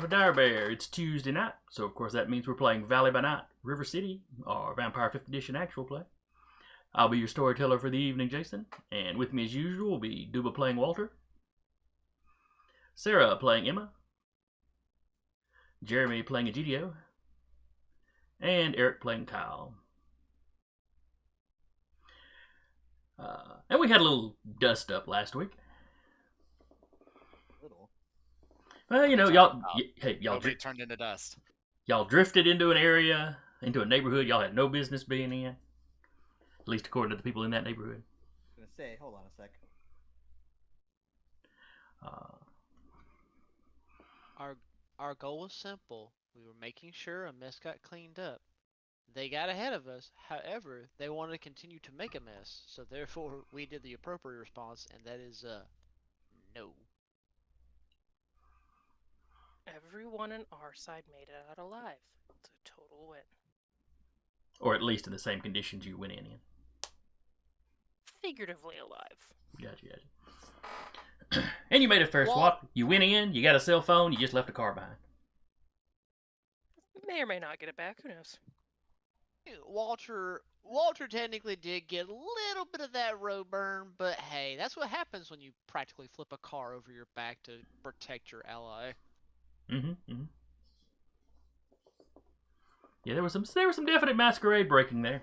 Dire Bear. It's Tuesday night, so of course that means we're playing Valley by Night, River City, our Vampire 5th Edition actual play. I'll be your storyteller for the evening, Jason, and with me as usual will be Duba playing Walter, Sarah playing Emma, Jeremy playing Egidio, and Eric playing Kyle. And we had a little dust up last week. Little. Well, you know, y'all turned into dust. Y'all drifted into an area, into a neighborhood y'all had no business being in. At least according to the people in that neighborhood. I was gonna say, hold on a sec. Our goal was simple. We were making sure a mess got cleaned up. They got ahead of us. However, they wanted to continue to make a mess. So therefore, we did the appropriate response, and that is no. Everyone on our side made it out alive. It's a total win. Or at least in the same conditions you went in. Figuratively alive. Gotcha. And you made a fair swap. You went in, you got a cell phone, you just left a car behind. May or may not get it back, who knows? Walter technically did get a little bit of that road burn, but hey, that's what happens when you practically flip a car over your back to protect your ally. Yeah, there was some definite masquerade breaking there.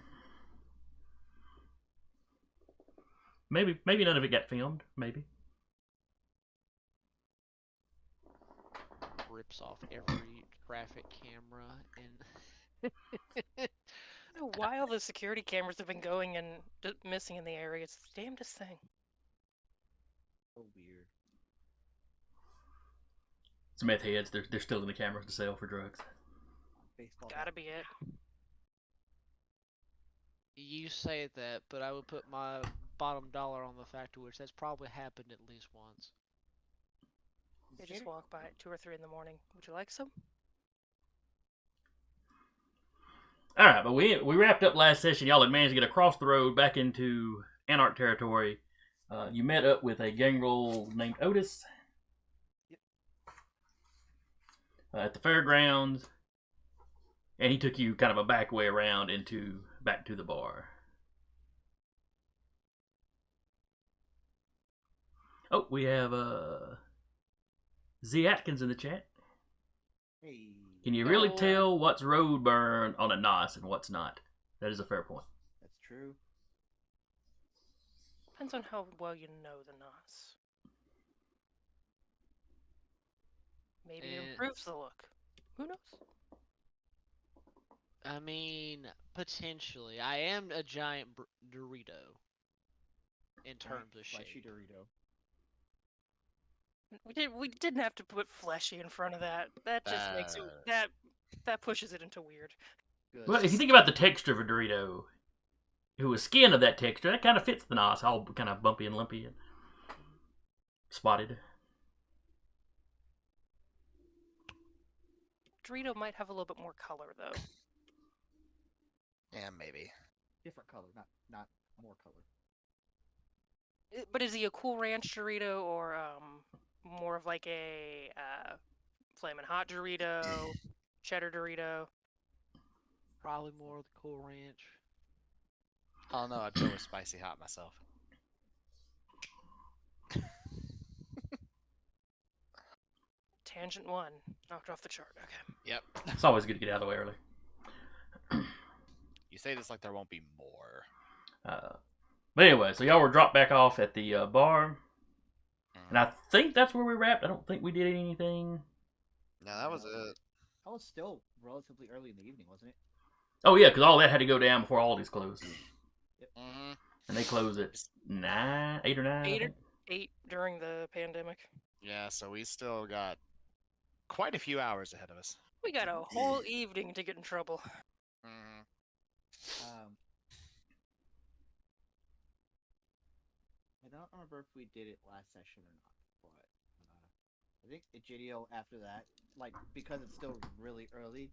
Maybe none of it got filmed. Maybe. Rips off every traffic camera and. I don't know why all the security cameras have been going and missing in the area. It's the damnedest thing. So weird. Some meth heads, they're still in the cameras to sell for drugs. Baseball Gotta be it. You say that, but I would put my bottom dollar on the fact to which that's probably happened at least once. They just walk by at 2 or 3 in the morning. Would you like some? Alright, but we wrapped up last session. Y'all had managed to get across the road back into Anarch territory. You met up with a gangrel named Otis. Yep. At the fairgrounds. And he took you kind of a back way around back to the bar. Oh, we have Z Atkins in the chat. Hey. Can you really tell what's road burn on a NOS and what's not? That is a fair point. That's true. Depends on how well you know the NOS. Maybe it improves the look. Who knows? I mean, potentially. I am a giant Dorito in terms of shape. Fleshy Dorito. We didn't have to put fleshy in front of that. That just makes it that pushes it into weird. Good. Well, if you think about the texture of a Dorito, who is skin of that texture, that kind of fits the NOS, all kind of bumpy and lumpy and spotted. Dorito might have a little bit more color though. Yeah, maybe. Different color, not more color. But is he a Cool Ranch Dorito or more of like a Flamin' Hot Dorito, Cheddar Dorito? Probably more of the Cool Ranch. Oh no, I'd go with spicy hot myself. Tangent 1. Knocked off the chart. Okay. Yep. It's always good to get out of the way early. You say this like there won't be more. But anyway, so y'all were dropped back off at the bar. And I think that's where we wrapped. I don't think we did anything. No, that was it. That was still relatively early in the evening, wasn't it? Oh yeah, because all that had to go down before Aldi's closed. Yep. Mm-hmm. And they close at 8 or 9. 8 during the pandemic. Yeah, so we still got quite a few hours ahead of us. We got a whole evening to get in trouble. Mm-hmm. I don't remember if we did it last session or not, but I think Egidio after that, like because it's still really early,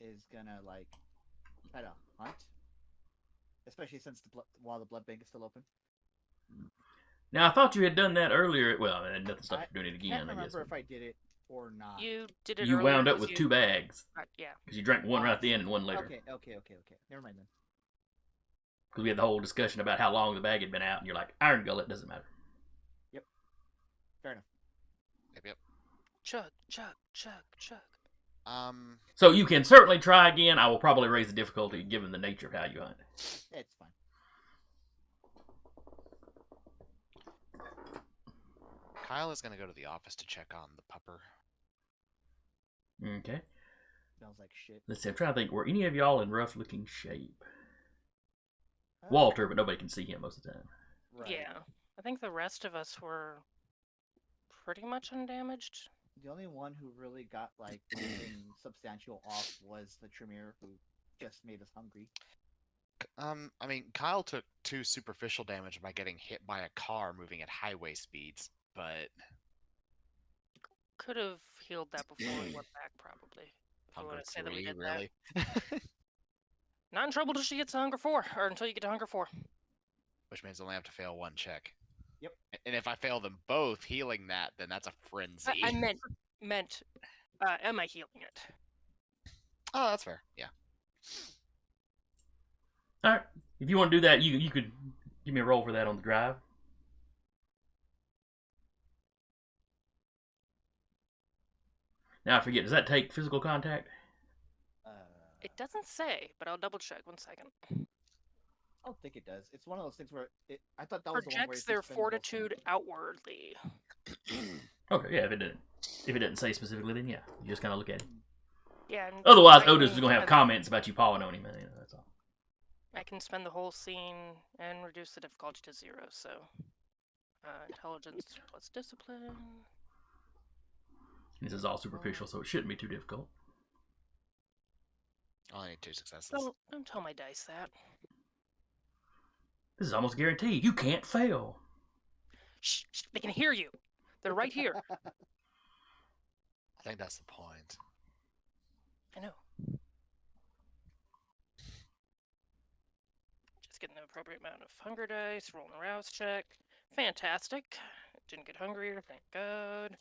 is gonna like try to hunt, especially since while the blood bank is still open. Now I thought you had done that earlier. Well, I mean, nothing stopped I you doing it can't again. I guess. remember if I did it or not. You did it You earlier wound up 'cause with you- 2 bags yeah. because you drank one Oh, right I at the see. end and one later. Okay. Never mind then. Because we had the whole discussion about how long the bag had been out, and you're like, Iron Gullet doesn't matter. Fair enough. Yep. Chug, chug, chug, chug. So you can certainly try again. I will probably raise the difficulty given the nature of how you hunt. It's fine. Kyle is gonna go to the office to check on the pupper. Okay. Smells like shit. Let's see. I'm trying to think. Were any of y'all in rough looking shape? Uh, Walter, but nobody can see him most of the time. Right. Yeah. I think the rest of us were pretty much undamaged. The only one who really got like anything substantial off was the Tremere, who just made us hungry. I mean, Kyle took 2 superficial damage by getting hit by a car moving at highway speeds, but Could have healed that before we went back, probably. If we Hunger want to say that we 3, did really? that. Not in trouble till she gets to Hunger 4, or until you get to Hunger 4. Which means I only have to fail 1 check. Yep. And if I fail them both healing that, then that's a frenzy. I meant, am I healing it? Oh, that's fair. Yeah. All right. If you want to do that, you could give me a roll for that on the drive. Now I forget. Does that take physical contact? It doesn't say, but I'll double check. 1 second. I don't think it does. It's one of those things where I thought that was the one where Projects it's their expendable fortitude thing. outwardly. Okay, yeah. If it didn't say specifically, then yeah, you just kind of look at it. Yeah. and Otherwise, I can Otis is gonna have spend- comments about you pawing on him. You know, that's all. I can spend the whole scene and reduce the difficulty to 0. So, intelligence plus discipline. This is all superficial, so it shouldn't be too difficult. I only need 2 successes. Don't tell my dice that. This is almost guaranteed. You can't fail. Shh, shh, they can hear you. They're right here. I think that's the point. I know. Just getting the appropriate amount of hunger dice, rolling a rouse check. Fantastic. Didn't get hungrier, thank God.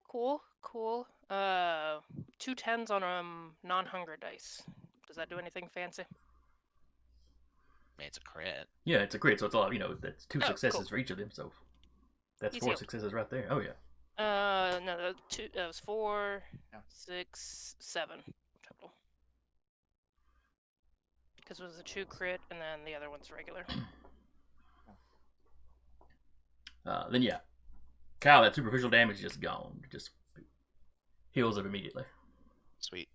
Cool, cool. 2 10s on non-hunger dice. Does that do anything fancy? I mean, it's a crit. Yeah, it's a crit, so it's all that's 2 Oh, successes cool. for each of them. So that's Easy 4 up. successes right there. Oh yeah. No, that was 4, No. 6, 7 total. Because it was a 2 crit, and then the other one's regular. Then yeah, Kyle, that superficial damage is just gone. It just heals up immediately. Sweet.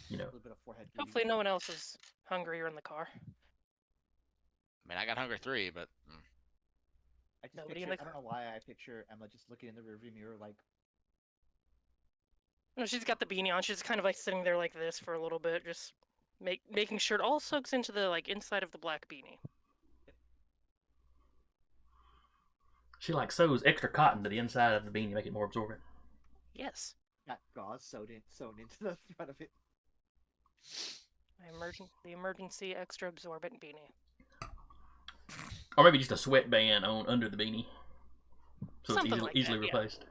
You know. A little bit of forehead. bleeding. Hopefully no one else is hungry or in the car. I mean, I got hunger 3, but I just Nobody in picture, the I don't know why I picture Emma just looking in the rearview mirror like, No, she's got the beanie on. She's kind of like sitting there like this for a little bit, just making sure it all soaks into the inside of the black beanie. She like sews extra cotton to the inside of the beanie to make it more absorbent. Yes, got gauze sewn into the front of it. the emergency extra absorbent beanie. Or maybe just a sweatband on under the beanie, so Something it's like easily that, yeah. replaced.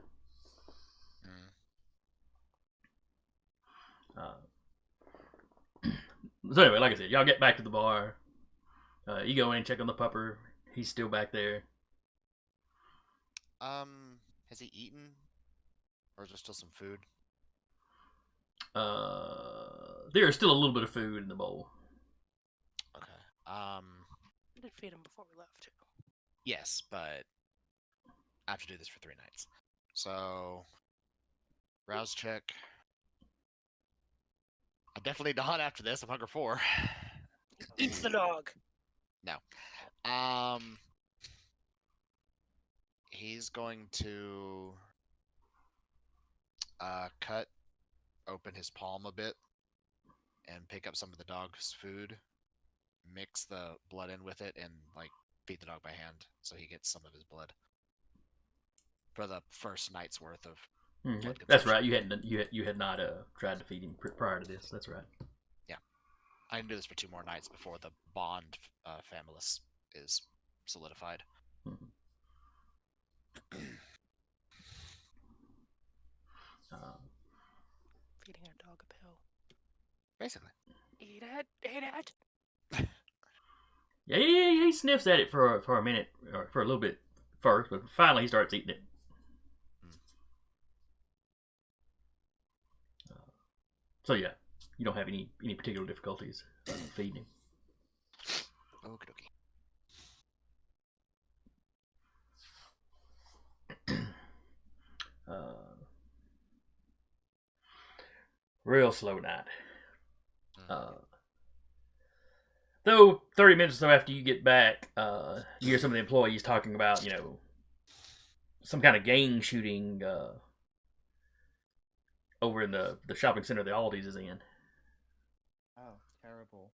So anyway, like I said, y'all get back to the bar. You go in, check on the pupper. He's still back there. has he eaten? Or is there still some food? There is still a little bit of food in the bowl. Okay. We did feed him before we left too. Yes, but I have to do this for 3 nights. So, rouse check. I definitely need to hunt after this. I'm hunger 4. Eats the dog. He's going to cut open his palm a bit and pick up some of the dog's food, mix the blood in with it, and feed the dog by hand so he gets some of his blood for the first night's worth of Okay. blood That's consumption. right. You had not tried to feed him prior to this. That's right. I can do this for 2 more nights before the bond famulus is solidified. Mhm. Feeding our dog a pill. Basically. Eat it. Eat it. Yeah, he sniffs at it for a minute, or for a little bit first, but finally he starts eating it. So yeah, you don't have any particular difficulties feeding him. Okie dokie. Real slow night. Though 30 minutes or so after you get back, you hear some of the employees talking about, some kind of gang shooting over in the shopping center the Aldi's is in. Oh, terrible.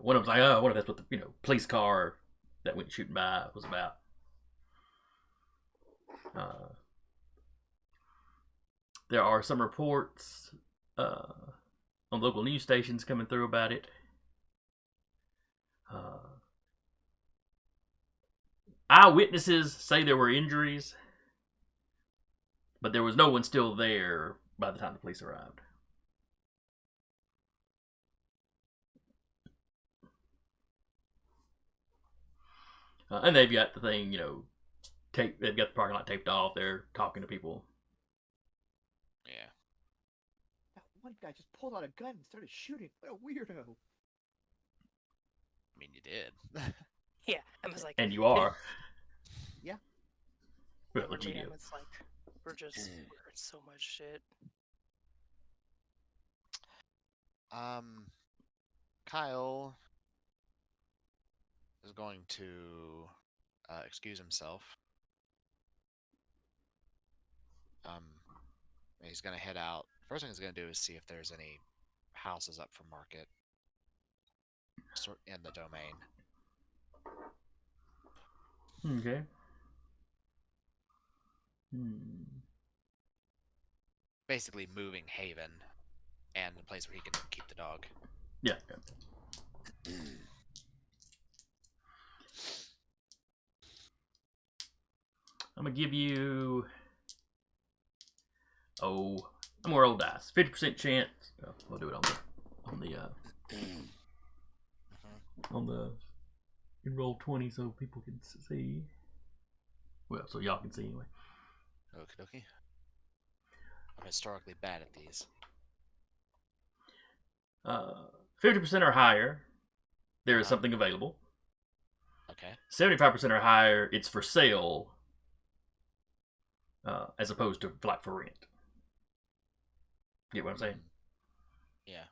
One of them's like, oh, I wonder if that's what the police car that went shooting by was about. There are some reports on local news stations coming through about it. Eyewitnesses say there were injuries, but there was no one still there by the time the police arrived. And they've got the thing, they've got the parking lot taped off. They're talking to people. Yeah. That one guy just pulled out a gun and started shooting. What a weirdo. I mean, you did. Yeah, I was like, And you are. Yeah. Well, damn, GDO. it's like we're so much shit. Kyle is going to excuse himself. He's going to head out. First thing he's going to do is see if there's any houses up for market in the domain. Okay. Basically moving Haven and the place where he can keep the dog. Yeah. I'm gonna give you. I'm gonna roll dice. 50% chance. We'll do it on the roll 20 so people can see. Well, so y'all can see anyway. Okie dokie. I'm historically bad at these. 50% or higher, there is something available. Okay. 75% or higher, it's for sale, as opposed to like for rent. Get what I'm saying? Yeah.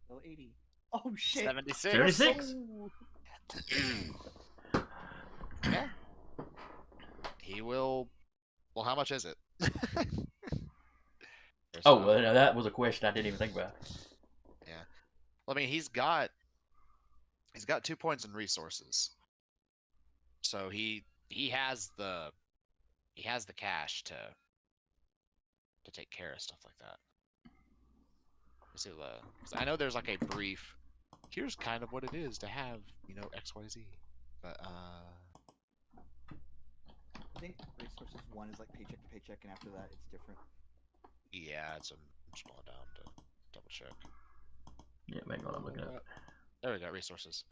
Level 80. Oh shit. 76. 76. Yeah. He will. Well, how much is it? Oh, well, that was a question I didn't even think about. Yeah. Well, I mean, he's got 2 points in resources, so he has the cash to take care of stuff like that. Let's see, 'cause I know there's like a brief. Here's kind of what it is to have, XYZ, but I think resources 1 is like paycheck to paycheck, and after that it's different. yeah, I'm scrolling down to double check. Yeah, hang on, I'm looking at it. There we go, resources.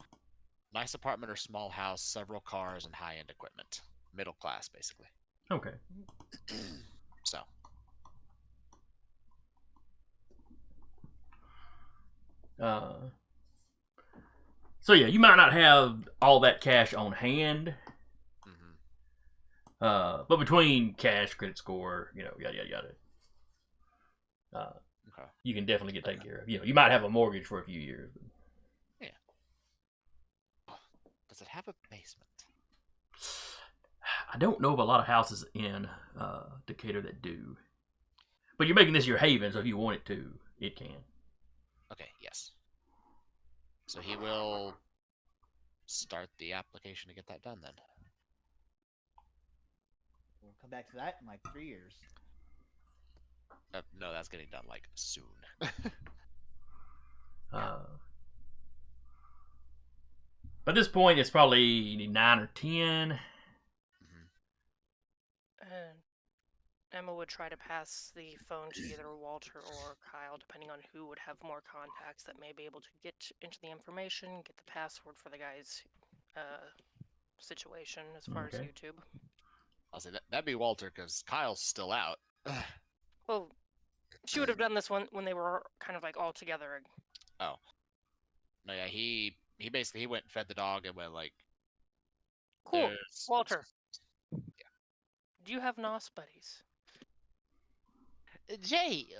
Nice apartment or small house, several cars, and high-end equipment. Middle class, basically. Okay. So. So yeah, you might not have all that cash on hand. But between cash, credit score, yada yada yada. Okay. You can definitely get taken care of. You might have a mortgage for a few years. But... Yeah. Does it have a basement? I don't know of a lot of houses in Decatur that do. But you're making this your haven, so if you want it to, it can. Okay, yes. So he will start the application to get that done then. We'll come back to that in like 3 years. No, that's getting done like soon. At this point, it's probably 9 or 10. And Emma would try to pass the phone to either Walter or Kyle, depending on who would have more contacts that may be able to get into the information, get the password for the guy's situation as far as Okay. YouTube. I'll say that'd be Walter because Kyle's still out. Well, she would have done this when they were kind of like all together. Oh. No, yeah, he basically went and fed the dog and went like, Cool. "There's-" Walter. Do you have NOS buddies? Jay,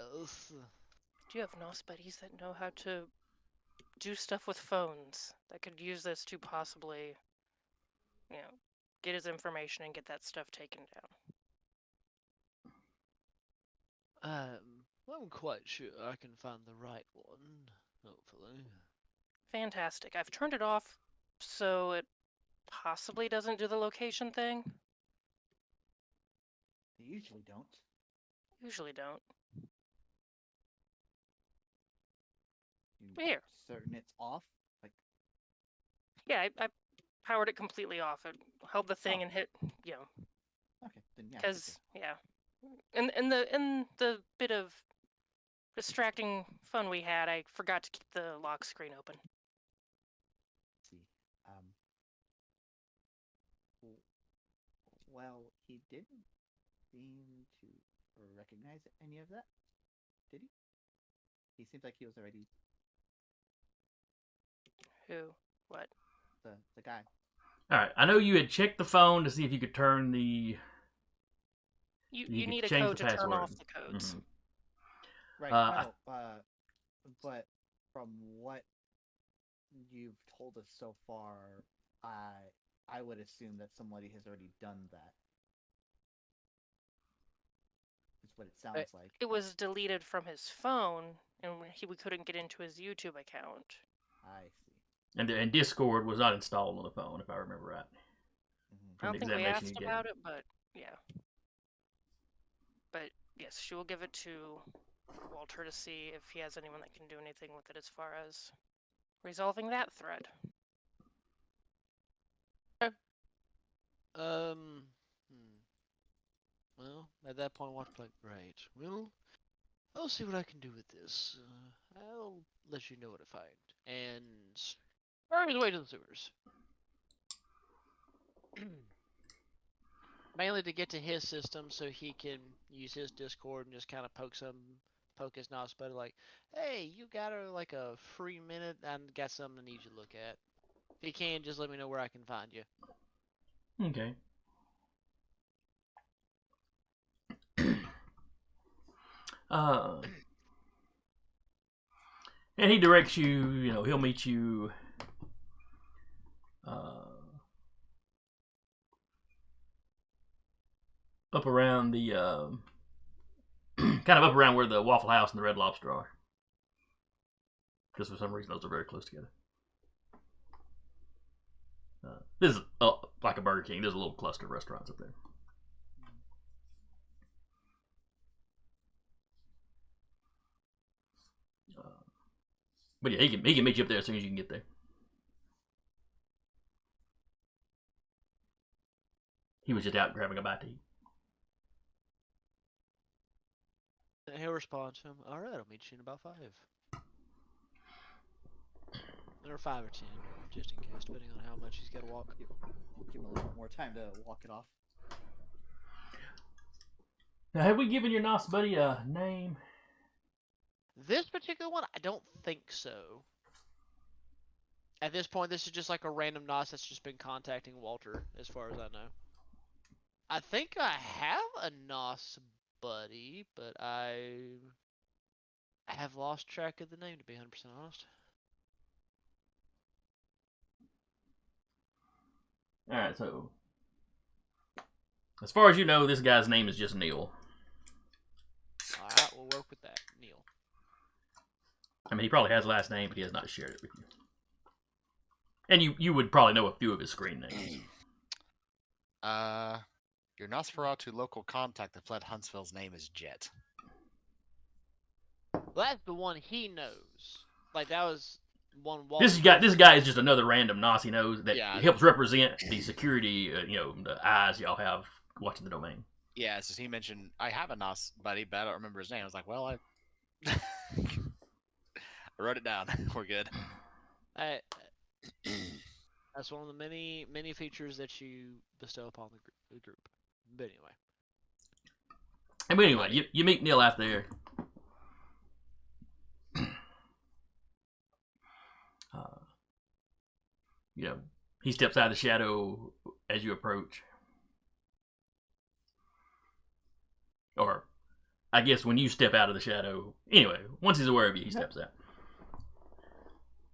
Do you have NOS buddies that know how to do stuff with phones that could use this to possibly, get his information and get that stuff taken down? I'm quite sure I can find the right one, hopefully. Fantastic. I've turned it off so it possibly doesn't do the location thing. They usually don't. Usually don't. You Here. certain it's off? Like, Yeah, I powered it completely off. It held the thing Oh. and hit, okay, then yeah. because in the bit of distracting fun we had, I forgot to keep the lock screen open. See. Well, he didn't seem to recognize any of that, did he? He seems like he was already Who? What? the guy. All right. I know you had checked the phone to see if you could turn the. You could need a change code the to turn password. off the codes. Mhm. Right. But from what you've told us so far, I would assume that somebody has already done that. That's what it sounds like. It was deleted from his phone, and we couldn't get into his YouTube account. I see. And Discord was not installed on the phone, if I remember right. I don't the think we examination asked you about it, but yeah. But yes, she will give it to Walter to see if he has anyone that can do anything with it as far as resolving that thread. Well, at that point, Walter's like, right. Well, I'll see what I can do with this. I'll let you know what I find. And hurry away to the sewers. Mainly to get to his system so he can use his Discord and just kind of poke his NOS buddy like, hey, you got a free minute? I got something I need you to look at. If you can, just let me know where I can find you. Okay. And he directs you, he'll meet you up around the kind of up around where the Waffle House and the Red Lobster are. Because for some reason those are very close together. This is like a Burger King. There's a little cluster of restaurants up there. But yeah, he can meet you up there as soon as you can get there. He was just out grabbing a bite to eat. He'll respond to him. All right, I'll meet you in about 5. Or 5 or 10, just in case, depending on how much he's got to walk. Give him a little bit more time to walk it off. Now, have we given your NOS buddy a name? This particular one, I don't think so. At this point, this is just like a random NOS that's just been contacting Walter, as far as I know. I think I have a NOS buddy, but I have lost track of the name, to be 100% honest. Alright, so as far as you know, this guy's name is just Neil. Alright, we'll work with that. Neil. I mean, he probably has a last name, but he has not shared it with you. And you would probably know a few of his screen names. Your Nosferatu local contact that fled Huntsville's name is Jet. Well, that's the one he knows. Like, that was one wall. This guy is just another random Nos he knows that Yeah. helps represent the security, the eyes y'all have watching the domain. Yeah, it's just he mentioned, I have a Nos buddy, but I don't remember his name. I was like, well, I wrote it down. We're good. That's one of the many, many features that you bestow upon the group. But anyway, you meet Neil out there. He steps out of the shadow as you approach. Or, I guess when you step out of the shadow. Anyway, once he's aware of you, he steps out.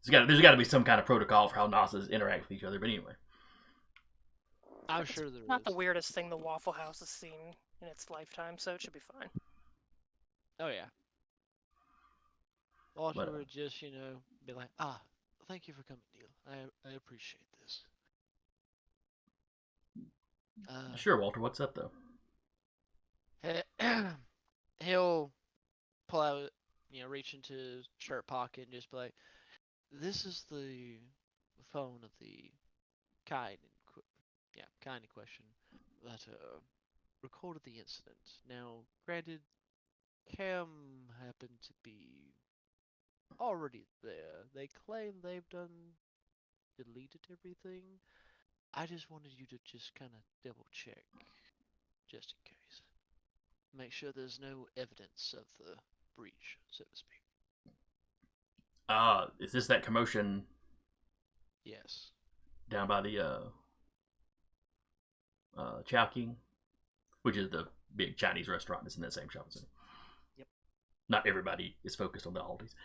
There's got to be some kind of protocol for how Nosses interact with each other, but anyway. I'm sure there is. Not the weirdest thing the Waffle House has seen in its lifetime, so it should be fine. Oh, yeah. Walter would just, be like, thank you for coming, Neil. I appreciate this. Sure, Walter, what's up, though? He'll pull out, reach into his shirt pocket and just be like, this is the phone of the kind in question that recorded the incident. Now, granted, Cam happened to be already there. They claim they've deleted everything. I just wanted you to just kind of double check, just in case. Make sure there's no evidence of the breach, so to speak. Is this that commotion? Yes. Down by the Chowking, which is the big Chinese restaurant that's in that same shopping center. Yep. Not everybody is focused on the Aldis.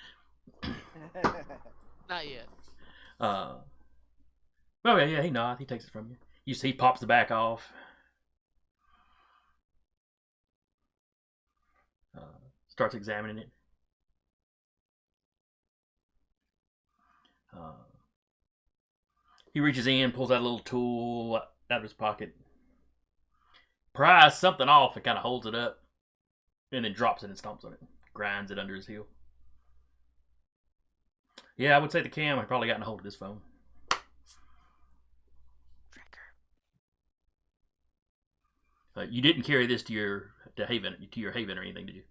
Not yet. Oh yeah, he nods. He takes it from you. You see, he pops the back off. Starts examining it. He reaches in, pulls out a little tool out of his pocket, pries something off and kind of holds it up, and then drops it and stomps on it, grinds it under his heel. Yeah, I would say the Cam had probably gotten a hold of this phone. You didn't carry this to your haven or anything, did you?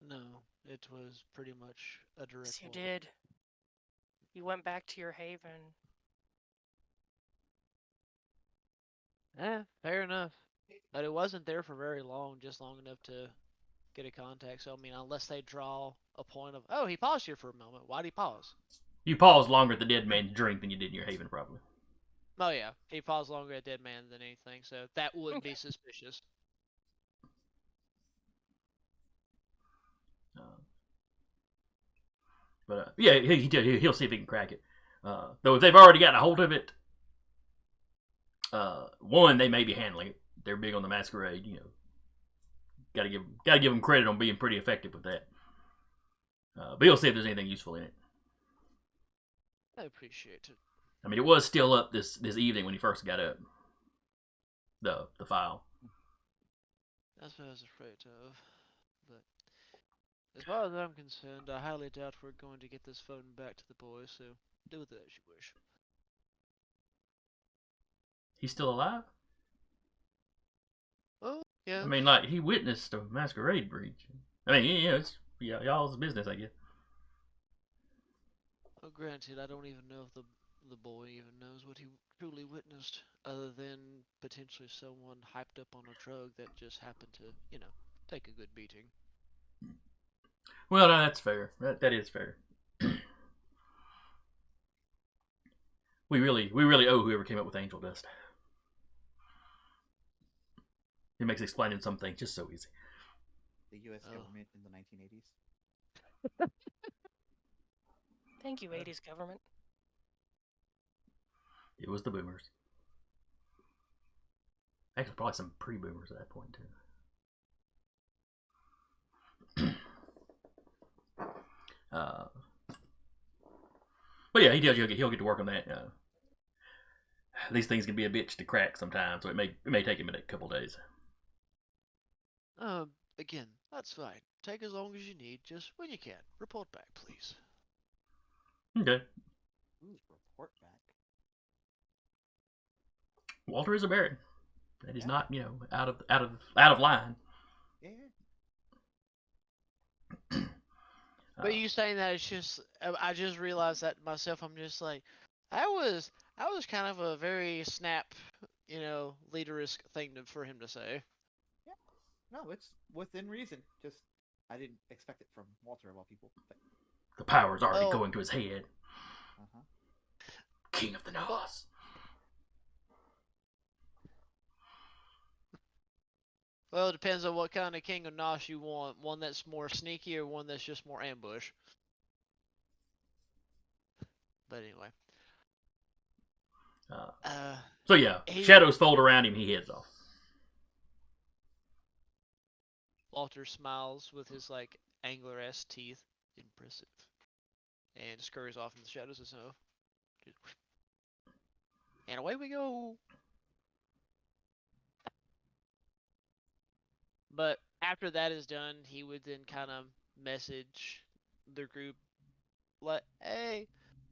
No, it was pretty much a direct. Yes, you did. You went back to your haven. Fair enough. But it wasn't there for very long, just long enough to get a contact. So, I mean, unless they draw a point of, oh, he paused here for a moment. Why'd he pause? You paused longer at the Deadman's drink than you did in your haven, probably. Oh, yeah. He paused longer at Deadman than anything, so that would be suspicious. Yeah, he'll see if he can crack it. Though if they've already gotten a hold of it, one, they may be handling it. They're big on the masquerade, Gotta give them credit on being pretty effective with that. But he'll see if there's anything useful in it. I appreciate it. I mean, it was still up this evening when he first got up. The file. That's what I was afraid of. But as far as I'm concerned, I highly doubt we're going to get this phone back to the boys, so do with it as you wish. He's still alive? Oh, yeah. I mean, like, he witnessed a masquerade breach. I mean, it's y'all's business, I guess. Well, granted, I don't even know if the boy even knows what he truly witnessed, other than potentially someone hyped up on a drug that just happened to, take a good beating. Well, no, that's fair. That is fair. We really owe whoever came up with angel dust. It makes explaining some things just so easy. The U.S. government in the 1980s. Thank you, 80s government. It was the boomers. Actually, probably some pre-boomers at that point, too. But yeah, he tells you he'll get to work on that. These things can be a bitch to crack sometimes, so it may take him a couple days. Again, that's fine. Take as long as you need, just when you can. Report back, please. Okay. Ooh, report back. Walter is a Baron. That is Yeah. not, out of line. Yeah. But you saying that, it's just, I just realized that myself. I'm just like, I was kind of a very snap, leaderisk thing for him to say. Yeah. No, it's within reason. Just I didn't expect it from Walter of all people. But The power's already going to his head. uh-huh. King of the North. Well, it depends on what kind of King of Nosh you want. One that's more sneaky or one that's just more ambush. But anyway. So yeah, shadows fold around him. He heads off. Walter smiles with his angler-ass teeth. Impressive. And scurries off in the shadows of snow. And away we go. But after that is done, he would then kind of message the group, like, hey,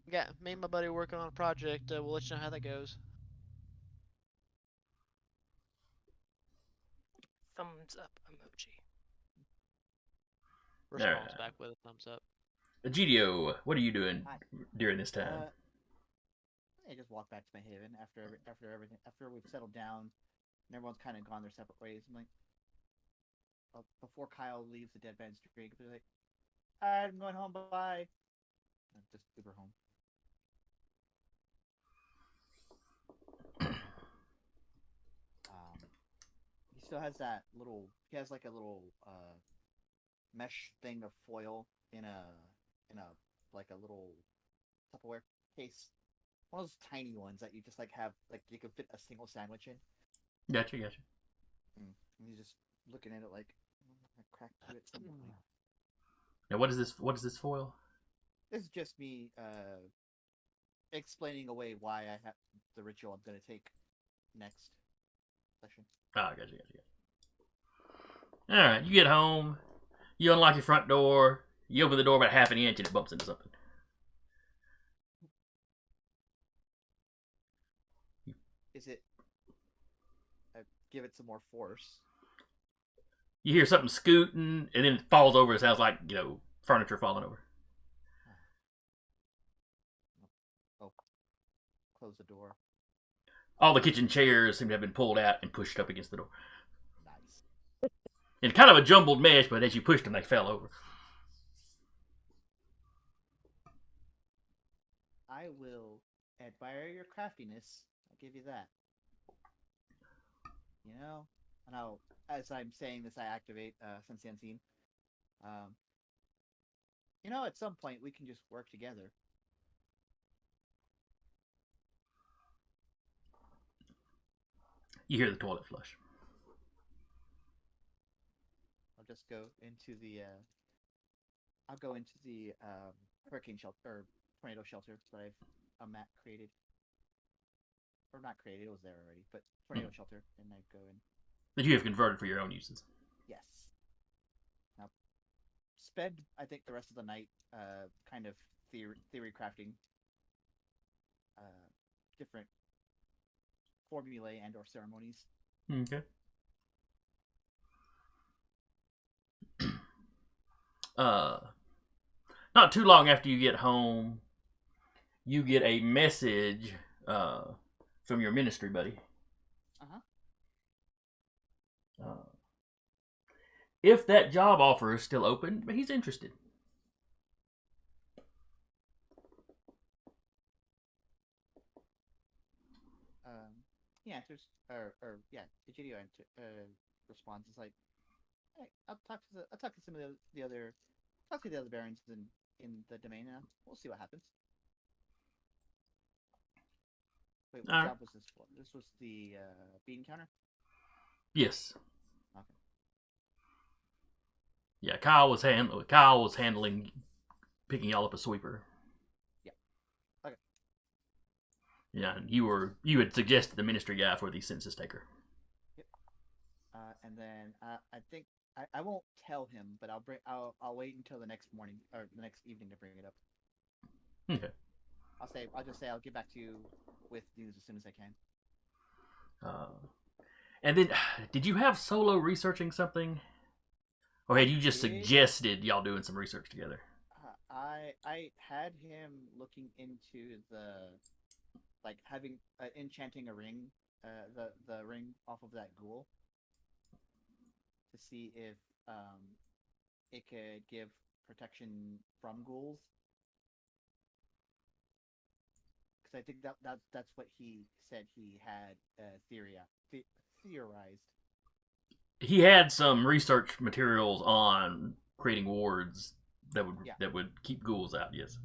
got me and my buddy working on a project. We'll let you know how that goes. Thumbs up emoji. Responds back with a thumbs up. Egidio, what are you doing during this time? I just walk back to my haven after everything. After we've settled down and everyone's kind of gone their separate ways. I'm like, before Kyle leaves the Deadman's drink, he's like, "Alright, I'm going home. Bye." And just Uber home. He still has that little. He has like a little mesh thing of foil in a like a little Tupperware case. One of those tiny ones that you just have you can fit a single sandwich in. Gotcha. And he's just looking at it like, I'm gonna crack through it some point. Now, what is this? What is this foil? This is just me explaining away why I have the ritual I'm gonna take next session. Ah, gotcha. All right, you get home. You unlock your front door. You open the door about half an inch and it bumps into something. Is it? I give it some more force. You hear something scooting and then it falls over. It sounds like, furniture falling over. Oh, close the door. All the kitchen chairs seem to have been pulled out and pushed up against the door. Nice. It's kind of a jumbled mess, but as you pushed them, they fell over. I will admire your craftiness. I'll give you that. And I'll, as I'm saying this, I activate Sense the Unseen. At some point we can just work together. You hear the toilet flush. I'll just go into the. I'll go into the hurricane shelter or tornado shelter that I've created, or not created. It was there already, but tornado shelter, and I go in. That you have converted for your own uses. Yes. Now, spend I think the rest of the night, kind of theory crafting, different formulae and or ceremonies. Okay. Not too long after you get home, you get a message from your ministry buddy. If that job offer is still open, he's interested. He answers, Egidio responds. It's like, hey, I'll talk to some of the other barons in the domain. We'll see what happens. Wait, what job was this for? This was the bean counter? Yes. Okay. Yeah, Kyle was handling picking y'all up a sweeper. Yeah. Yeah, you had suggested the ministry guy for the census taker. And then I think I won't tell him, but I'll wait until the next morning or the next evening to bring it up. Okay. I'll just say I'll get back to you with news as soon as I can. And then, did you have Solo researching something, or had you just suggested y'all doing some research together? I had him looking into having enchanting a ring, the ring off of that ghoul, to see if it could give protection from ghouls. Because I think that's what he said he had theorized. He had some research materials on creating wards that would keep ghouls out. Yes.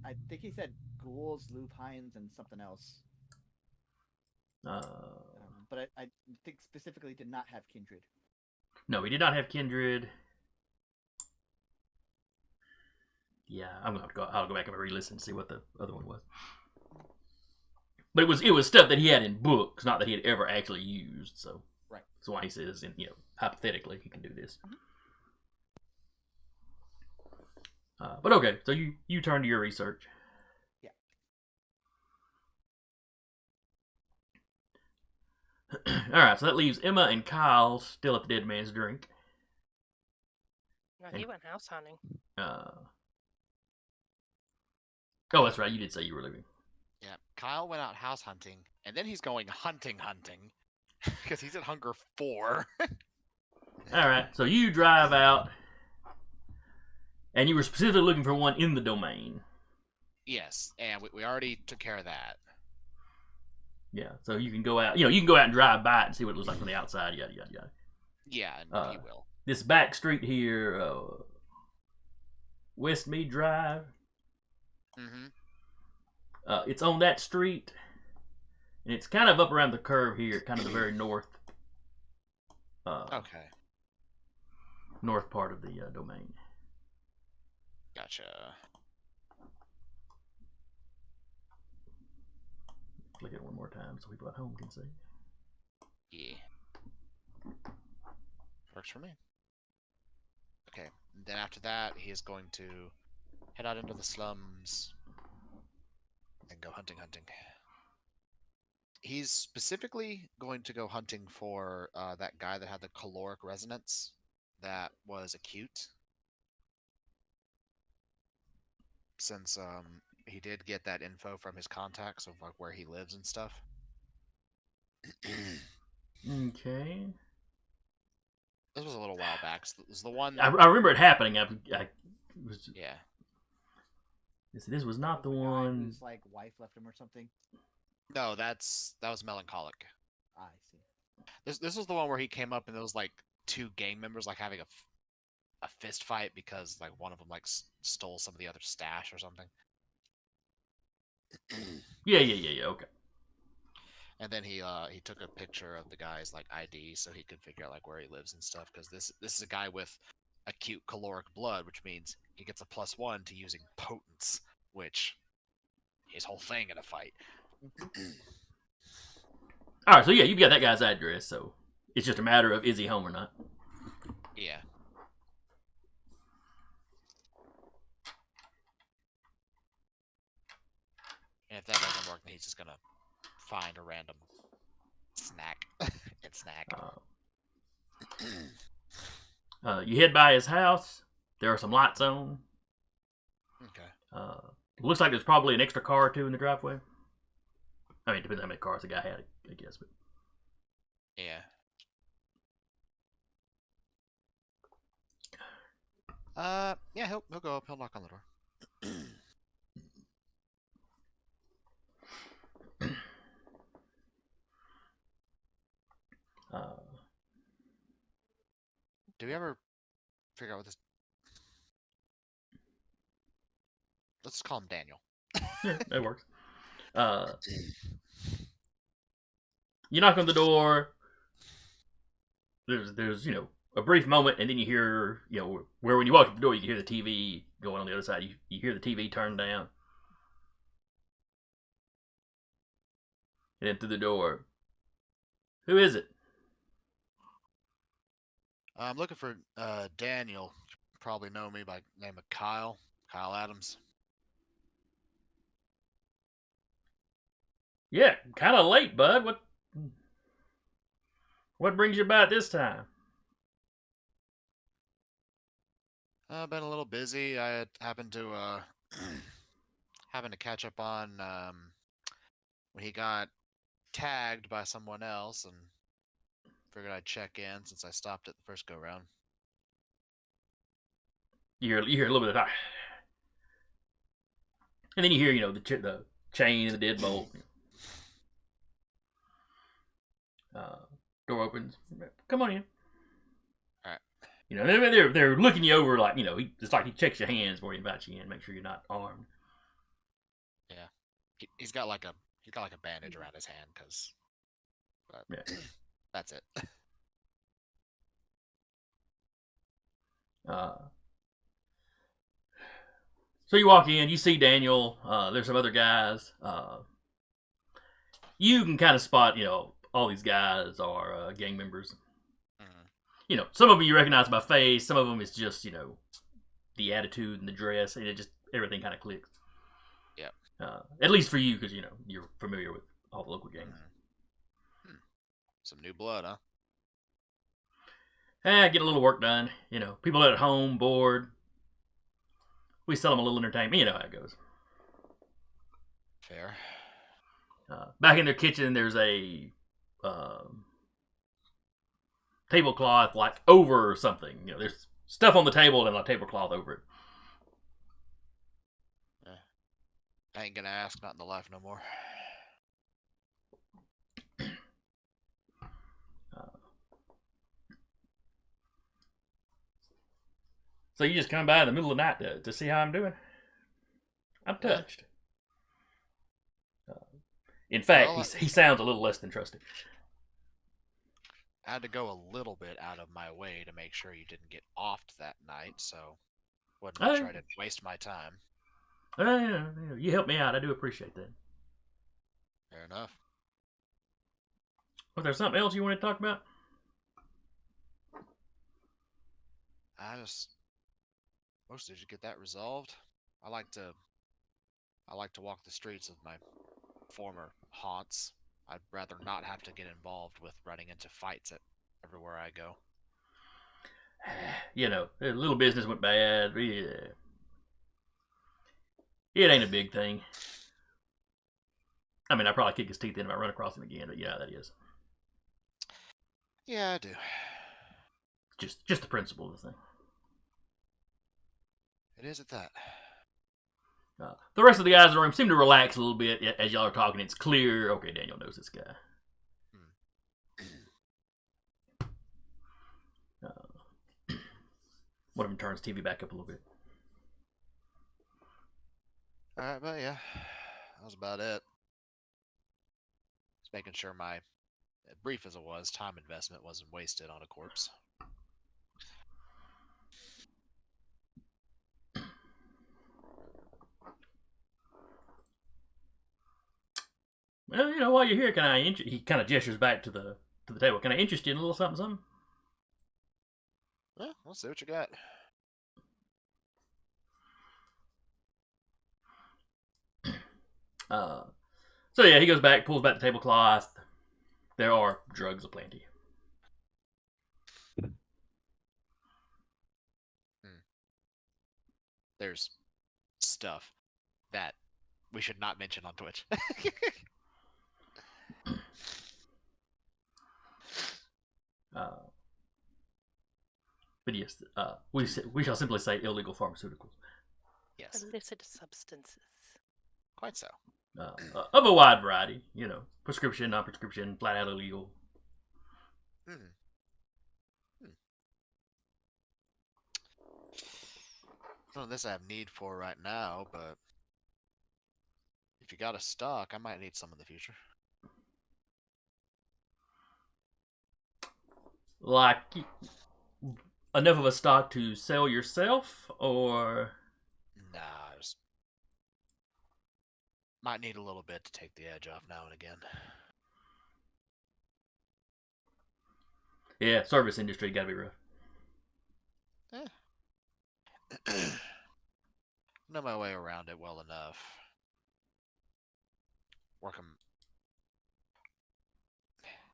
I think he said ghouls, lupines, and something else. But I think specifically did not have Kindred. No, he did not have Kindred. Yeah, I'll go back and re-listen and see what the other one was. But it was stuff that he had in books, not that he had ever actually used. So right. That's why he says, hypothetically, he can do this. But okay, so you turn to your research. Yeah. All right, so that leaves Emma and Kyle still at the dead man's drink. No, he went house hunting. Oh, that's right. You did say you were leaving. Yeah, Kyle went out house hunting, and then he's going hunting, because he's at Hunger 4. All right, so you drive out, and you were specifically looking for one in the domain. Yes, and we already took care of that. Yeah, so you can go out. You can go out and drive by it and see what it looks like from the outside. Yada yada yada. Yeah, and he will. This back street here, Westmead Drive. Mm-hmm. It's on that street, and it's kind of up around the curve here, kind of the very north. Okay. North part of the domain. Gotcha. Click it one more time so people at home can see. Yeah. Works for me. Okay. And then after that, he is going to head out into the slums and go hunting. He's specifically going to go hunting for that guy that had the caloric resonance that was acute. Since he did get that info from his contacts of like where he lives and stuff. Okay. This was a little while back. So this is the one. I remember it happening. Yeah. This was not the guy one. whose wife left him or something. No, that was melancholic. I see. This was the one where he came up and there was like two gang members having a fist fight because one of them stole some of the other stash or something. Yeah. Okay. And then he took a picture of the guy's ID so he could figure out where he lives and stuff, because this is a guy with acute caloric blood, which means he gets a +1 to using potence, which his whole thing in a fight. All right, so yeah, you've got that guy's address, so it's just a matter of is he home or not. Yeah. And if that doesn't work, then he's just gonna find a random snack and snack. You head by his house. There are some lights on. Okay. Looks like there's probably an extra car or two in the driveway. I mean, it depends how many cars the guy had, I guess. But yeah. Yeah, he'll go up. He'll knock on the door. Do we ever figure out what this? Let's just call him Daniel. yeah, that works. You knock on the door. There's a brief moment, and then you hear where when you walk to the door you can hear the TV going on the other side. You hear the TV turn down. And then through the door, who is it? I'm looking for Daniel. You probably know me by the name of Kyle. Kyle Adams. Yeah, kind of late, bud. What brings you by at this time? I've been a little busy. I had happened to having to catch up on when he got tagged by someone else, and figured I'd check in since I stopped at the first go round. You hear a little bit of talk. And then you hear, the chain and the deadbolt. Door opens. Come on in. All right. They're looking you over like, it's like he checks your hands before he invites you in, make sure you're not armed. Yeah, he's got like a bandage around his hand Yeah. That's it. So you walk in, you see Daniel. There's some other guys. You can kind of spot, all these guys are gang members. Mhm. Some of them you recognize by face. Some of them is just, the attitude and the dress, and it just everything kind of clicks. Yep. At least for you, because you're familiar with all the local gangs. Some new blood, huh? Get a little work done. People at home bored. We sell them a little entertainment. You know how it goes. Fair. Back in their kitchen, there's a tablecloth like over something. There's stuff on the table and a tablecloth over it. I ain't gonna ask, not in the life no more. So you just come by in the middle of the night to see how I'm doing? I'm touched. In fact, Well, he sounds a little less than trusting. I had to go a little bit out of my way to make sure you didn't get offed that night, so wouldn't Oh, try to waste my time. You helped me out. I do appreciate that. Fair enough. Was there something else you wanted to talk about? Mostly to get that resolved. I like to walk the streets of my former haunts. I'd rather not have to get involved with running into fights at everywhere I go. A little business went bad. Yeah. It ain't a big thing. I mean, I'd probably kick his teeth in if I run across him again, but yeah, that is. Yeah, I do. Just the principle of the thing. It is at that. The rest of the guys in the room seem to relax a little bit as y'all are talking. It's clear. Okay, Daniel knows this guy. One of them turns TV back up a little bit. Alright, but yeah, that was about it. Just making sure my, brief as it was, time investment wasn't wasted on a corpse. Well, while you're here, can I he kind of gestures back to the table. Can I interest you in a little something? Well, we'll see what you got. So yeah, he goes back, pulls back the tablecloth. There are drugs aplenty. There's stuff that we should not mention on Twitch. But yes, we shall simply say illegal pharmaceuticals. Yes, Illicit substances. quite so. Of a wide variety, prescription, non-prescription, flat out illegal. None of this I have need for right now, but if you got a stock, I might need some in the future. Like enough of a stock to sell yourself, or Nah, I just might need a little bit to take the edge off now and again. Yeah, service industry gotta be rough. Know my way around it well enough. Work 'em.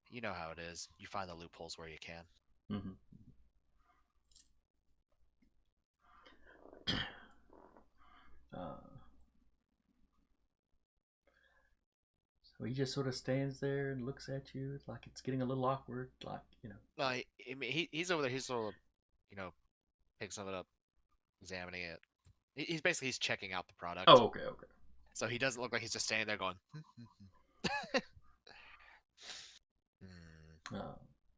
You know how it is. You find the loopholes where you can. Mm-hmm. So he just sort of stands there and looks at you. It's like it's getting a little awkward. Like, you know. No, he's over there. He's sort of, you know, picking some of it up, examining it. He's basically checking out the product. Oh, okay. So he doesn't look like he's just standing there going.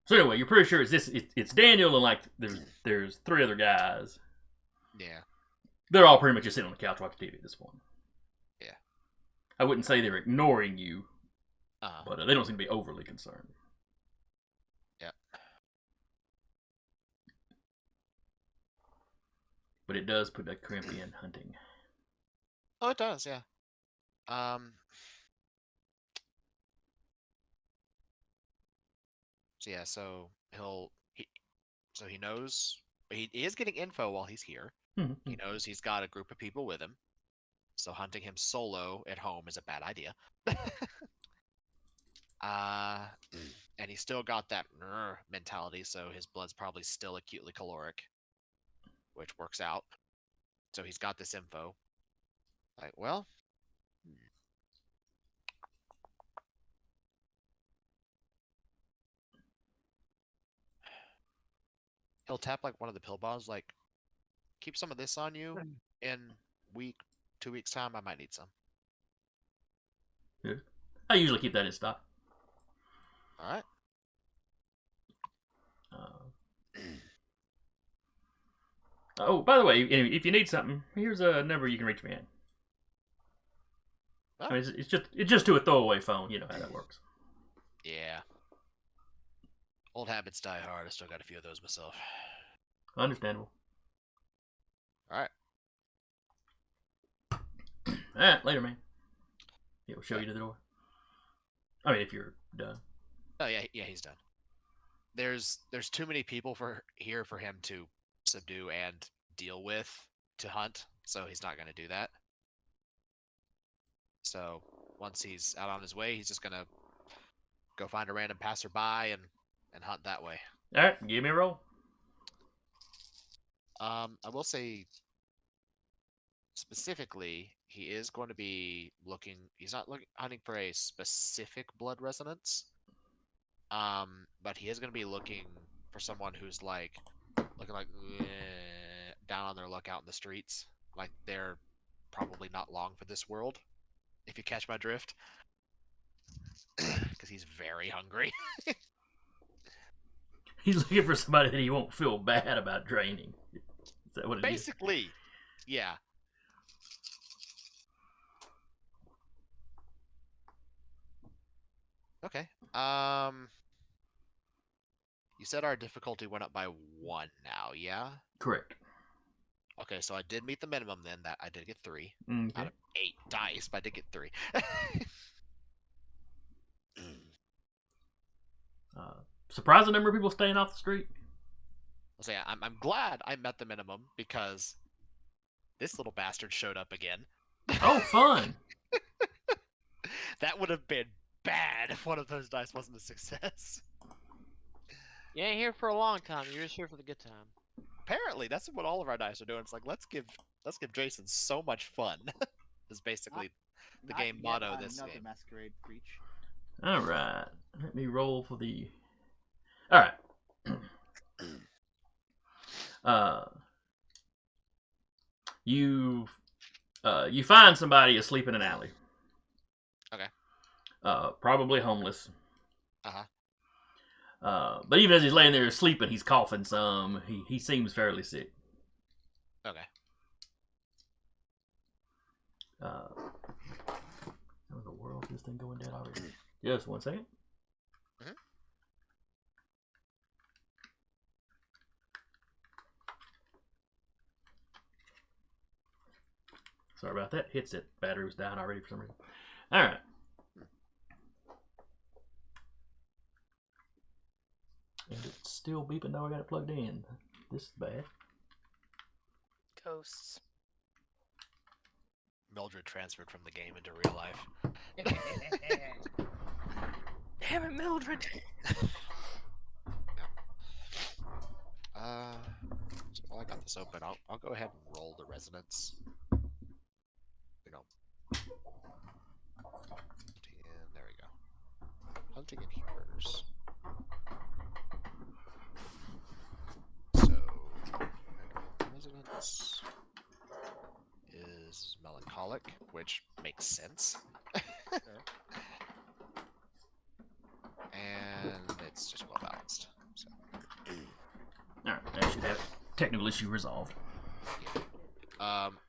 So anyway, you're pretty sure it's Daniel and like there's 3 other guys. Yeah. They're all pretty much just sitting on the couch watching TV at this point. Yeah. I wouldn't say they're ignoring you, Uh-huh. but they don't seem to be overly concerned. Yeah. But it does put a crimp in hunting. Oh, it does, yeah. So yeah, he knows he is getting info while he's here. Mm-hmm. He knows he's got a group of people with him. So hunting him solo at home is a bad idea. And he's still got that mentality, so his blood's probably still acutely caloric, which works out. So he's got this info. Like, well, he'll tap like one of the pill bottles, like, keep some of this on you. In 2 weeks time, I might need some. Good. I usually keep that in stock. All right. Oh, by the way, if you need something, here's a number you can reach me at. Oh. I mean, it's just to a throwaway phone. You know how that works. Yeah. Old habits die hard. I still got a few of those myself. Understandable. All right. All right, later, man. He'll show you to the door. I mean, if you're done. Oh yeah, he's done. There's too many people here for him to subdue and deal with to hunt, so he's not going to do that. So once he's out on his way, he's just going to go find a random passerby and hunt that way. All right, give me a roll. I will say specifically, he is going to be looking. He's not hunting for a specific blood resonance. But he is going to be looking for someone who's looking like down on their luck out in the streets. Like they're probably not long for this world, if you catch my drift. Because he's very hungry. He's looking for somebody that he won't feel bad about draining. Is that what it is? Basically, yeah. Okay. You said our difficulty went up by 1 now, yeah? Correct. Okay, so I did meet the minimum then. That I did get 3 Okay. out of 8 dice, but I did get 3. Surprising number of people staying off the street. I'll say I'm glad I met the minimum because this little bastard showed up again. Oh, fun! That would have been bad if one of those dice wasn't a success. You ain't here for a long time. You're just here for the good time. Apparently, that's what all of our dice are doing. It's like let's give Jason so much fun. Is basically the Not game yet motto on this another game. Masquerade Preach. All right, let me roll for the. All right. You find somebody asleep in an alley. Okay. Probably homeless. Uh-huh. But even as he's laying there sleeping, he's coughing some. He seems fairly sick. Okay. How in the world is this thing going dead already? Just 1 second. Mhm. Sorry about that. Headset battery was dying already for some reason. All right. And it's It's still beeping though I got it plugged in. This is bad. Ghosts. Mildred transferred from the game into real life. Damn it, Mildred. So while I got this open, I'll go ahead and roll the resonance. You know. And there we go. Hunting and healers. So resonance is melancholic, which makes sense. And it's just well balanced. So. Alright, that should have technical issue resolved.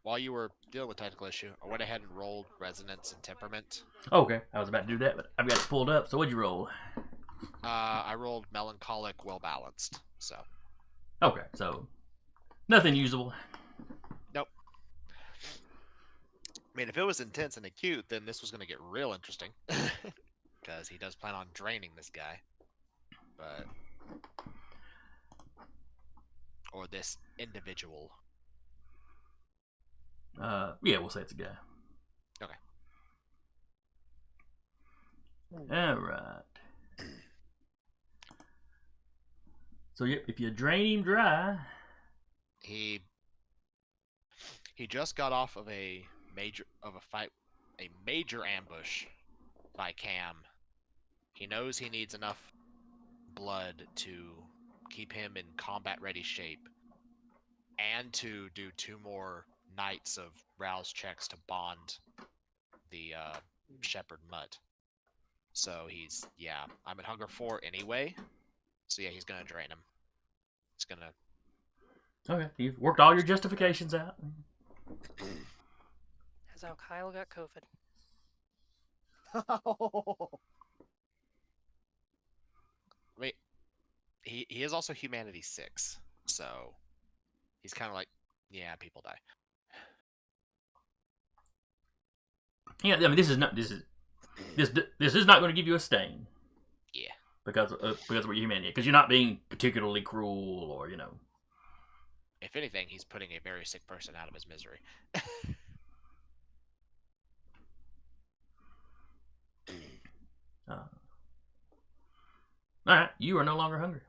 While you were dealing with technical issue, I went ahead and rolled resonance and temperament. Okay, I was about to do that, but I've got it pulled up. So what'd you roll? I rolled melancholic, well balanced. So. Okay, so nothing usable. Nope. I mean, if it was intense and acute, then this was going to get real interesting. Because he does plan on draining this guy. But. Or this individual. Yeah, we'll say it's a guy. Okay. Alright. So yep, if you drain him dry. He just got off of a major ambush by Cam. He knows he needs enough blood to keep him in combat ready shape and to do 2 more nights of rouse checks to bond the shepherd mutt. So he's, yeah, I'm at hunger 4 anyway. So yeah, he's gonna drain him. He's gonna. Okay, you've worked all your justifications out. That's how Kyle got COVID. Wait, he is also humanity 6, so he's kind of like, yeah, people die. Yeah, I mean this is not going to give you a stain. Yeah. Because of what you humanity, because you're not being particularly cruel or If anything, he's putting a very sick person out of his misery. All right, you are no longer hungry.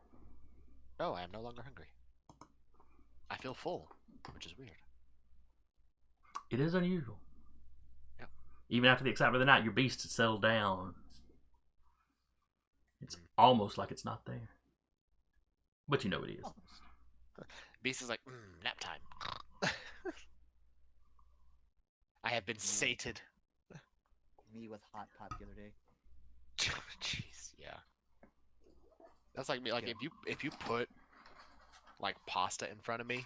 No, I am no longer hungry. I feel full, which is weird. It is unusual. Yep. Even after the excitement of the night, your beast has settled down. It's almost like it's not there. But you know it is. Beast is like, nap time. I have been sated. Me with hot pot the other day. Jeez, yeah. That's like me. Like if you put like pasta in front of me,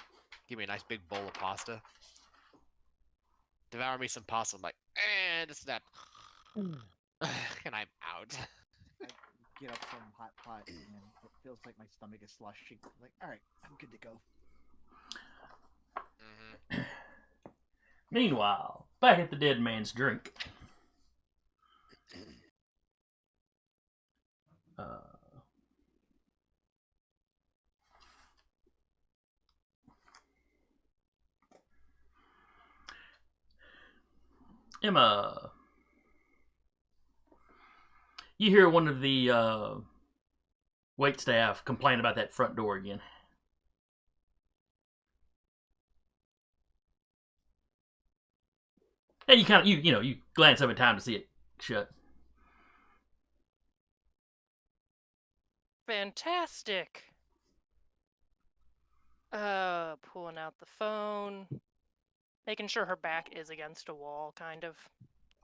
give me a nice big bowl of pasta. Devour me some pasta. I'm like, just nap. And I'm out. I get up from hot pot and it feels like my stomach is slushing. I'm like, all right, I'm good to go. Mm-hmm. Meanwhile, back at the dead man's drink. Emma, you hear one of the wait staff complain about that front door again. And you kind of you glance up in time to see it shut. Fantastic. Pulling out the phone, making sure her back is against a wall, kind of,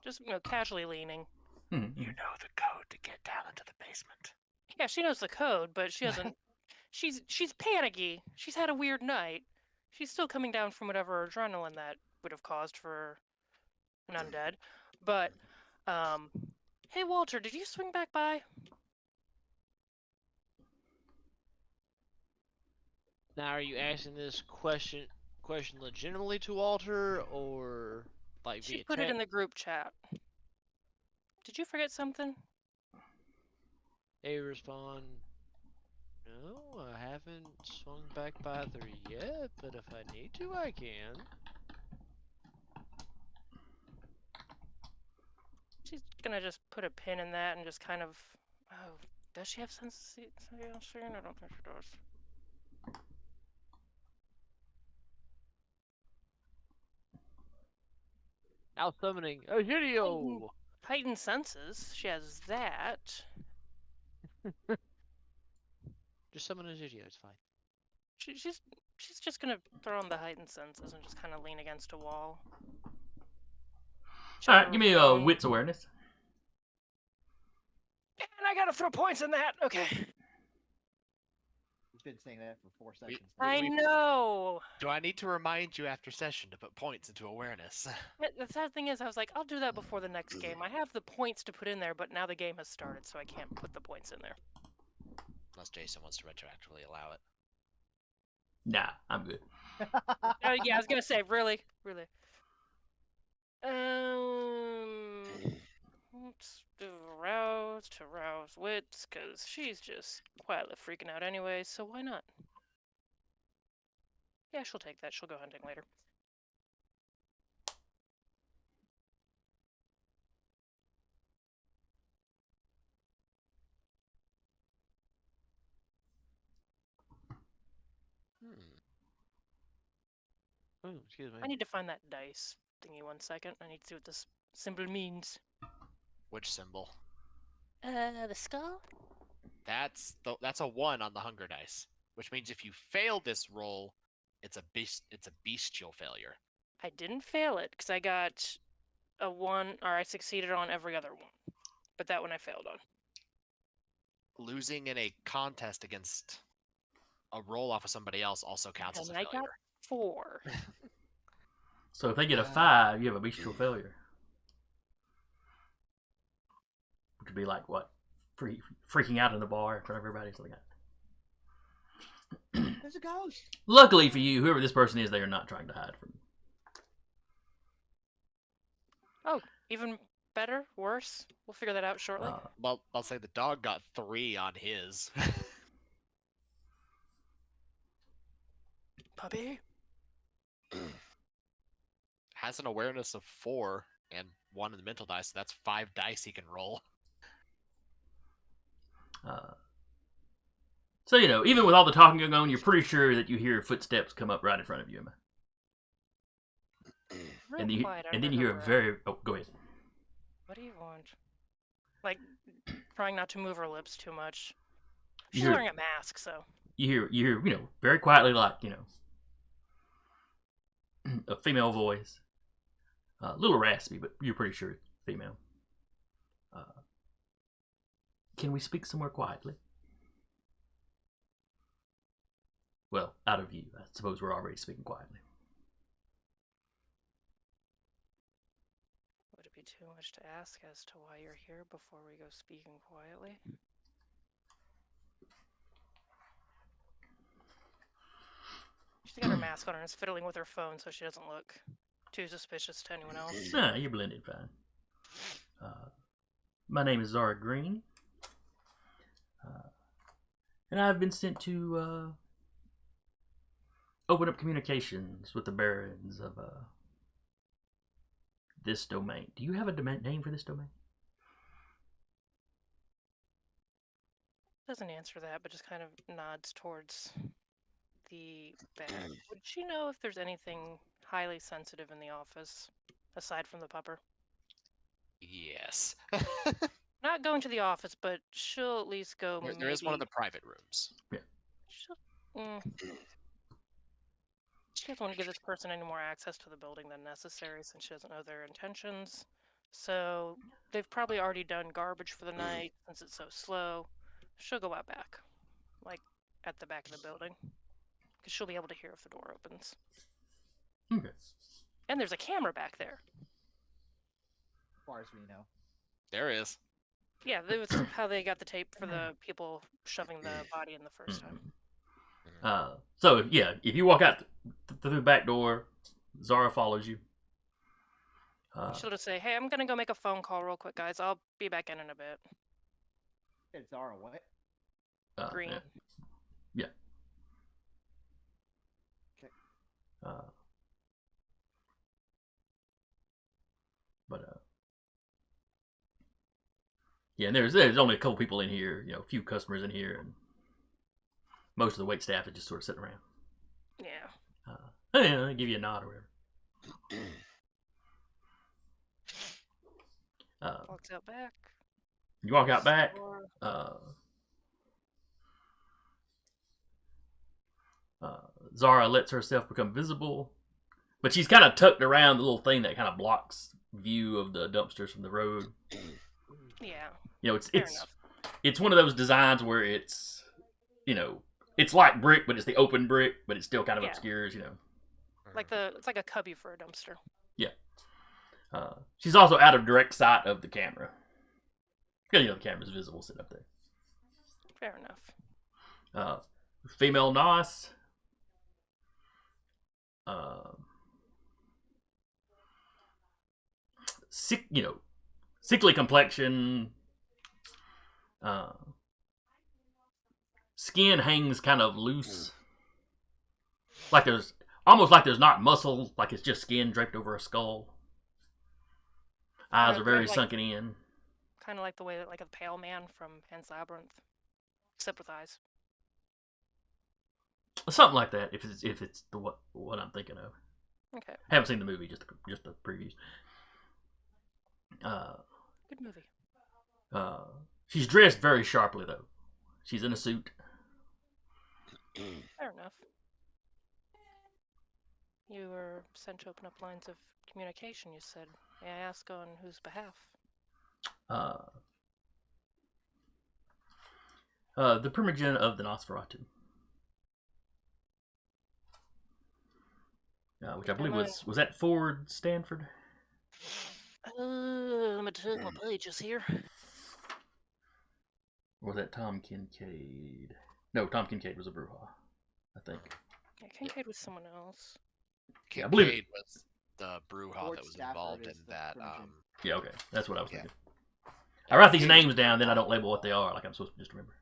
just casually leaning. Mm-hmm. You know the code to get down into the basement. Yeah, she knows the code, but she doesn't. she's panicky. She's had a weird night. She's still coming down from whatever adrenaline that would have caused for an undead. But, hey Walter, did you swing back by? Now, are you asking this question legitimately to Walter, or like She via put it in text? the group chat. Did you forget something? They respond, No, I haven't swung back by 3 yet, but if I need to, I can. She's gonna just put a pin in that and just kind of. Oh, does she have sense of seeing? I don't think she does. Now summoning a Hideo! Heightened senses. She has that. Just summon a Hideo, it's fine. She's just gonna throw on the heightened senses and just kind of lean against a wall. All right, give me a wits awareness. And I gotta throw points in that. Okay. He's been saying that for 4 sessions. I know. Do I need to remind you after session to put points into awareness? The sad thing is, I was like, I'll do that before the next game. I have the points to put in there, but now the game has started, so I can't put the points in there. Unless Jason wants to retroactively allow it. Nah, I'm good. Oh yeah, I was gonna say, really. Let's do rouse wits, cause she's just quietly freaking out anyway. So why not? Yeah, she'll take that. She'll go hunting later. Oh, excuse me. I need to find that dice thingy 1 second. I need to see what this symbol means. Which symbol? The skull? That's a 1 on the hunger dice, which means if you fail this roll, it's a bestial failure. I didn't fail it because I got a 1, or I succeeded on every other one, but that one I failed on. Losing in a contest against a roll off of somebody else also counts as a And I failure. got 4. So if they get a 5, you have a bestial failure. Which would be like what? Freaking out in the bar in front of everybody. Something like that. There's a ghost. Luckily for you, whoever this person is, they are not trying to hide from you. Oh, even better? Worse? We'll figure that out shortly. Well, I'll say the dog got 3 on his. Puppy? Has an awareness of 4 and 1 in the mental dice, so that's 5 dice he can roll. So, even with all the talking going on, you're pretty sure that you hear footsteps come up right in front of you, Emma. Real And, quiet then under you hear her a breath. very... Oh, go ahead. What do you want? Like, trying not to move her lips too much. You She's hear- wearing a mask, so. You hear, very quietly, like, a female voice. A little raspy, but you're pretty sure it's female. Can we speak somewhere quietly? Well, out of view. I suppose we're already speaking quietly. Would it be too much to ask as to why you're here before we go speaking quietly? She's got her mask on and is fiddling with her phone so she doesn't look too suspicious to anyone else. Nah, you're blended fine. My name is Zara Green. And I've been sent to open up communications with the barons of this domain. Do you have a name for this domain? Doesn't answer that, but just kind of nods towards the bag. Would she know if there's anything highly sensitive in the office, aside from the pupper? Yes. Not going to the office, but she'll at least go There is one of the private rooms. She doesn't want to give this person any more access to the building than necessary since she doesn't know their intentions. So they've probably already done garbage for the night since it's so slow. She'll go out back, like at the back of the building, because she'll be able to hear if the door opens. Okay. And there's a camera back there. As far as we know. There is. Yeah, that was how they got the tape for the people shoving the body in the first time. So, yeah, if you walk out through the back door, Zara follows you. She'll just say, "Hey, I'm gonna go make a phone call real quick, guys. I'll be back in a bit." It's Zara what? Green. Yeah. Yeah. Okay. Yeah, and there's only a couple people in here, a few customers in here, and most of the wait staff is just sort of sitting around. Yeah. Give you a nod or whatever. Walks out back. You walk out back. Zara lets herself become visible, but she's kind of tucked around the little thing that kind of blocks view of the dumpsters from the road. Yeah. It's one of those designs where it's like brick, but it's the open brick, but it still kind of obscures. It's like a cubby for a dumpster. Yeah. She's also out of direct sight of the camera. Because the camera's visible sitting up there. Fair enough. Female Nos. Sickly complexion. Skin hangs kind of loose. Almost like there's not muscle, like it's just skin draped over a skull. Eyes are very sunken in. Kind of like the way that like a pale man from Pan's Labyrinth, except with eyes. Something like that. If it's the what I'm thinking of. Okay. Haven't seen the movie, just the previews. Good movie. She's dressed very sharply though. She's in a suit. Fair enough. You were sent to open up lines of communication, you said. May I ask on whose behalf? The Primogen of the Nosferatu. Which I believe was that Ford Stanford? Let me take my pages here. Or was that Tom Kincaid? No, Tom Kincaid was a Bruja, I think. Yeah, Kincaid was someone else. Yeah, I believe Kincaid was the Bruja that was involved in that. Yeah, okay, that's what I was thinking. I write these names down, then I don't label what they are, like I'm supposed to just remember.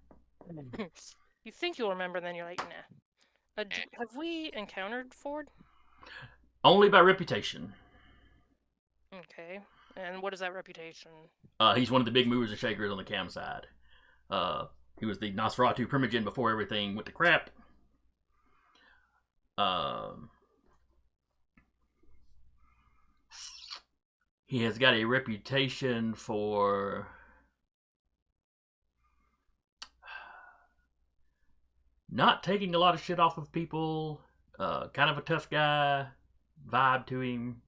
You think you'll remember, then you're like, nah. Have we encountered Ford? Only by reputation. Okay. And what is that reputation? He's one of the big movers and shakers on the cam side. He was the Nosferatu Primogen before everything went to crap. He has got a reputation for not taking a lot of shit off of people. Kind of a tough guy vibe to him.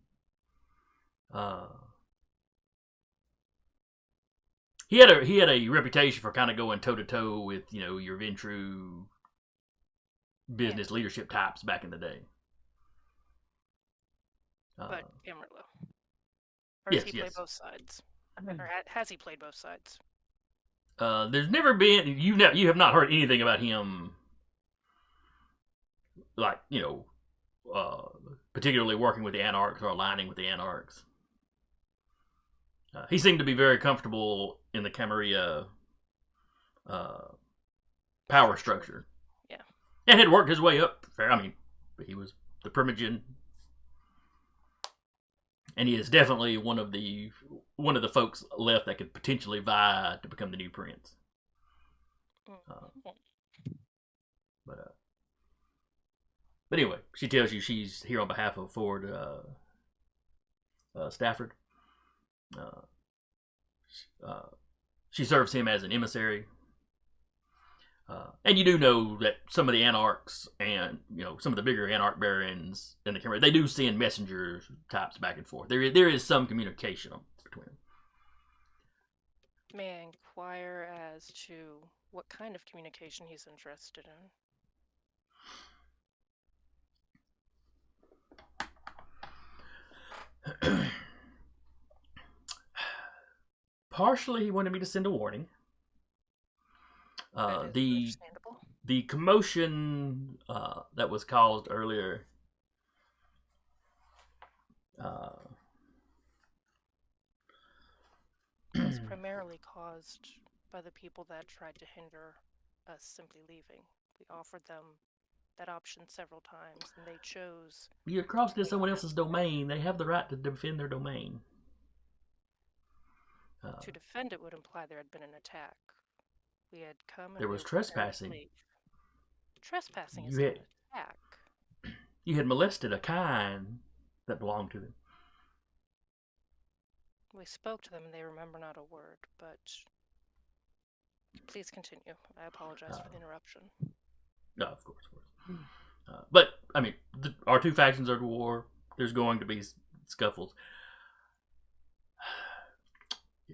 He had a reputation for kind of going toe to toe with your Ventru business leadership types back in the day. But Amarillo. Or does he play both sides? Or has he played both sides? There's never been you have not heard anything about him, like particularly working with the Anarchs or aligning with the Anarchs. He seemed to be very comfortable in the Camarilla power structure. Yeah. And had worked his way up. He was the Primogen. And he is definitely one of the folks left that could potentially vie to become the new prince. But anyway, she tells you she's here on behalf of Ford Stafford. She serves him as an emissary. And you do know that some of the Anarchs and some of the bigger Anarch barons in the Camarilla, they do send messenger types back and forth. There is some communication between them. May I inquire as to what kind of communication he's interested in? Partially, he wanted me to send a warning. The commotion that was caused earlier was primarily caused by the people that tried to hinder us simply leaving. We offered them that option several times, and they chose. You crossed into someone else's domain. They have the right to defend their domain. To defend it would imply there had been an attack. We had come and There we was were prepared to trespassing. leave. Trespassing You is not had- an attack. You had molested a kind that belonged to them. We spoke to them and they remember not a word, but please continue. I apologize for the interruption. No, of course. But, I mean, our two factions are at war. There's going to be scuffles.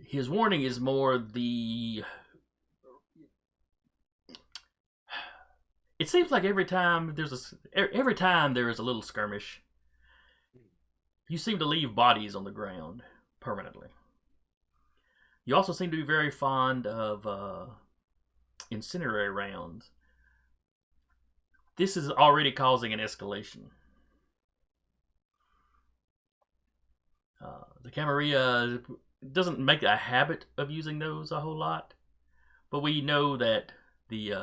His warning is more the... It seems like every time there is a little skirmish, you seem to leave bodies on the ground permanently. You also seem to be very fond of incendiary rounds. This is already causing an escalation. The Camarilla doesn't make a habit of using those a whole lot, but we know that the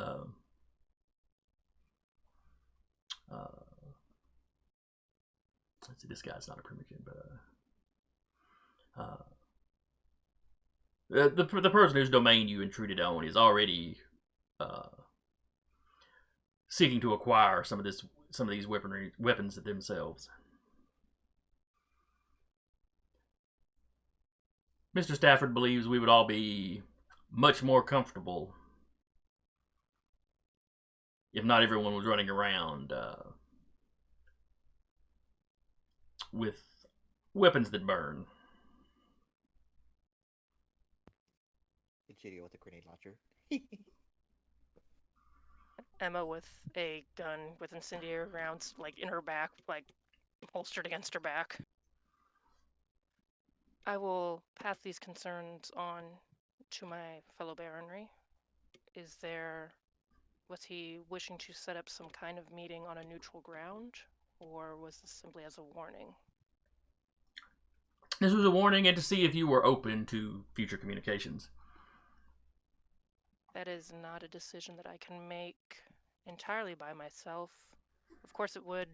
let's see, this guy's not a primogen, but the person whose domain you intruded on is already seeking to acquire some of these weapons themselves. Mr. Stafford believes we would all be much more comfortable if not everyone was running around with weapons that burn. Cheerio with a grenade launcher. Emma with a gun with incendiary rounds, like in her back, like holstered against her back. I will pass these concerns on to my fellow baronry. Was he wishing to set up some kind of meeting on a neutral ground, or was this simply as a warning? This was a warning and to see if you were open to future communications. That is not a decision that I can make entirely by myself. Of course it would.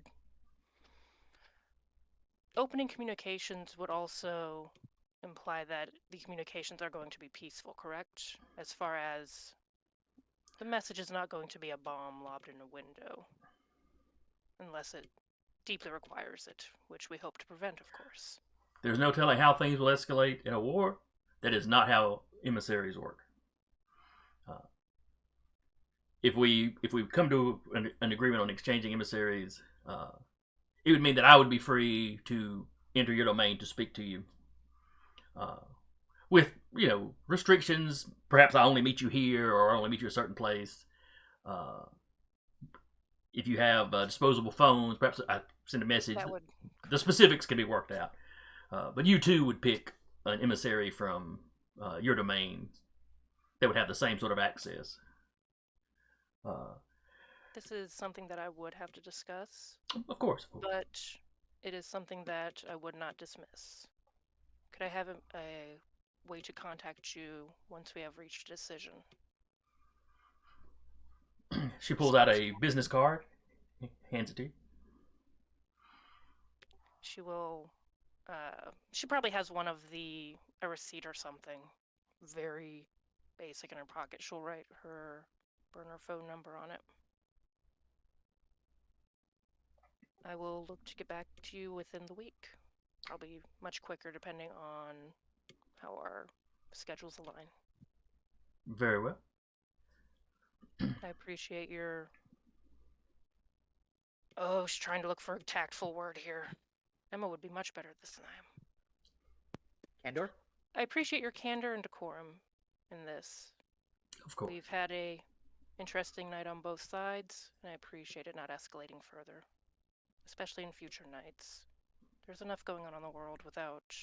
Opening communications would also imply that the communications are going to be peaceful, correct? As far as the message is not going to be a bomb lobbed in a window. Unless it deeply requires it, which we hope to prevent, of course. There's no telling how things will escalate in a war. That is not how emissaries work. If we come to an agreement on exchanging emissaries, it would mean that I would be free to enter your domain to speak to you. With, restrictions. Perhaps I only meet you here, or I only meet you a certain place. If you have disposable phones, perhaps I send a message. The specifics can be worked out. But you too would pick an emissary from your domain that would have the same sort of access. This is something that I would have to discuss. Of course. But it is something that I would not dismiss. Could I have a way to contact you once we have reached a decision? She pulls out a business card, hands it to you. She will. She probably has a receipt or something, very basic in her pocket. She'll write her burner phone number on it. I will look to get back to you within the week. Probably much quicker depending on how our schedules align. Very well. I appreciate your... Oh, she's trying to look for a tactful word here. Emma would be much better at this than I am. Candor? I appreciate your candor and decorum in this. Of course. We've had a interesting night on both sides, and I appreciate it not escalating further. Especially in future nights. There's enough going on in the world without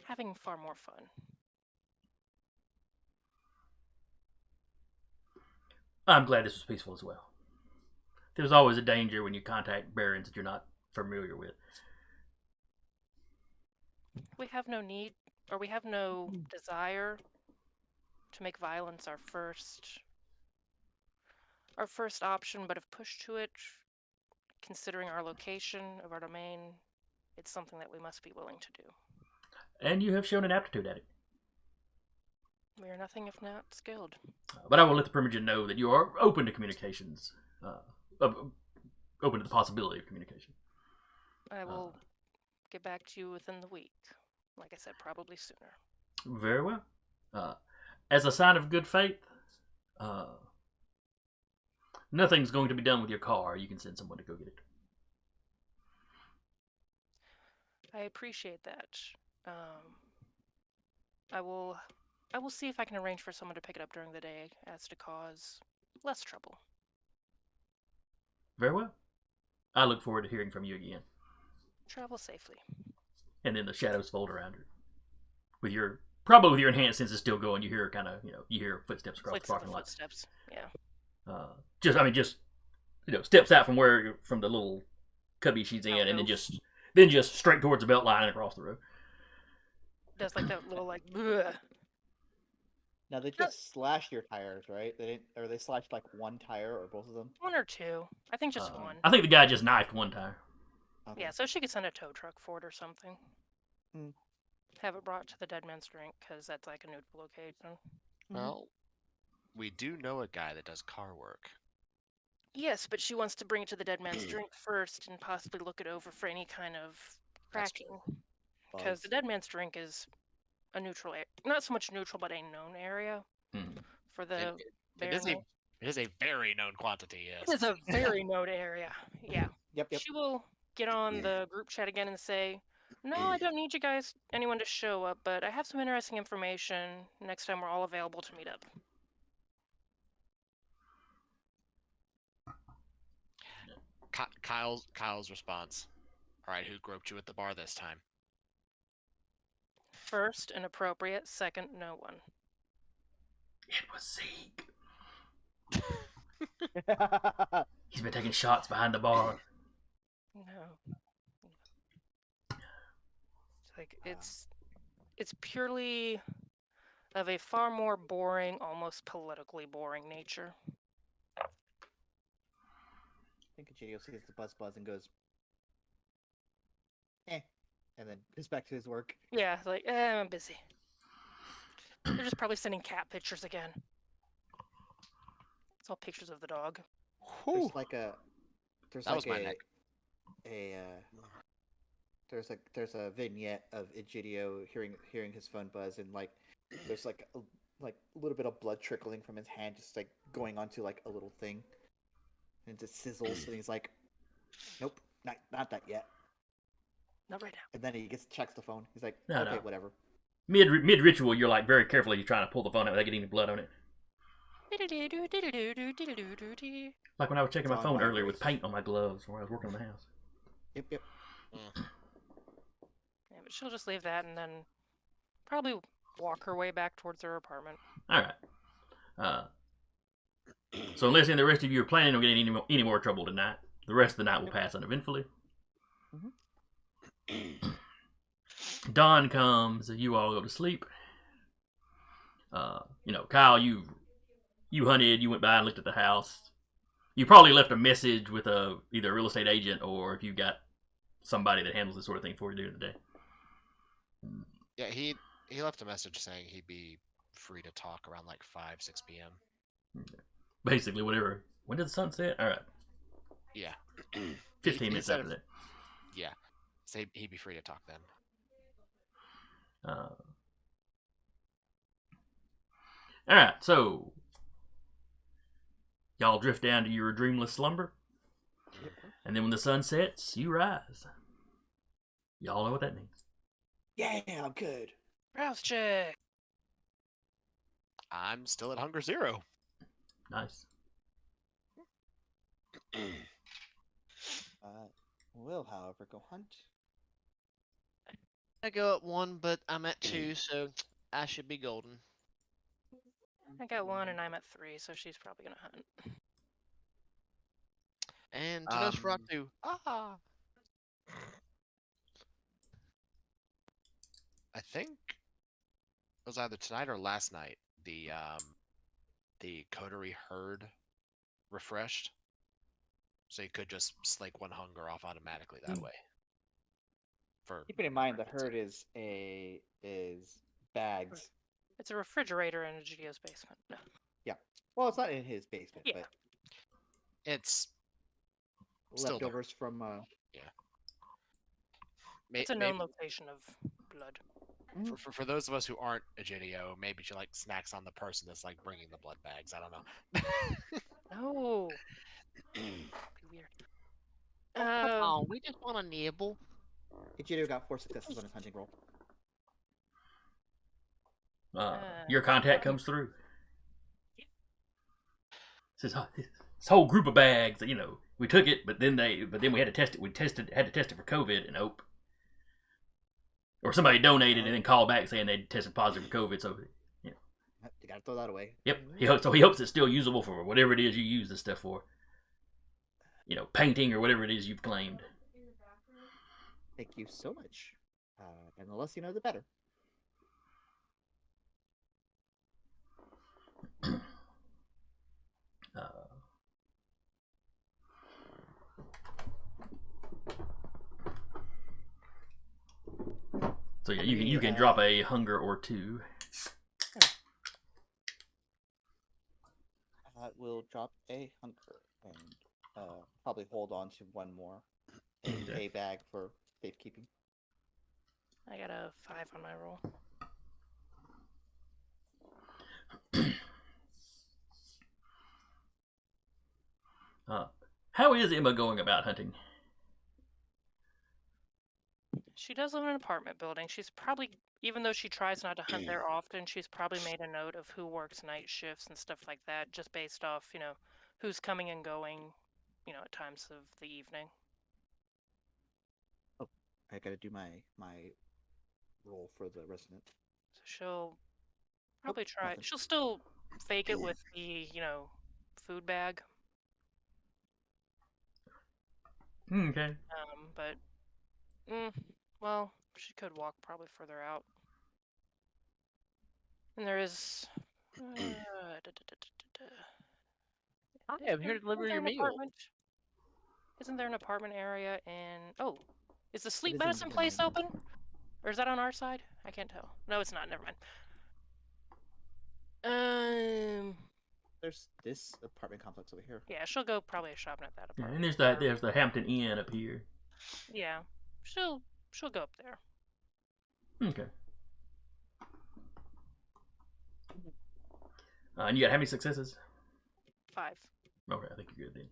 having far more fun. I'm glad this was peaceful as well. There's always a danger when you contact barons that you're not familiar with. We have no need, or we have no desire to make violence our first our first option, but if pushed to it, considering our location of our domain, it's something that we must be willing to do. And you have shown an aptitude at it. We are nothing if not skilled. But I will let the Primogen know that you are open to communications. Open to the possibility of communication. I will get back to you within the week. Like I said, probably sooner. Very well. As a sign of good faith, nothing's going to be done with your car. You can send someone to go get it. I appreciate that. I will see if I can arrange for someone to pick it up during the day as to cause less trouble. Very well. I look forward to hearing from you again. Travel safely. And then the shadows fold around her. Probably with your enhanced senses still going, you hear you hear footsteps across the parking lot. Footsteps, yeah. Just steps out from the little cubby she's in, and then just straight towards the belt line and across the road. Does like that little bleh. Now they just slashed your tires, right? They didn't, or they slashed like one tire or both of them. One or two. I think just one. I think the guy just knifed one tire. Okay. Yeah, so she could send a tow truck for it or something. Mm. Have it brought to the Deadman's Drink, because that's like a neutral location. Well, we do know a guy that does car work. Yes, but she wants to bring it to the Deadman's Drink first and possibly look it over for any kind of cracking. Because the Deadman's Drink is a neutral area. Not so much neutral, but a known area for the It is a very known quantity, yes. It is a very known area. Yeah. Yep. She will get on the group chat again and say, no, I don't need anyone to show up, but I have some interesting information. Next time we're all available to meet up. Kyle's response. All right, who groped you at the bar this time? First, inappropriate. Second, no one. It was Zeke. He's been taking shots behind the bar. No. It's purely of a far more boring, almost politically boring nature. I think Egidio sees the buzz and goes, and then goes back to his work. Yeah, I'm busy. They're just probably sending cat pictures again. It's all pictures of the dog. There's there's a vignette of Egidio hearing his phone buzz, and there's a little bit of blood trickling from his hand, just going onto a little thing, and it just sizzles, and he's like, "Nope, not that yet." Not right now. And then he checks the phone. He's like, No, "Okay, no. whatever." Mid ritual, you're very carefully trying to pull the phone out without getting any blood on it. Like when I was checking my phone earlier with paint on my gloves while I was working on the house. Yep. Yeah, but she'll just leave that and then probably walk her way back towards her apartment. All right. So unless the rest of you are planning on getting any more trouble tonight, the rest of the night will pass uneventfully. Dawn comes, you all go to sleep. Kyle, you hunted, you went by and looked at the house. You probably left a message with either a real estate agent or if you got somebody that handles this sort of thing for you during the day. Yeah, he left a message saying he'd be free to talk around 5-6 p.m. Basically, whatever. When did the sun set? All right. Yeah. 15 minutes after that. Yeah. So he'd be free to talk then. All right, so y'all drift down to your dreamless slumber, and then when the sun sets, you rise. Y'all know what that means. Yeah, I'm good. Rouse check. I'm still at Hunger Zero. Nice. Will, however, go hunt. I go at 1, but I'm at 2, so I should be golden. I got 1 and I'm at 3, so she's probably gonna hunt. And to Nosferatu. Ah! I think it was either tonight or last night. The coterie heard refreshed. So you could just slake one hunger off automatically that way. For Keeping in mind the emergencies. herd is bags. It's a refrigerator in a GDO's basement. Well, it's not in his basement, Yeah. but It's still there. leftovers from It's a known location of blood. For those of us who aren't a JDO, maybe she like snacks on the person that's like bringing the blood bags. I don't know. No. Be weird. Come on, we just want a nibble. Ichido got 4 successes on his hunting roll. Your contact comes through. Says, this whole group of bags, you know, we took it, but then we had to test it. Had to test it for COVID, and nope. Or somebody donated and then called back saying they tested positive for COVID. So, You gotta throw that away. yep. He hopes it's still usable for whatever it is you use this stuff for. You know, painting or whatever it is you've claimed. Thank you so much. And the less you know, the better. So yeah, you can drop a hunger or two. We'll drop a hunger and probably hold on to one more in a bag for safekeeping. I got a 5 on my roll. How is Emma going about hunting? She does live in an apartment building. She's probably, even though she tries not to hunt there often, she's probably made a note of who works night shifts and stuff like that, just based off, you know, who's coming and going, you know, at times of the evening. Oh, I gotta do my roll for the resident. So she'll probably try. nothing. She'll still fake it with the, you know, food bag. Okay. But, well, she could walk probably further out. And there is. Hi, I'm here to deliver your meal. Isn't there an apartment area in? Oh, is the sleep is in medicine place Deadman. open? Or is that on our side? I can't tell. No, it's not. Never mind. There's this apartment complex over here. Yeah, she'll go probably shopping at that Yeah, apartment. and there's the Hampton Inn up here. Yeah, she'll go up there. Okay. And you got how many successes? 5. Okay, I think you're good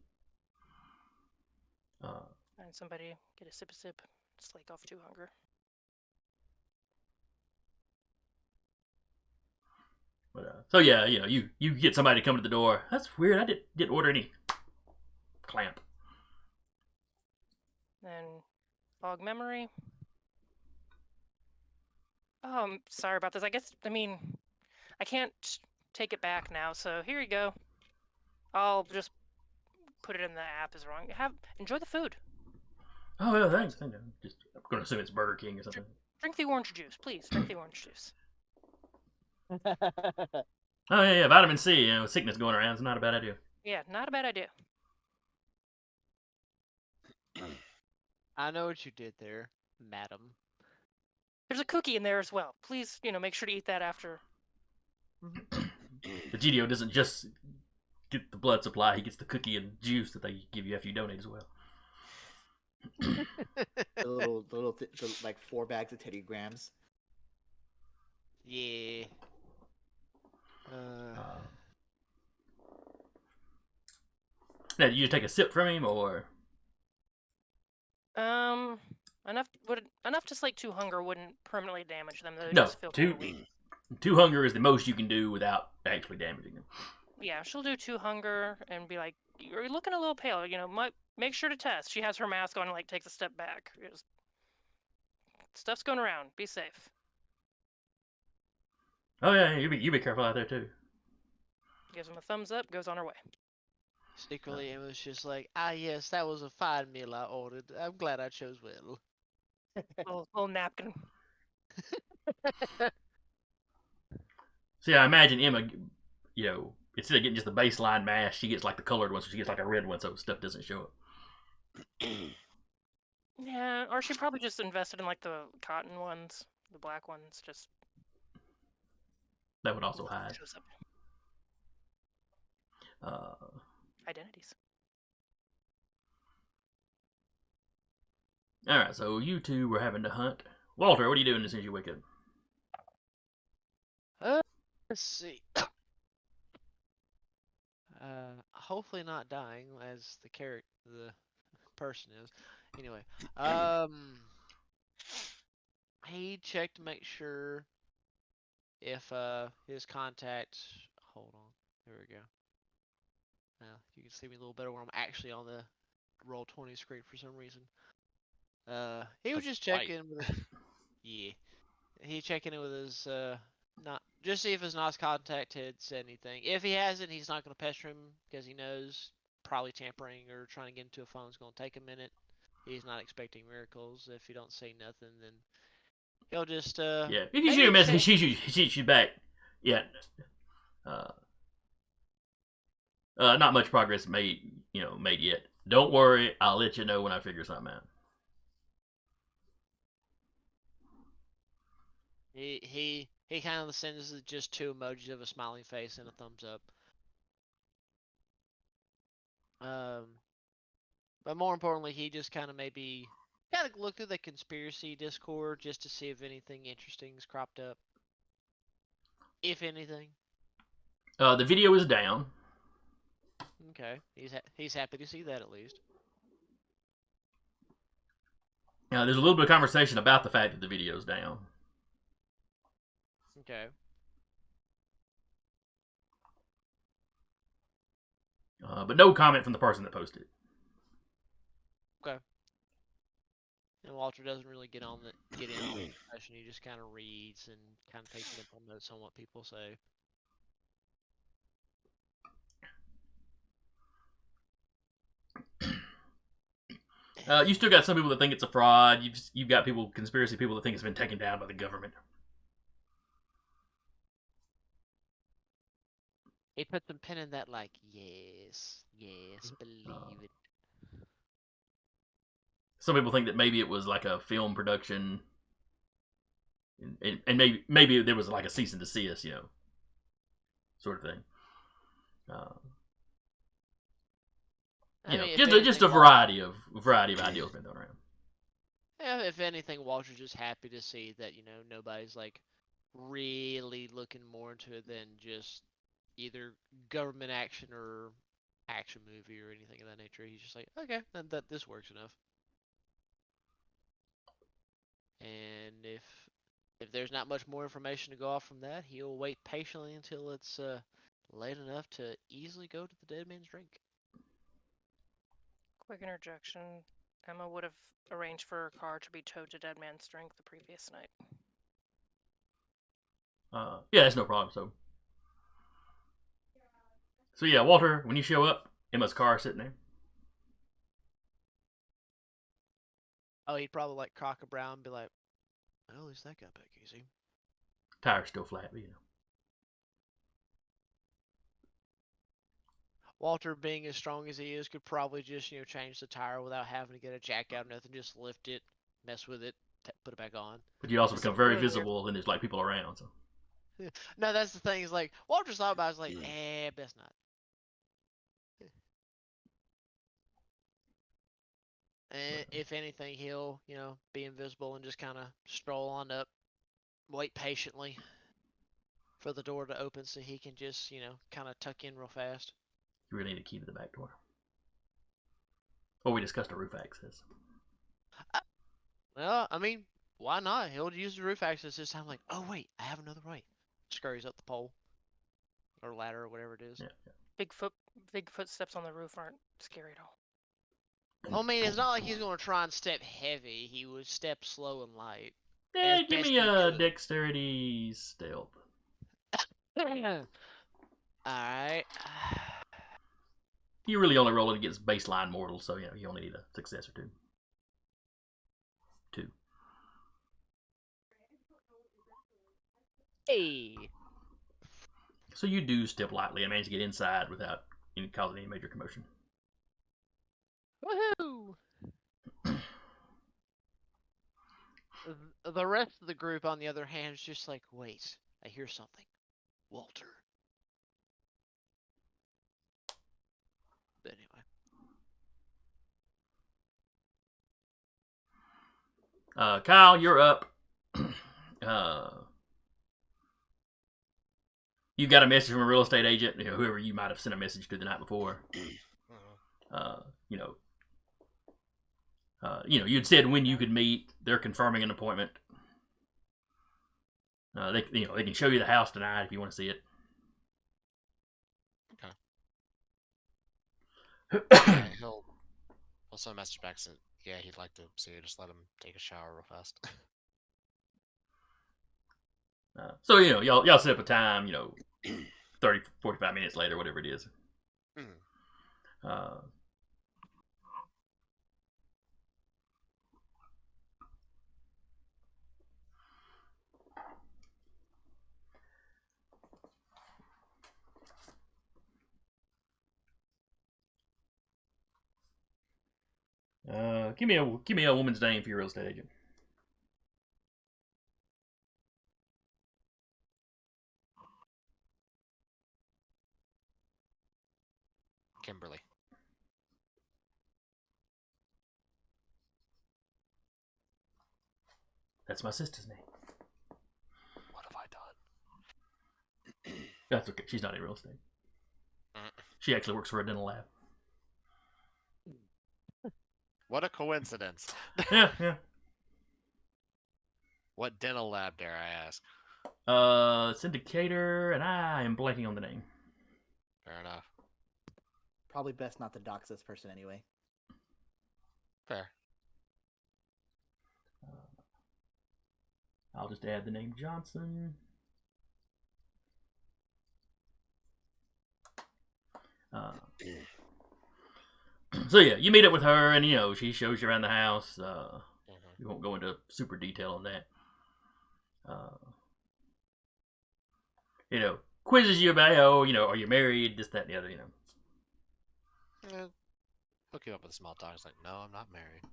then. Find somebody, get a sip, slake off 2 hunger. But so yeah, you know, you get somebody to come to the door. That's weird. I didn't order any clamp. Then fog memory. Oh, I'm sorry about this. I can't take it back now. So here you go. I'll just put it in the app. Is wrong. Enjoy the food. Oh yeah, thanks. I know. Just I'm gonna assume it's Burger King or something. Drink the orange juice, please. Drink the orange juice. Oh yeah, vitamin C. You know, sickness going around. It's not a bad idea. Yeah, not a bad idea. I know what you did there, madam. There's a cookie in there as well. Please, you know, make sure to eat that after. The GDO doesn't just get the blood supply; he gets the cookie and juice that they give you after you donate as well. the like 4 bags of Teddy Grahams. Yeah. Now, did you take a sip from him, or? Enough to slake 2 hunger wouldn't permanently damage them. They No, just feel kinda 2 weak. 2 hunger is the most you can do without actually damaging them. Yeah, she'll do 2 hunger and be like, "You're looking a little pale. You know, make sure to test." She has her mask on and like takes a step back. Stuff's going around. Be safe. Oh yeah, you be careful out there too. Gives him a thumbs up. Goes on her way. Secretly, it was just like, yes, that was a fine meal I ordered. I'm glad I chose well. Little napkin. See, I imagine Emma, you know, instead of getting just the baseline mask, she gets like the colored one, so she gets like a red one, so stuff doesn't show up. Yeah, or she probably just invested in like the cotton ones, the black ones, just That would also hide. shows up Uh, identities. all right, so you two were having to hunt. Walter, what are you doing as soon as you wake up? Let's see. Hopefully not dying as the person is. Anyway, he checked to make sure if his contact. Hold on, there we go. Now you can see me a little better when I'm actually on the Roll20 screen for some reason. He was That's just light. checking with his. Yeah, he checking in with his not just see if his NOS contact had said anything. If he hasn't, he's not going to pester him because he knows probably tampering or trying to get into a phone is going to take a minute. He's not expecting miracles. If you don't say nothing, then he'll just Yeah, if you maybe shoot a message, change. he shoots you back. Yeah. Not much progress made yet. Don't worry, I'll let you know when I figure something out. He kind of sends just 2 emojis of a smiling face and a thumbs up. But more importantly, he just kind of maybe kind of look through the conspiracy Discord just to see if anything interesting's cropped up. If anything. The video is down. Okay, he's happy to see that at least. There's a little bit of conversation about the fact that the video's down. Okay. But no comment from the person that posted it. Okay. And Walter doesn't really get in on the discussion. He just kind of reads and kind of takes mental notes on what people say. You still got some people that think it's a fraud. You've got conspiracy people that think it's been taken down by the government. He put some pen in that, like, yes, believe it. Some people think that maybe it was like a film production, and maybe there was like a cease and desist, sort of thing. Just a variety of ideals been thrown around. Yeah, if anything, Walter's just happy to see that nobody's like really looking more into it than just either government action or action movie or anything of that nature. He's just like, okay, then this works enough. And if there's not much more information to go off from that, he'll wait patiently until it's late enough to easily go to the Deadman's drink. Quick interjection. Emma would have arranged for her car to be towed to Deadman's drink the previous night. Yeah, that's no problem. So yeah, Walter, when you show up, Emma's car is sitting there. Oh, he'd probably like Crocker Brown and be like, well, at least that got back easy. Tire's still flat, but Walter, being as strong as he is, could probably just, change the tire without having to get a jack out or nothing. Just lift it, mess with it, put it back on. But you also This become is very really visible, and there's like people around. So No, that's the thing. Is like Walter's thought about. It, is like, best not. And if anything, he'll, be invisible and just kind of stroll on up, wait patiently for the door to open so he can just, kind of tuck in real fast. you really need a key to the back door. Oh, we discussed a roof access. Well, I mean, why not? He'll use the roof access this time. Like, oh wait, I have another way. Scurries up the pole or ladder or whatever it is. Yeah. Big footsteps on the roof aren't scary at all. I mean, it's not like he's going to try and step heavy. He would step slow and light. Yeah, As give best me he a could. dexterity stealth. Alright. You really only roll it against baseline mortals, so you only need a success or two. 2. Hey. So you do step lightly and manage to get inside without causing any major commotion. Woohoo! The rest of the group, on the other hand, is just like, wait, I hear something. Walter. But anyway. Kyle, you're up. You got a message from a real estate agent, whoever you might have sent a message to the night before. You'd said when you could meet. They're confirming an appointment. They can show you the house tonight if you want to see it. Okay. He'll also message back saying, yeah, he'd like to see it. Just let him take a shower real fast. So y'all set up a time. 30, 45 minutes later, whatever it is. Give me a woman's name for your real estate agent. Kimberly. That's my sister's name. What have I done? That's okay. She's not in real estate. She actually works for a dental lab. What a coincidence. Yeah. What dental lab, dare I ask? Syndicator, and I am blanking on the name. Fair enough. Probably best not to dox this person anyway. Fair. I'll just add the name Johnson. So yeah, you meet up with her, and she shows you around the house. We won't go into super detail on that. Quizzes you about, are you married? This, that, and the other. Yeah. Hook you up with a small talk. It's like, no, I'm not married.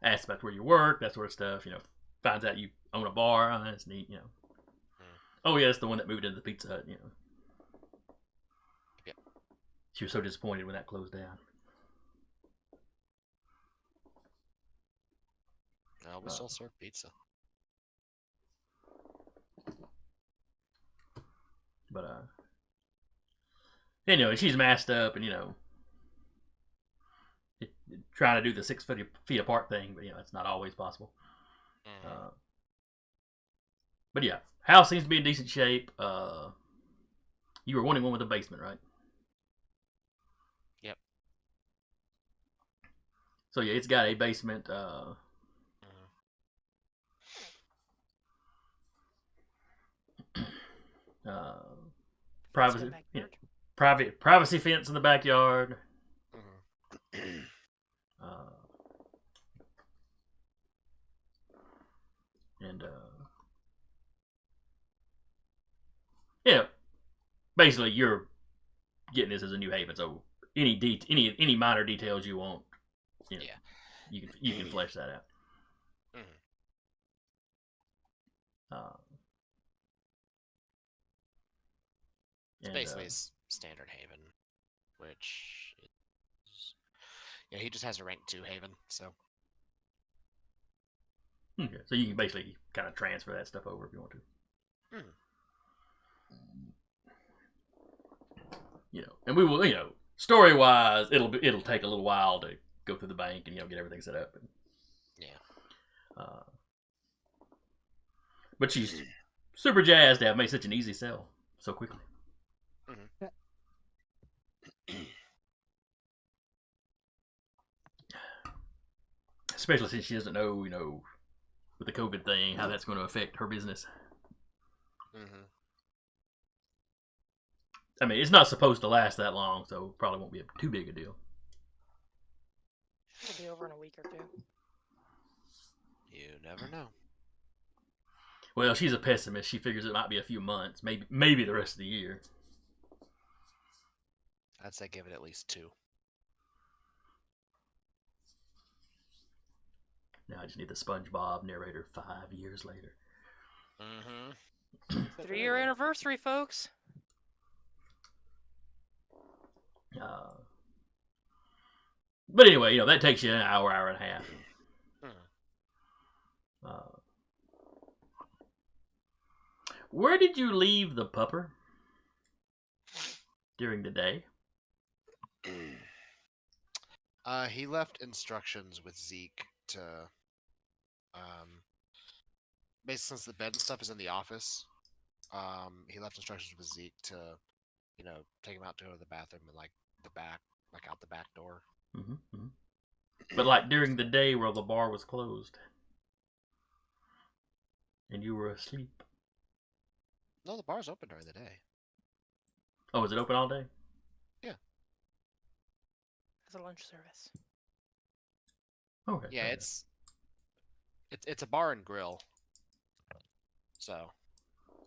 Asks about where you work, that sort of stuff. Finds out you own a bar. Oh, that's neat. Oh yeah, that's the one that moved into the Pizza Hut. Yep. She was so disappointed when that closed down. No, we still serve pizza. But anyway, she's masked up and trying to do the 6 feet apart thing, but it's not always possible. But yeah, house seems to be in decent shape. You were wanting one with a basement, right? Yep. So yeah, it's got a basement. Privacy fence in the backyard. And basically you're getting this as a New Haven, so any minor details you want, you can flesh that out. It's basically standard Haven, which is, he just has a rank 2 Haven, so. Okay, so you can basically kind of transfer that stuff over if you want to. And we will, story wise, it'll take a little while to go through the bank and get everything set up. But she's super jazzed to have made such an easy sell so quickly. Especially since she doesn't know, with the COVID thing, how that's going to affect her business. I mean, it's not supposed to last that long, so it probably won't be too big a deal. It'll be over in a week or two. You never know. Well, she's a pessimist. She figures it might be a few months, maybe the rest of the year. I'd say give it at least 2. Now I just need the SpongeBob narrator 5 years later. Mm-hmm. 3-year anniversary, folks. But anyway, that takes you an hour and a half. Where did you leave the pupper during the day? He left instructions with Zeke to, basically since the bed and stuff is in the office, he left instructions with Zeke to, take him out to go to the bathroom and out the back door. Mm-hmm, mm-hmm. But like during the day where the bar was closed and you were asleep. No, the bar's open during the day. Oh, is it open all day? Yeah. As a lunch service. Okay. Yeah, it's a bar and grill. So.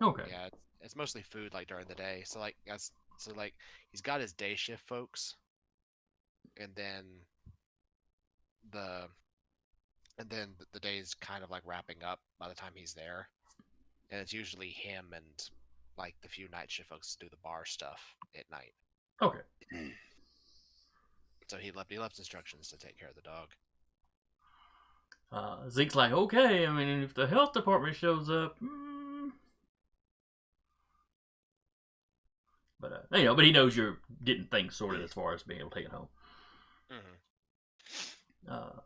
Okay. Yeah, it's mostly food like during the day. So he's got his day shift folks, and then the day's kind of like wrapping up by the time he's there, and it's usually him and like the few night shift folks do the bar stuff at night. Okay. So he left instructions to take care of the dog. Zeke's like, okay. I mean, if the health department shows up. But but he knows you're getting things sorted as far as being able to take it home. Mm-hmm. All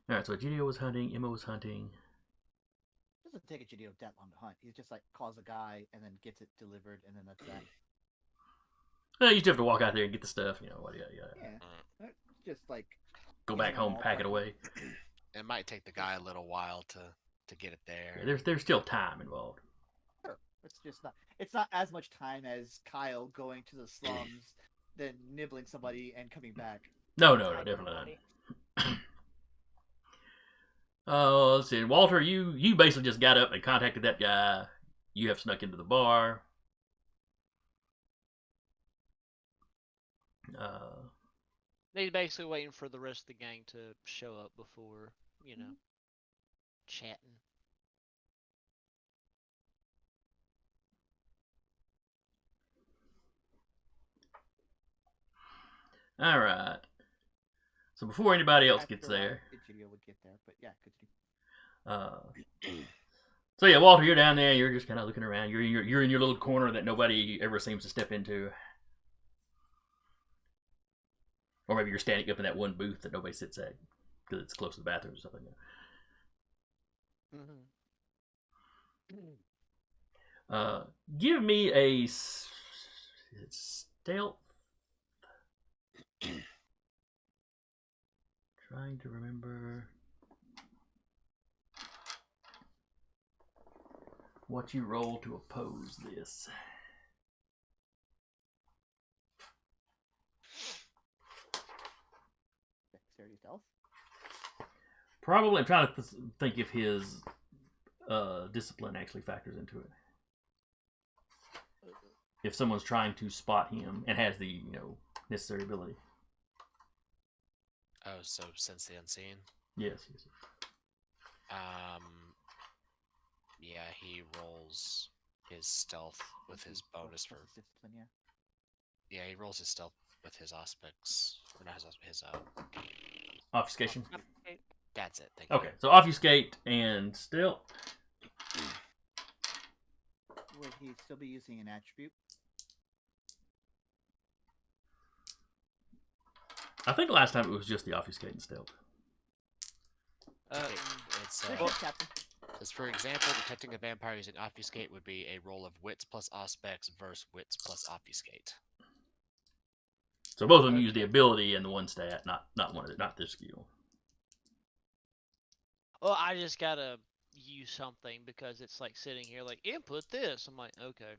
right. So Gideon was hunting. Emma was hunting. It doesn't take a Gideon that long to hunt. He's just like calls a guy and then gets it delivered, and then that's that. Well, you still have to walk out there and get the stuff. Yeah. Just like go back home, pack it away. It might take the guy a little while to get it there. Yeah, there's still time involved. Sure. It's not as much time as Kyle going to the slums, then nibbling somebody and coming back. No, definitely not. Let's see. Walter, you basically just got up and contacted that guy. You have snuck into the bar. He's basically waiting for the rest of the gang to show up before, chatting. All right. So before anybody else gets After a while, there, Gideon would get there, but yeah, continue. So yeah, Walter, you're down there. You're just kind of looking around. You're in your little corner that nobody ever seems to step into. Or maybe you're standing up in that one booth that nobody sits at because it's close to the bathroom or something. Mm-hmm. Give me a stealth. Trying to remember what you roll to oppose this. Dexterity stealth? Probably. I'm trying to think if his discipline actually factors into it. If someone's trying to spot him and has the necessary ability. Oh, so sense the unseen. Yes. Yeah, he rolls his stealth with his bonus for discipline. Yeah. Yeah, he rolls his stealth with his aspects. Or not his Obfuscation. That's it. Thank you. Okay, so obfuscate and stealth. Would he still be using an attribute? I think last time it was just the obfuscate and stealth. Captain. As for example, detecting a vampire using obfuscate would be a roll of wits plus aspects versus wits plus obfuscate. So both of them use the ability and the one stat, not one of it, not this skill. Well, I just gotta use something because it's like sitting here like input this. I'm like, okay.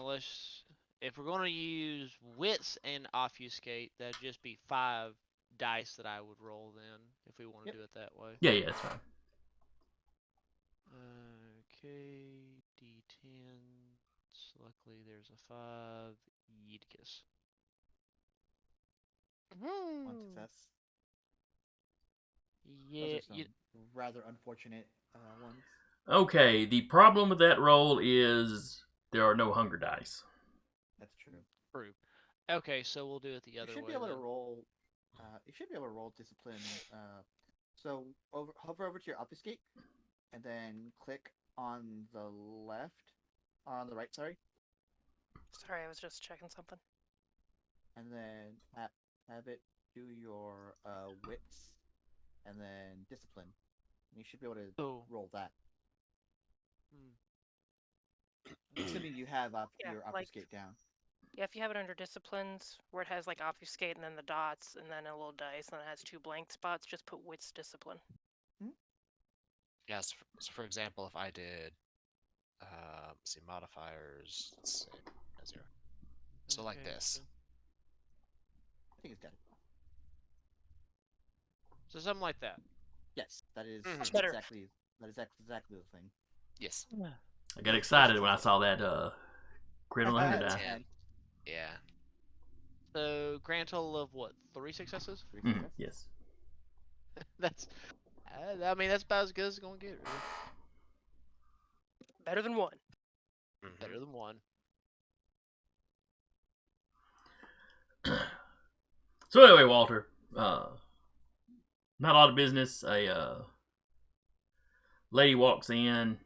unless if we're going to use wits and obfuscate, that'd just be 5 dice that I would roll then, if we want to Yep. do it that way. Yeah, that's fine. Okay, D10s. Luckily, there's a 5. Yeetkus. One success. Yeah, Those are some rather unfortunate ones. Okay, the problem with that roll is there are no hunger dice. That's true. true. Okay, so we'll do it the You other should way be able to then. roll. You should be able to roll discipline. So hover over to your obfuscate, and then click on the left, on the right, sorry, Sorry, I was just checking something. and then have it do your wits, and then discipline. You should be able to Oh. roll that. Hmm. Assuming you have Yeah, your like- obfuscate down. Yeah, if you have it under disciplines, where it has like obfuscate and then the dots and then a little dice and then it has 2 blank spots, just put wits discipline. Yes. So for example, if I did, let's see, modifiers. Let's see, 0. So like Okay, this. I think it's got it. So something like that. Yes, that is Mhm. Better. exactly exactly the thing. Yes. I got excited when I saw that crit on the hunger die. 10. Yeah. So grand total of what? 3 successes? Three Mhm, success. yes. That's. I mean, that's about as good as it's gonna get. Really. Better than 1. Mhm. Better than 1. So anyway, Walter, not a lot of business. A lady walks in,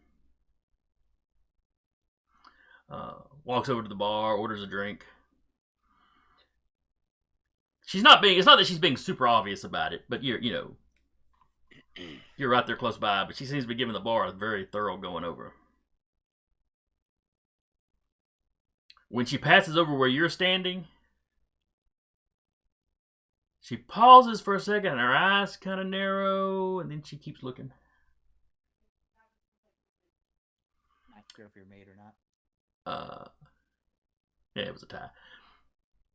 walks over to the bar, orders a drink. She's not being. It's not that she's being super obvious about it, but you're right there close by. But she seems to be giving the bar a very thorough going over. When she passes over where you're standing, she pauses for a second and her eyes kind of narrow, and then she keeps looking. Not sure if you're made or not. Yeah, it was a tie.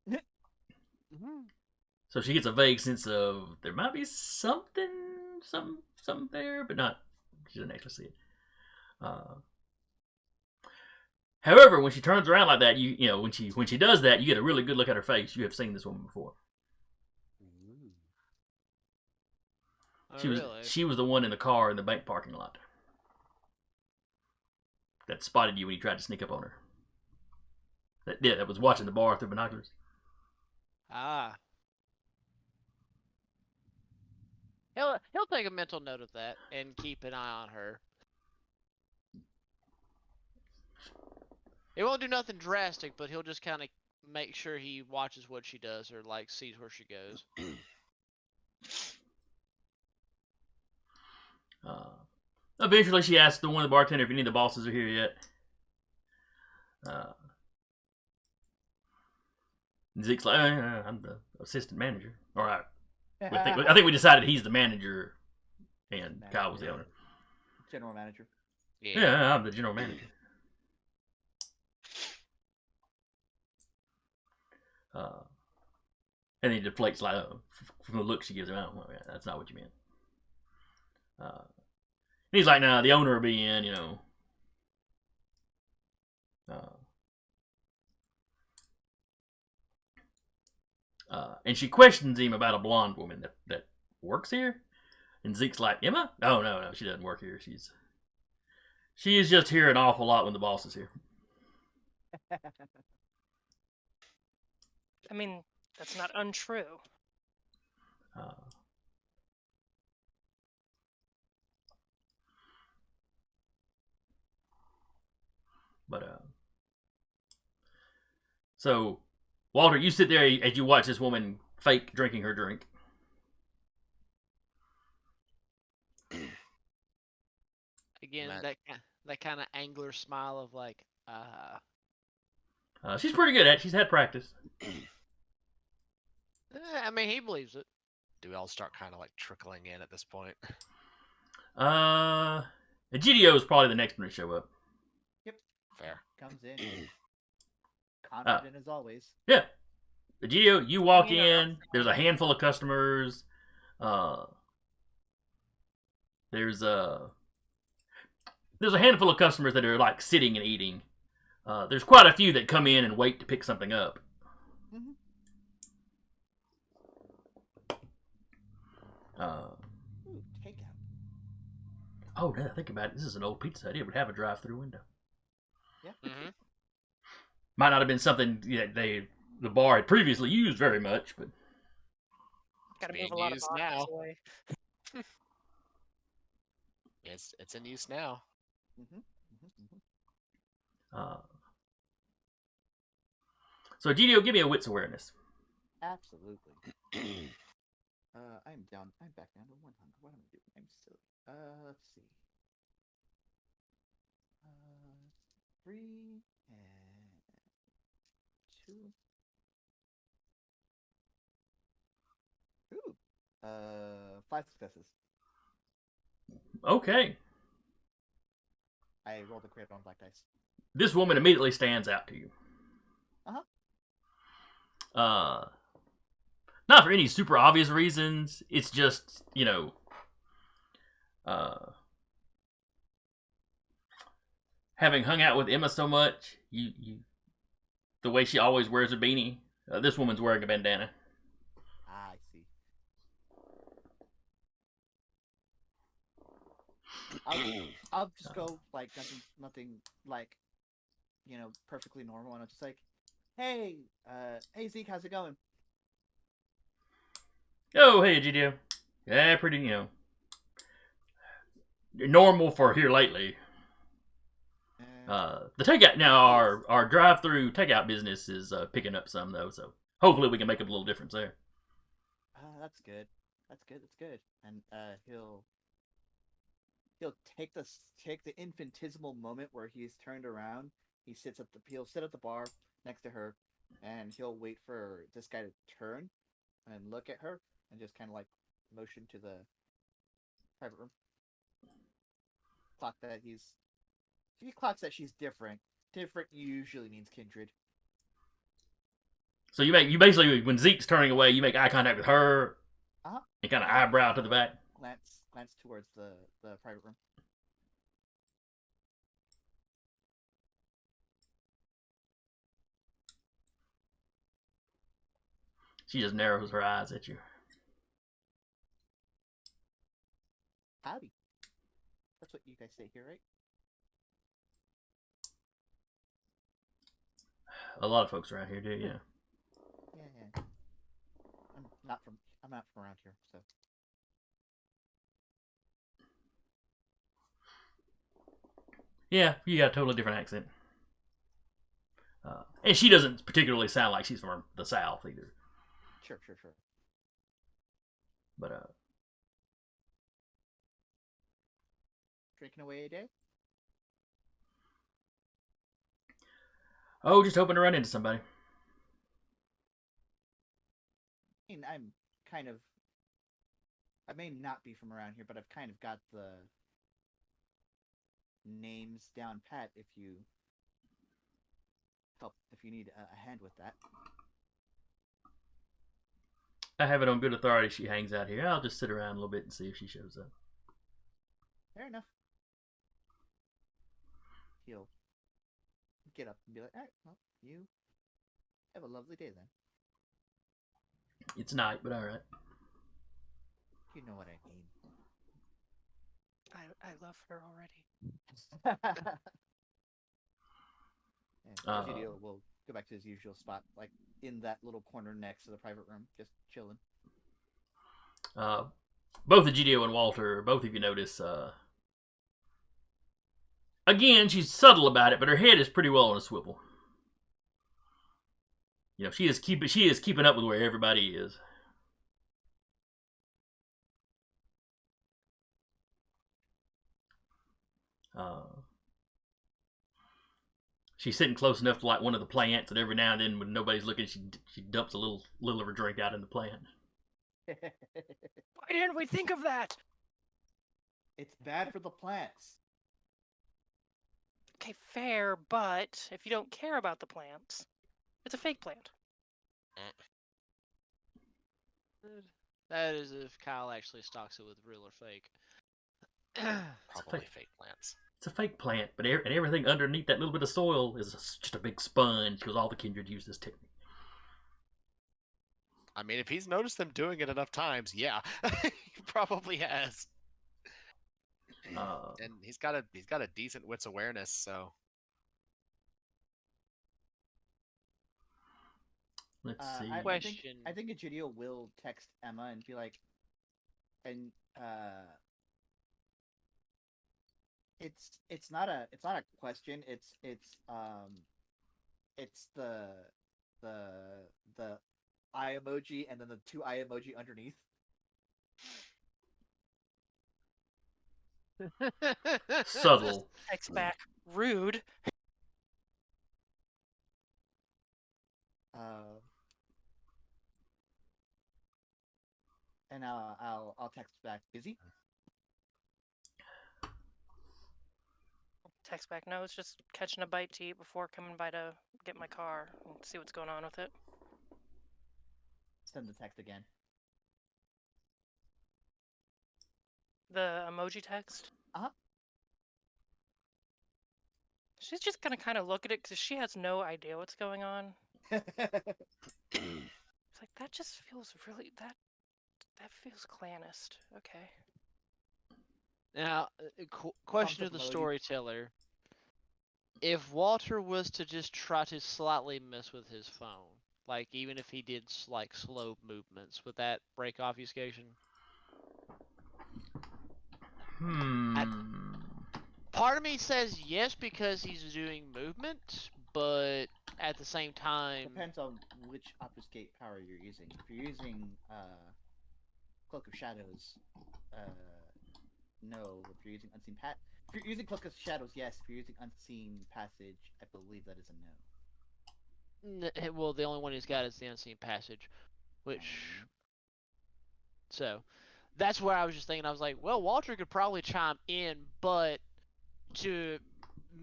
Mm-hmm. So she gets a vague sense of there might be something there, but not. She doesn't actually see it. However, when she turns around like that, you know when she does that, you get a really good look at her face. You have seen this woman before. Oh, She was really? she was the one in the car in the bank parking lot that spotted you when you tried to sneak up on her. That was watching the bar through binoculars. Ah. He'll take a mental note of that and keep an eye on her. It won't do nothing drastic, but he'll just kind of make sure he watches what she does or like sees where she goes. Eventually, she asks the one of the bartender if any of the bosses are here yet. Zeke's like, I'm the assistant manager. All right. I think we decided he's the manager, and Kyle was the owner. General manager. Yeah, I'm the general manager. And he deflects like from the look she gives him. Oh, that's not what you meant. He's like, nah, the owner will be in, and she questions him about a blonde woman that works here. And Zeke's like, Emma? Oh, no, she doesn't work here. She is just here an awful lot when the boss is here. I mean, that's not untrue. So, Walter, you sit there as you watch this woman fake drinking her drink. Again, Matt. that kind of angler smile of like, She's pretty good at it. She's had practice. I mean, he believes it. Do we all start kind of like trickling in at this point? GDO is probably the next one to show up. Fair. Comes in. confident as always. Yeah. The GDO, you walk mean, in, there's a handful of customers. There's a handful of customers that are like sitting and eating. There's quite a few that come in and wait to pick something up. Mm-hmm. Ooh, takeout. Oh, now that I think about it, this is an old Pizza Hut. It would have a drive-through window. Mm-hmm. Might not have been something that the bar had previously used very much, but Gotta move being a lot of used boxes now. away. It's in use now. Mm-hmm. Mm-hmm. uh, so GDO, give me a wits awareness. Absolutely. I'm down. I'm back down to 100. What am I doing? I'm silly. Let's see. 3 and 2. Ooh. 5 successes. Okay. I rolled a crit on black dice. This woman immediately stands out to you. Not for any super obvious reasons. It's just, having hung out with Emma so much, the way she always wears a beanie. This woman's wearing a bandana. I see. I'll just go like nothing like, perfectly normal, and I'm just like, hey Zeke, how's it going? Oh, hey, GDO. Yeah, pretty, normal for here lately. The takeout now, our drive-through takeout business is picking up some though, so hopefully we can make a little difference there. That's good. That's good. And he'll take the infinitesimal moment where he's turned around. He'll sit at the bar next to her, and he'll wait for this guy to turn and look at her, and just kind of like motion to the private room. He clocks that she's different. Different usually means kindred. So you basically, when Zeke's turning away, you make eye contact with her, Uh-huh. and kind of eyebrow to the back. Glance towards the private room. She just narrows her eyes at you. Howdy. That's what you guys say here, right? A lot of folks around here do, yeah. Yeah. I'm not from around here, so. Yeah, you got a totally different accent. And she doesn't particularly sound like she's from the South either. Sure. But, Drinking away a day? oh, just hoping to run into somebody. I mean, I may not be from around here, but I've kind of got the names down pat if you need a hand with that. I have it on good authority she hangs out here. I'll just sit around a little bit and see if she shows up. Fair enough. He'll get up and be like, all right, well, you have a lovely day then. It's night, but all right. You know what I mean. I love her already. GDO will go back to his usual spot, like in that little corner next to the private room, just chilling. Both the GDO and Walter, both of you notice, again, she's subtle about it, but her head is pretty well on a swivel. She is keeping up with where everybody is. She's sitting close enough to like one of the plants, and every now and then, when nobody's looking, she dumps a little of her drink out in the plant. Why didn't we think of that? It's bad for the plants. Okay, fair, but if you don't care about the plants, It's a fake plant. That is if Kyle actually stocks it with real or fake. Probably fake plants. It's a fake plant, but and everything underneath that little bit of soil is just a big sponge because all the Kindred use this technique. I mean, if he's noticed them doing it enough times, yeah, he probably has. And he's got a decent wits awareness, so. Let's see. I think Egidio will text Emma and be like, and it's not a question. It's the eye emoji and then the 2 eye emoji underneath. Subtle. Text back. Rude. And I'll text back. Busy? Text back. No, it's just catching a bite to eat before coming by to get my car and see what's going on with it. Send the text again. The emoji text? Uh-huh. She's just gonna kind of look at it because she has no idea what's going on. It's like, that just feels really... That feels clanist. Okay. Now, question to the storyteller. If Walter was to just try to slightly mess with his phone, like even if he did like slow movements, would that break obfuscation? Part of me says yes because he's doing movement, but at the same time... Depends on which obfuscate power you're using. If you're using Cloak of Shadows, no. If you're using if you're using Cloak of Shadows, yes. If you're using Unseen Passage, I believe that is a no. Well, the only one he's got is the Unseen Passage, which... So, that's where I was just thinking. I was like, well, Walter could probably chime in, but to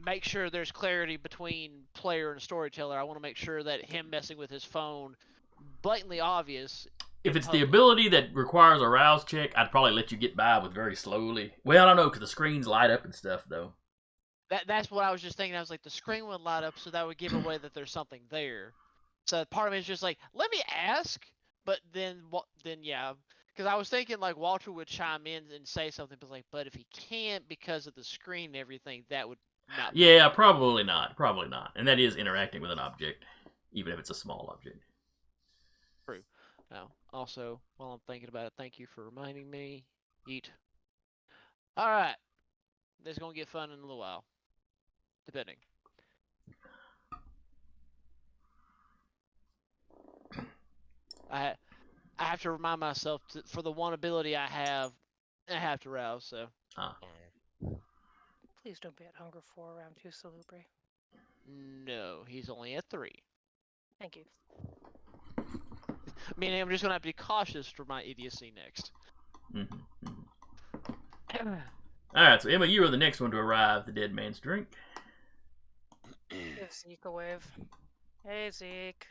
make sure there's clarity between player and storyteller, I want to make sure that him messing with his phone, blatantly obvious. If it's the ability that requires a rouse check, I'd probably let you get by with very slowly. Well, I don't know, because the screens light up and stuff, though. That's what I was just thinking. I was like, the screen would light up, so that would give away that there's something there. So part of me is just like, let me ask, but then yeah. Because I was thinking like Walter would chime in and say something, but if he can't because of the screen and everything, that would not. Yeah, probably not. Probably not. And that is interacting with an object, even if it's a small object. True. Now, also, while I'm thinking about it, thank you for reminding me. Eat. All right. This is gonna get fun in a little while, depending. I have to remind myself for the one ability I have to rouse. So. Please don't be at hunger 4 around 2, Salubri. No, he's only at 3. Thank you. Meaning I'm just gonna have to be cautious for my idiocy next. Alright, so Emma, you are the next one to arrive at the Dead Man's Drink. Give Zeke a wave. Hey, Zeke.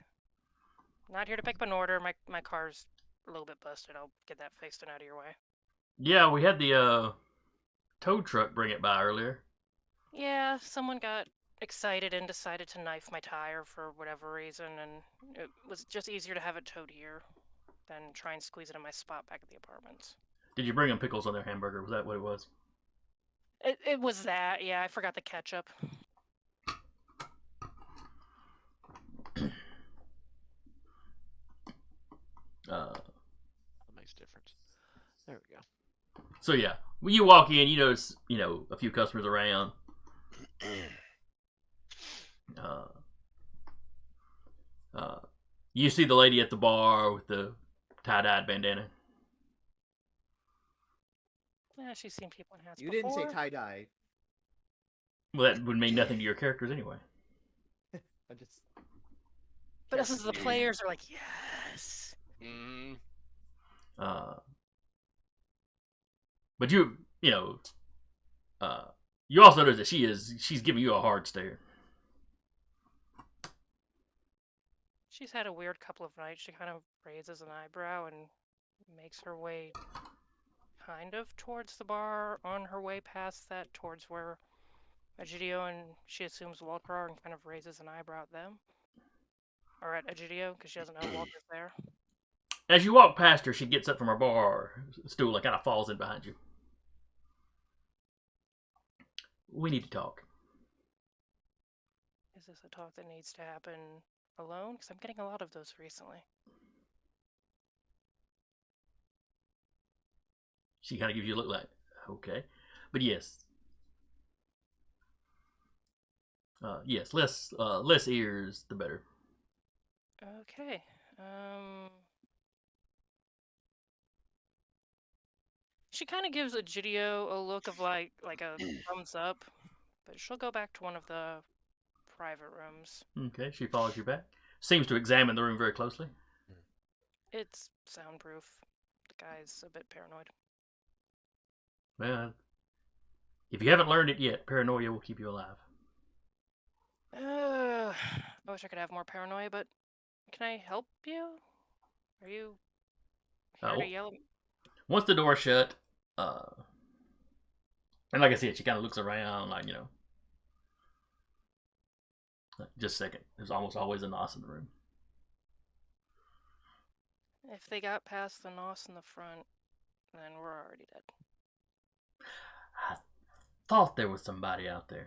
Not here to pick up an order. My car's a little bit busted. I'll get that fixed and out of your way. Yeah, we had the tow truck bring it by earlier. Yeah, someone got excited and decided to knife my tire for whatever reason, and it was just easier to have it towed here than try and squeeze it in my spot back at the apartments. Did you bring them pickles on their hamburger? Was that what it was? It was that, yeah. I forgot the ketchup. That makes a difference. There we go. So yeah, when you walk in, you notice, a few customers around. You see the lady at the bar with the tie-dyed bandana. Yeah, she's seen people in hats You before. didn't say tie-dye. Well, that would mean nothing to your characters anyway. I just... But us as the players are like, yes. But you also notice that she's giving you a hard stare. She's had a weird couple of nights. She kind of raises an eyebrow and makes her way kind of towards the bar, on her way past that, towards where Egidio and she assumes Walter are, and kind of raises an eyebrow at them. Or at Egidio, because she doesn't know Walter's there. As you walk past her, she gets up from her bar stool and kind of falls in behind you. We need to talk. Is this a talk that needs to happen alone? Because I'm getting a lot of those recently. She kind of gives you a look like, okay. But yes. Yes, less ears, the better. Okay. She kind of gives Egidio a look of like a thumbs up, but she'll go back to one of the private rooms. Okay, she follows you back. Seems to examine the room very closely. It's soundproof. The guy's a bit paranoid. Well, if you haven't learned it yet, paranoia will keep you alive. I wish I could have more paranoia, but can I help you? Are you here to yell at me? Once the door shut, and like I said, she kind of looks around, like, just a second. There's almost always a nos in the room. If they got past the nos in the front, then we're already dead. I thought there was somebody out there.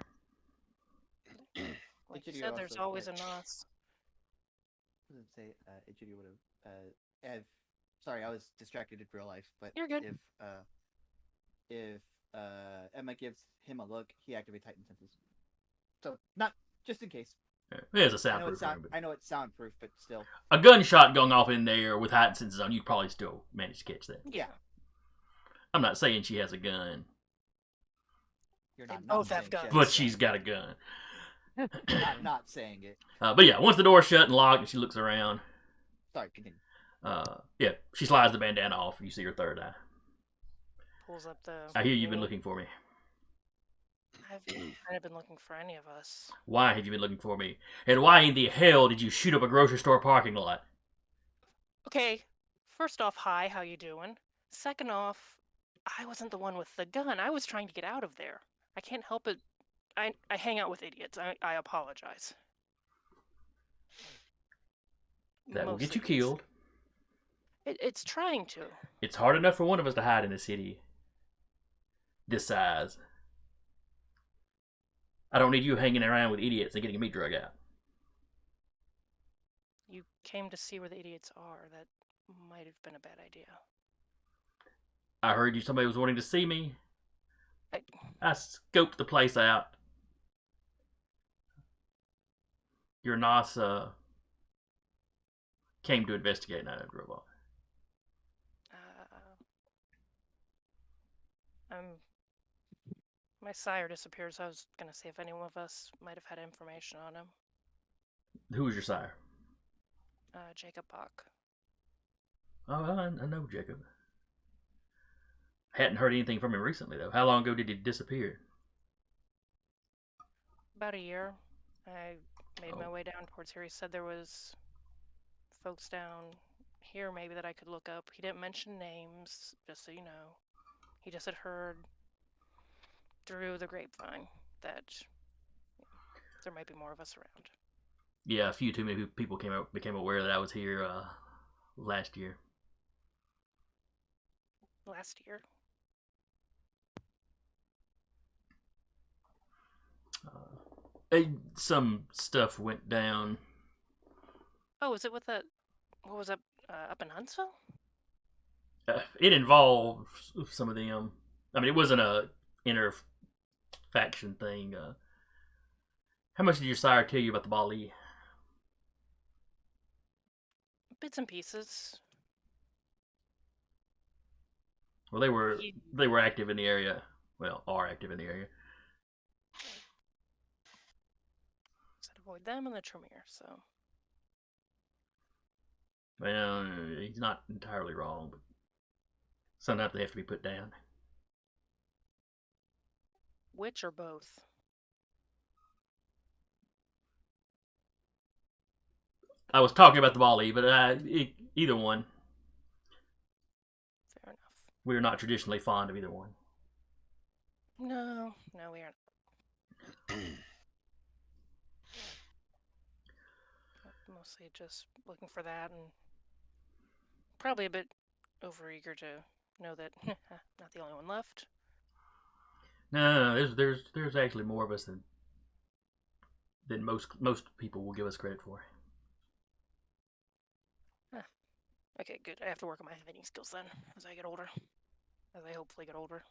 Like you said, there's always a nos. I was gonna say, Egidio would have. Sorry, I was distracted in real life, but You're good. If Emma gives him a look, he activates heightened senses. So not just in case. There's a soundproof room. I know it's soundproof, but still. A gunshot going off in there with heightened senses on, you'd probably still manage to catch that. Yeah. I'm not saying she has a gun. You're They not both saying have guns. But she's got a gun. not saying it. But yeah, once the door's shut and locked and she looks around. Sorry, continue. Yeah, she slides the bandana off and you see her third eye. Pulls up the... I hear you've been looking for me. I've kind of been looking for any of us. Why have you been looking for me? And why in the hell did you shoot up a grocery store parking lot? Okay, first off, hi, how you doing? Second off, I wasn't the one with the gun. I was trying to get out of there. I can't help it. I hang out with idiots. I apologize. That will get Mostly you killed. It's trying to. It's hard enough for one of us to hide in a city this size. I don't need you hanging around with idiots and getting me drug out. You came to see where the idiots are. That might have been a bad idea. I heard somebody was wanting to see me. I scoped the place out. Your NASA came to investigate and I drove off. My sire disappeared, so I was gonna see if any one of us might have had information on him. Who was your sire? Jacob Bach. Oh, well, I know Jacob. Hadn't heard anything from him recently, though. How long ago did he disappear? About a year. I made my way down towards here. He said there was folks down here maybe that I could look up. He didn't mention names, just so you know. He just had heard through the grapevine that there might be more of us around. Yeah, a few too many people became aware that I was here last year. Last year? Some stuff went down. Oh, was it with that? What was that up in Huntsville? It involved some of them. I mean, it wasn't a inner faction thing. How much did your sire tell you about the Bali? Bits and pieces. Well, they were active in the area. Well, are active in the area. Said avoid them and the Tremere, so. Well, he's not entirely wrong, but sometimes they have to be put down. Which or both? I was talking about the Bali, but either one. Fair enough. We're not traditionally fond of either one. No, we aren't. Mostly just looking for that, and probably a bit overeager to know that not the only one left. No. There's actually more of us than most people will give us credit for. Okay, good. I have to work on my hiding skills then as I get older. As I hopefully get older.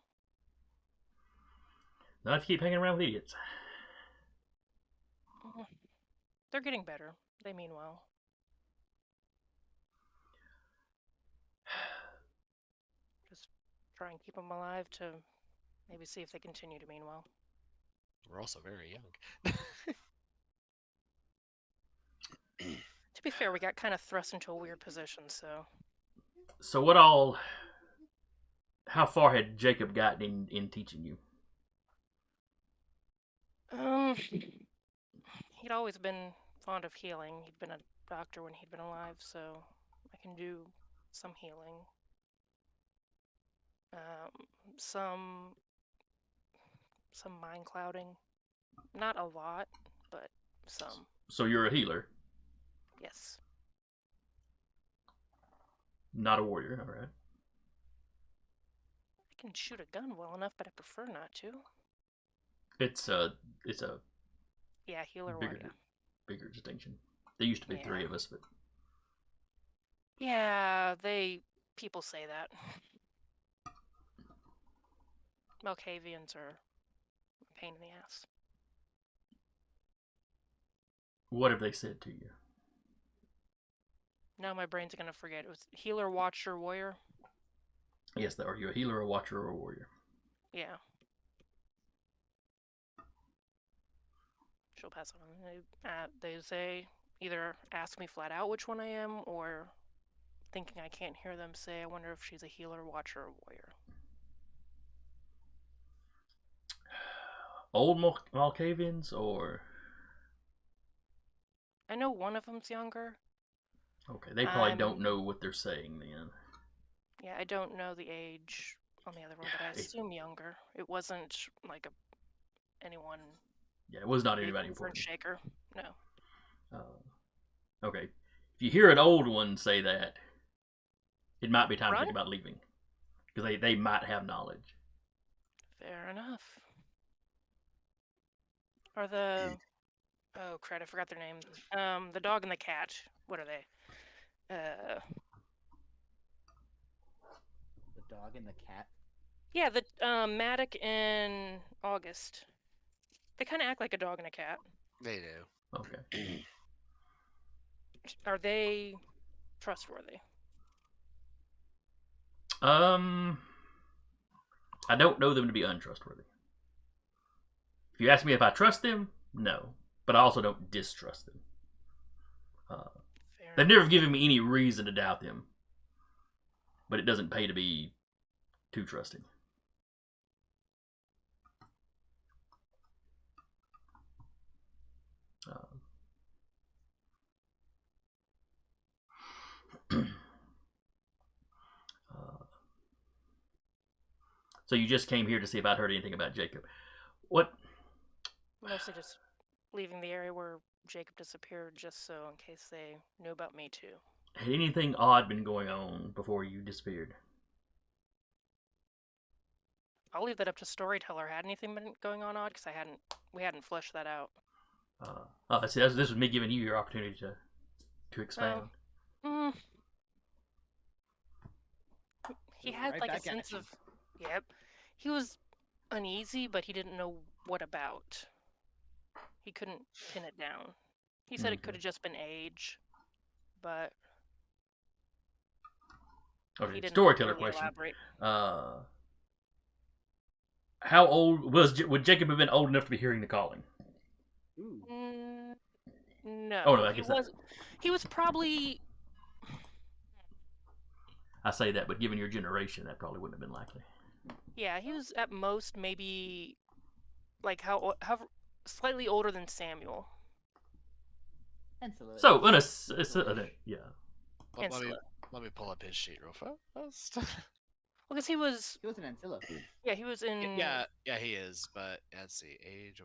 Not to keep hanging around with idiots. They're getting better. They mean well. Just try and keep them alive to maybe see if they continue to mean well. We're also very young. To be fair, we got kind of thrust into a weird position, so. So how far had Jacob gotten in teaching you? He'd always been fond of healing. He'd been a doctor when he'd been alive, so I can do some healing. Some mind clouding. Not a lot, but some. So you're a healer, Yes. not a warrior, all right? I can shoot a gun well enough, but I prefer not to. It's a Yeah, healer warrior. bigger distinction. There used to be Yeah. 3 of us, but Yeah, people say that. Malkavians are a pain in the ass. what have they said to you? Now my brain's gonna forget. It was healer, watcher, warrior. Yes, are you a healer, a watcher, or a warrior? Yeah. She'll pass on. They say either ask me flat out which one I am, or thinking I can't hear them say, I wonder if she's a healer, watcher, or warrior. Old Malkavians, or I know one of them's younger. okay, they probably don't know what they're saying then. Yeah, I don't know the age on the other one, but I assume younger. It wasn't like anyone. Yeah, it was not anybody for important. Shaker. No. Okay, if you hear an old one say that, it might be time to Run? think about leaving, because they might have knowledge. Fair enough. Are the oh crap, I forgot their name. The dog and the cat. What are they? The dog and the cat. Yeah, the Matic and August. They kind of act like a dog and a cat. They do. Okay. Are they trustworthy? I don't know them to be untrustworthy. If you ask me if I trust them, no, but I also don't distrust them. They've never given me any reason to doubt them, but it doesn't pay to be too trusting. So you just came here to see if I'd heard anything about Jacob. What? Mostly just leaving the area where Jacob disappeared, just so in case they knew about me too. Had anything odd been going on before you disappeared? I'll leave that up to storyteller. Had anything been going on odd? Because we hadn't fleshed that out. This was me giving you your opportunity to expound. He had like a sense of, yep. He was uneasy, but he didn't know what about. He couldn't pin it down. He said it could have just been age, but Okay, he didn't storyteller really question. elaborate. How old would Jacob have been old enough to be hearing the calling? No. Oh no, I guess he was probably. I say that, but given your generation, that probably wouldn't have been likely. Yeah, he was at most maybe like how slightly older than Samuel. Ancilla. So, yeah. Let me Ancilla. let me pull up his sheet real fast. Well, because he was, He was an Ancilla. yeah, he was in. yeah, he is. But let's see, age,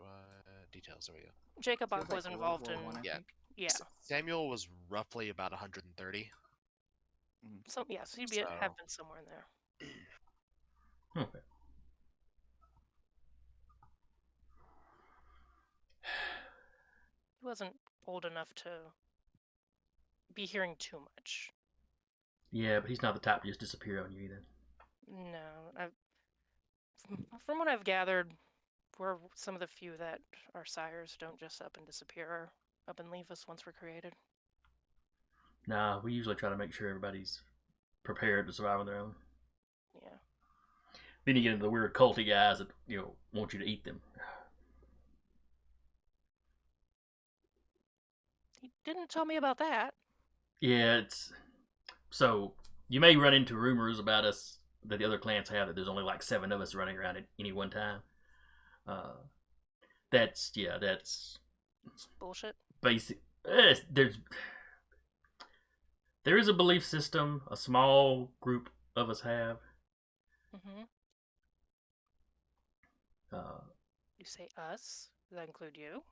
details. There we go. Jacob He was, Bach was like, World involved War in. One, I Yeah. think. Yeah. Samuel was roughly about 130. So yeah, so he'd So- have been somewhere in there. Okay. He wasn't old enough to be hearing too much. Yeah, but he's not the type to just disappear on you either. No, from what I've gathered, we're some of the few that our sires don't just up and disappear, up and leave us once we're created. Nah, we usually try to make sure everybody's prepared to survive on their own. Yeah. Then you get into the weird culty guys that want you to eat them. He didn't tell me about that. Yeah, it's so you may run into rumors about us that the other clans have that there's only like 7 of us running around at any one time. That's It's bullshit. basic. There is a belief system a small group of us have. Mm-hmm. Uh, You say us? Does that include you?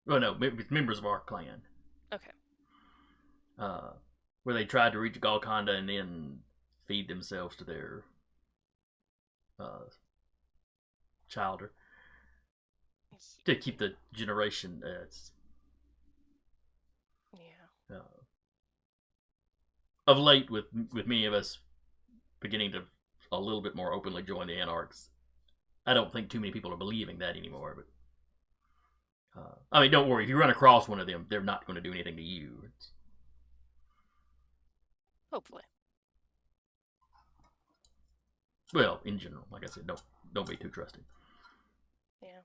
well, no, members of our clan. Okay. Where they tried to reach Golconda and then feed themselves to their childer to keep the generation. Yeah. Of late, with many of us beginning to a little bit more openly join the Anarchs, I don't think too many people are believing that anymore. But I mean, don't worry. If you run across one of them, they're not going to do anything to you. Hopefully. Well, in general, like I said, don't be too trusting. Yeah.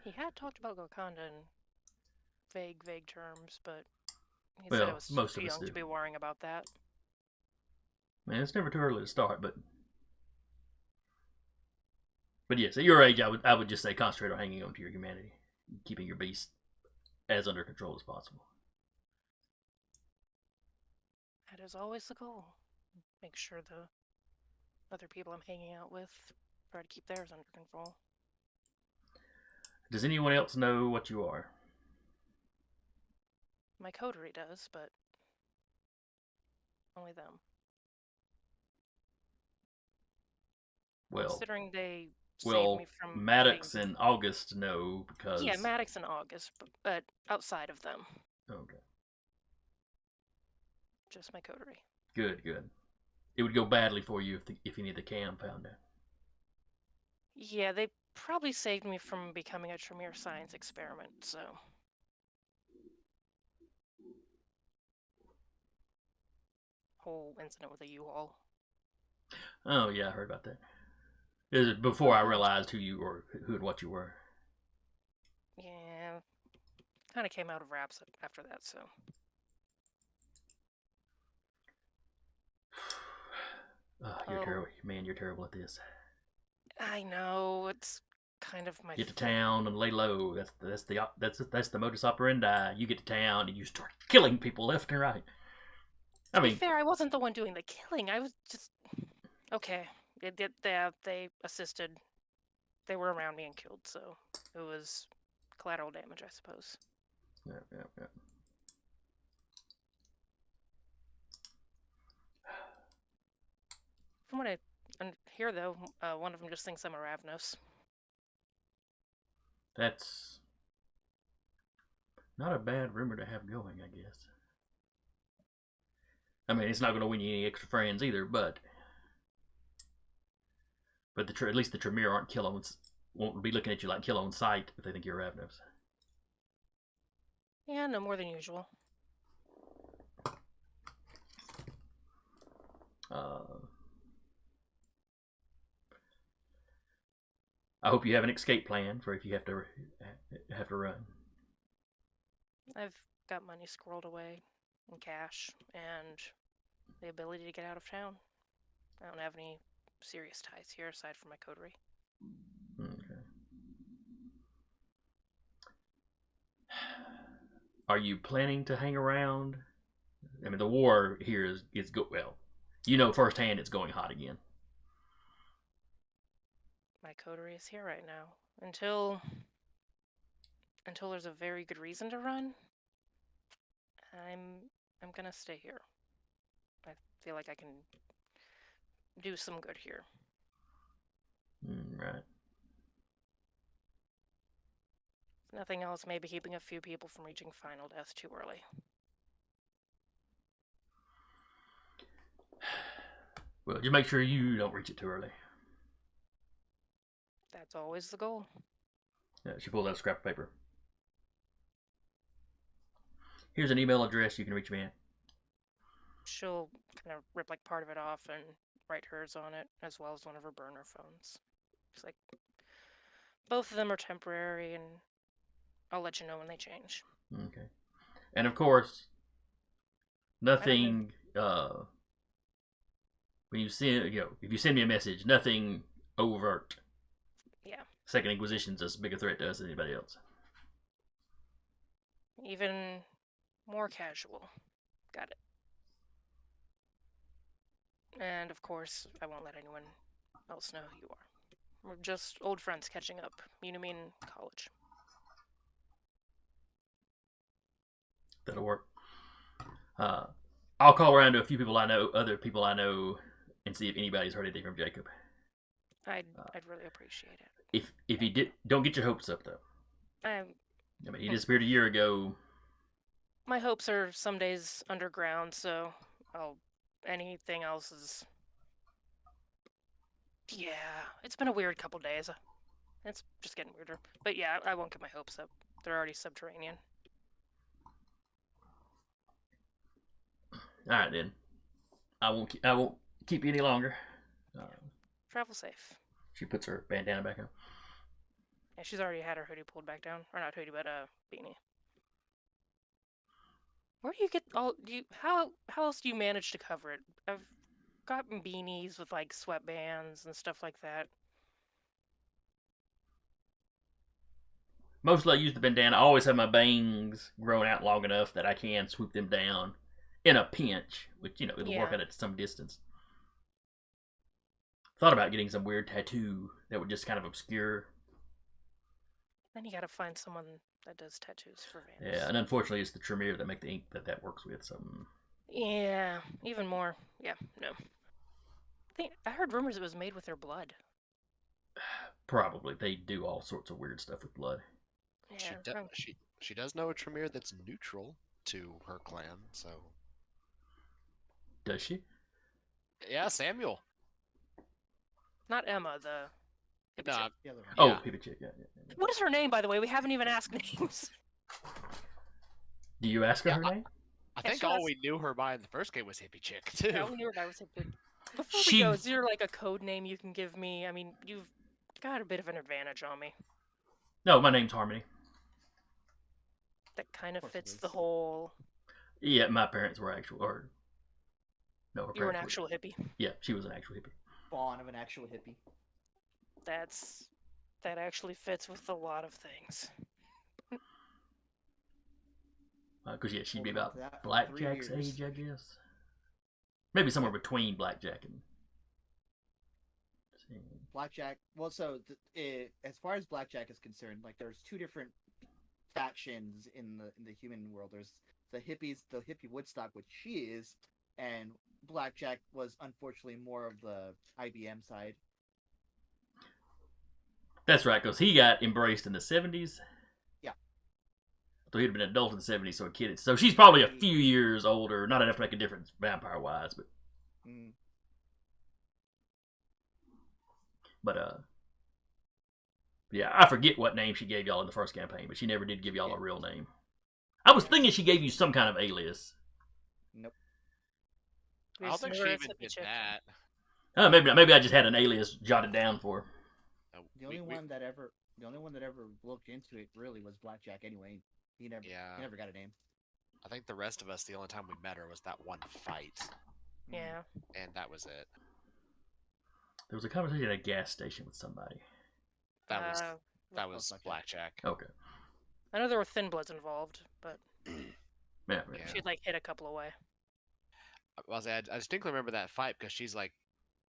He had talked about Golconda in vague terms, but he said Well, I was most too of us young do. to be worrying about that. Man, it's never too early to start, but yes, at your age, I would just say concentrate on hanging on to your humanity, keeping your beast as under control as possible. That is always the goal. Make sure the other people I'm hanging out with try to keep theirs under control. Does anyone else know what you are? My coterie does, but only them. Well, Considering they saved me from Maddox getting... and August know because Yeah, Maddox and August, but outside of them, okay, just my coterie. good. It would go badly for you if any of the cam found out. Yeah, they probably saved me from becoming a Tremere science experiment, so... Whole incident with the U-Haul. Oh yeah, I heard about that. It was before I realized who and what you were. Yeah, kind of came out of wraps after that, so... You're terrible, man. You're terrible at this. I know, it's kind of my... Get to town and lay low. That's the modus operandi. You get to town and you start killing people left and right. To be fair, I wasn't the one doing the killing. I was just... Okay, they assisted. They were around me and killed, so it was collateral damage, I suppose. Yeah. From what I hear, though, one of them just thinks I'm a Ravnos. That's not a bad rumor to have going, I guess. I mean, it's not going to win you any extra friends either, but at least the Tremere won't be looking at you like kill on sight if they think you're Ravnos. Yeah, no more than usual. I hope you have an escape plan for if you have to run. I've got money squirreled away in cash and the ability to get out of town. I don't have any serious ties here aside from my coterie. Okay. Are you planning to hang around? I mean, the war here is well. You know firsthand it's going hot again. My coterie is here right now. Until there's a very good reason to run, I'm gonna stay here. I feel like I can do some good here. Right. If nothing else, maybe keeping a few people from reaching final death too early. Well, just make sure you don't reach it too early. That's always the goal. Yeah, she pulls out a scrap of paper. Here's an email address you can reach me at. She'll kind of rip like part of it off and write hers on it, as well as one of her burner phones. She's like, both of them are temporary, and I'll let you know when they change. Okay. And of course, nothing. When you send, if you send me a message, nothing overt. Yeah. Second Inquisition's as big a threat to us as anybody else. Even more casual. Got it. And of course, I won't let anyone else know who you are. We're just old friends catching up. You know me in college. That'll work. I'll call around to a few people I know, other people I know, and see if anybody's heard anything from Jacob. I'd really appreciate it. If he did, don't get your hopes up though. I mean, he disappeared a year ago. My hopes are some days underground, so anything else is. Yeah, it's been a weird couple days. It's just getting weirder. But yeah, I won't get my hopes up. They're already subterranean. All right then. I won't keep you any longer. Travel safe. She puts her bandana back on. Yeah, she's already had her hoodie pulled back down, or not hoodie, but beanie. Where do you get all? How else do you manage to cover it? I've gotten beanies with like sweatbands and stuff like that. Mostly I use the bandana. I always have my bangs grown out long enough that I can swoop them down in a pinch, which it'll work out at some distance. Thought about getting some weird tattoo that would just kind of obscure. Then you gotta find someone that does tattoos for vamps. Yeah, and unfortunately it's the Tremere that make the ink that works with. So. Yeah, even more. Yeah, no. I heard rumors it was made with their blood. Probably. They do all sorts of weird stuff with blood. Yeah, She does know a Tremere that's neutral to her clan, so. Does she? Yeah, Samuel. Not Emma, the. Nah, Oh, Hippie Chick, yeah. What is her name, by the way? We haven't even asked names. Do you ask her name? I think all we knew her by in the first game was Hippie Chick, too. Yeah, we knew her by was Hippie. Before we go, is there like a code name you can give me? I mean, you've got a bit of an advantage on me. No, my name's Harmony. That kind of fits the whole. Yeah, my parents were actual, or no, her You were an parents actual hippie. Yeah, she was an actual hippie. Spawn of an actual hippie. That actually fits with a lot of things. Because she'd be Holding on about to that for Blackjack's 3 years. age, I guess. Maybe somewhere between Blackjack and. Blackjack. Well, so as far as Blackjack is concerned, like there's two different factions in the human world. There's the hippies, the hippie Woodstock, which she is, and Blackjack was unfortunately more of the IBM side. That's right, because he got embraced in the 70s. Yeah. So he'd been an adult in the 70s, so a kid. So she's probably a few years older, not enough to make a difference vampire-wise, but. Mm. But, yeah, I forget what name she gave y'all in the first campaign, but she never did give y'all a real name. I was thinking she gave you some kind of alias. Nope. I don't think she even did that. Maybe I just had an alias jotted down for her. The only one that ever looked into it really was Blackjack. Anyway, he never got a name. I think the rest of us, the only time we met her was that one fight. Yeah. And that was it. There was a conversation at a gas station with somebody. That was What- that was blackjack. Okay. I know there were Thin Bloods involved, but Yeah. Yeah. she'd like hit a couple away. I distinctly remember that fight because she's like,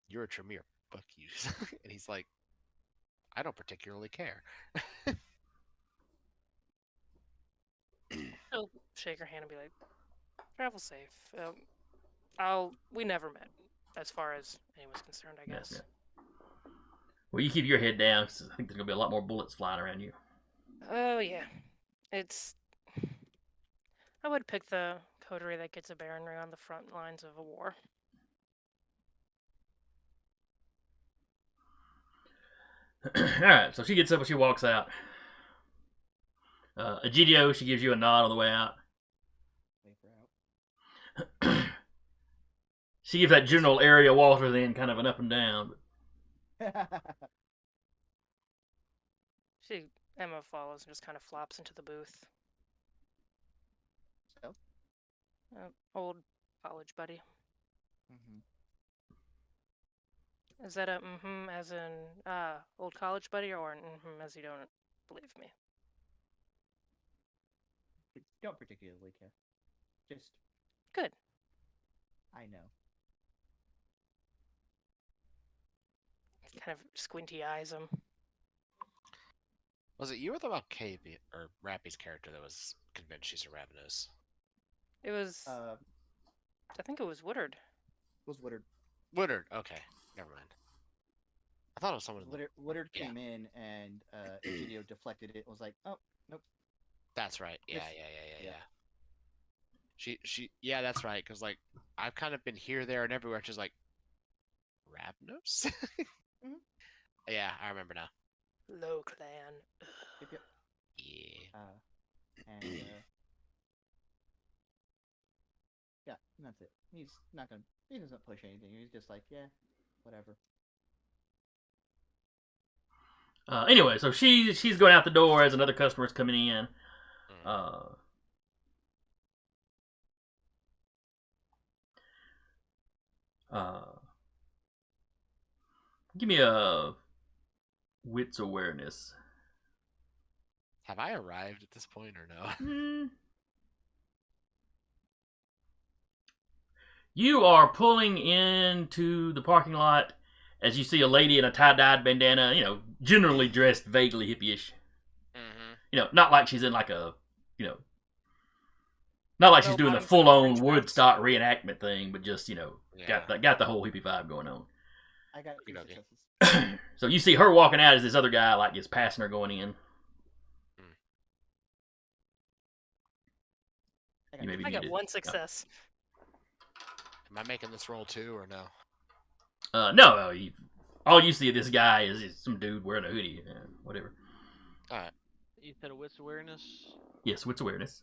"You're a Tremere, fuck you," and he's like, "I don't particularly care." She'll shake her hand and be like, "Travel safe." We never met, as far as anyone's concerned, I Yes, guess. yeah. Well, you keep your head down, 'cause I think there's gonna be a lot more bullets flying around you. Oh yeah, it's. I would pick the coterie that gets a baronry on the front lines of a war. All right. So she gets up and she walks out. Egidio, she gives you a nod on the way out. Wait for out. She gives that general area Walter then kind of an up and down. Emma follows and just kind of flops into the booth. So? Old college buddy. Mm-hmm. Is that a as in old college buddy, or as you don't believe me? Don't particularly care. Just Good. I know. Kind of squinty eyes him. Was it you or the Malkavi or Rappy's character that was convinced she's a Ravenous? It was. I think it was Woodard. Was Woodard. Woodard. Okay, never mind. I thought it was someone. Woodard yeah. came in and Egidio deflected it. Was like, oh nope. That's right. Yeah. Yeah. She. Yeah, that's right. Because like I've kind of been here, there, and everywhere. She's like, Ravnos. Mhm. Yeah, I remember now. Low clan. Yep. Yeah. And yeah, and that's it. He doesn't push anything. He's just like, yeah, whatever. Anyway, so she's going out the door as another customer's coming in. Give me a wits awareness. Have I arrived at this point or no? You are pulling into the parking lot as you see a lady in a tie-dyed bandana, generally dressed vaguely hippie-ish. Mm-hmm. Not like she's in like a, not like she's doing the full-on Woodstock reenactment thing, but just, got the whole hippie vibe going on. I got Okay. successes. So you see her walking out as this other guy like is passing her going in. I got one success. Am I making this roll too or no? No. All you see of this guy is some dude wearing a hoodie, whatever. All right. You said a wits awareness. Yes, wits awareness.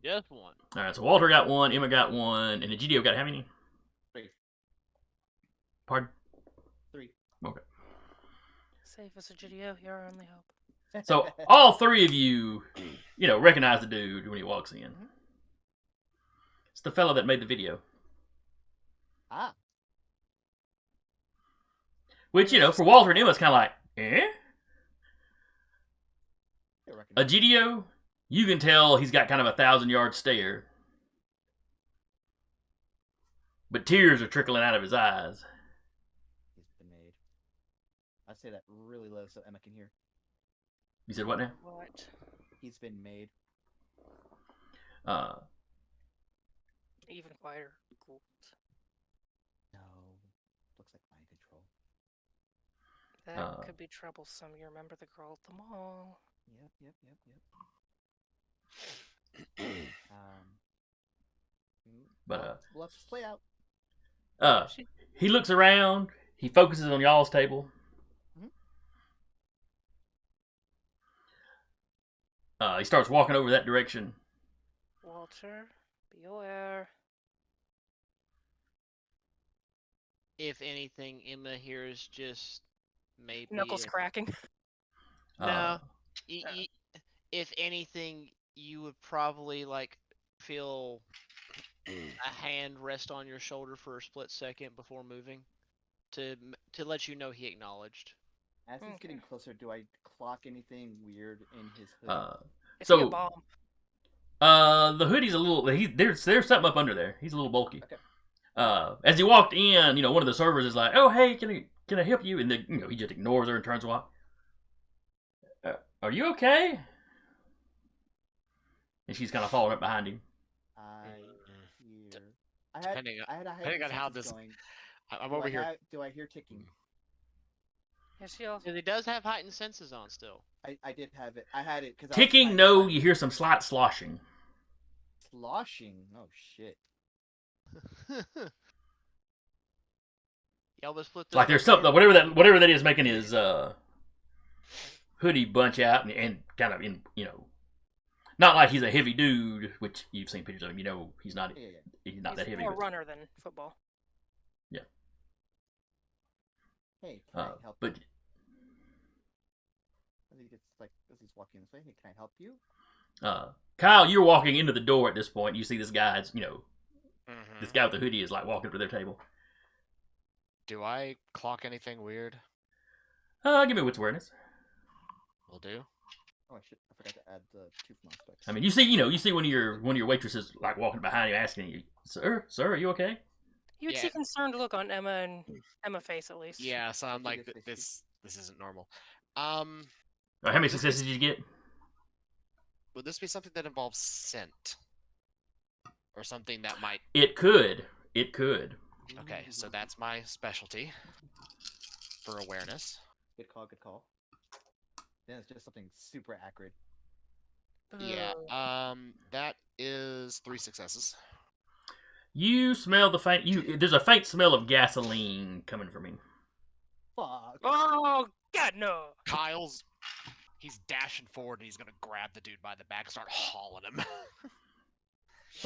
Just one. All right, so Walter got one, Emma got one, and Egidio got how many? 3. Pardon? 3. Okay. Safe as a Egidio, you're our only hope. So all three of you, recognize the dude when he walks in. It's the fella that made the video. Ah. Which, for Walter and Emma, it's kind of like, eh? Egidio, you can tell he's got kind of a 1,000-yard stare. But tears are trickling out of his eyes. He's been made. I say that really low so Emma can hear. You said what now? What? He's been made. Even quieter. Cool. No. Looks like mind control. That could be troublesome. You remember the girl at the mall. Yep. But we'll have to play out. he looks around. He focuses on y'all's table. He starts walking over that direction. Walter, be aware. If anything, Emma hears just maybe Knuckles cracking. No. If anything, you would probably like feel a hand rest on your shoulder for a split second before moving to let you know he acknowledged. As he's Okay. getting closer, do I clock anything weird in his hood? Is he a So, bomb? the hoodie's a little. There's something up under there. He's a little bulky. Okay. As he walked in, one of the servers is like, "Oh, hey, can I help you?" And he just ignores her and turns away. Are you okay? And she's kind of following up behind him. I hear. Depending I had a depending on how senses this- going. I'm over here. Do I hear ticking? Is she also? He does have heightened senses on still. I did have it. I had it because Ticking, no. You hear some slight sloshing. sloshing. Oh shit. Y'all was split. Like there's something, whatever that is, making his hoodie bunch out and kind of not like he's a heavy dude, which you've seen pictures of him. He's not. Yeah. He's not He's that heavy. more But, runner than football. Hey, can I help? but you? I think it's like as he's walking this way. Hey, can I help you? Kyle, you're walking into the door at this point. You see this guy's, Mhm. this guy with the hoodie is like walking up to their table. Do I clock anything weird? Give me wits awareness. Will do. Oh, I forgot to add the tooth aspects. I mean, you see one of your waitresses like walking behind you, asking you, "Sir, are you okay?" You would see Yeah. a concerned look on Emma's face at least. Yeah, so I'm Let's like, do this, this isn't normal. How many successes did you get? Would this be something that involves scent? Or something that might... It could. Okay, so that's my specialty for awareness. Good call. Good call. Then it's just something super acrid. Yeah, Ugh. that is 3 successes. You smell the faint. There's a faint smell of gasoline coming from him. Fuck. Oh God, no! He's dashing forward and he's gonna grab the dude by the back and start hauling him.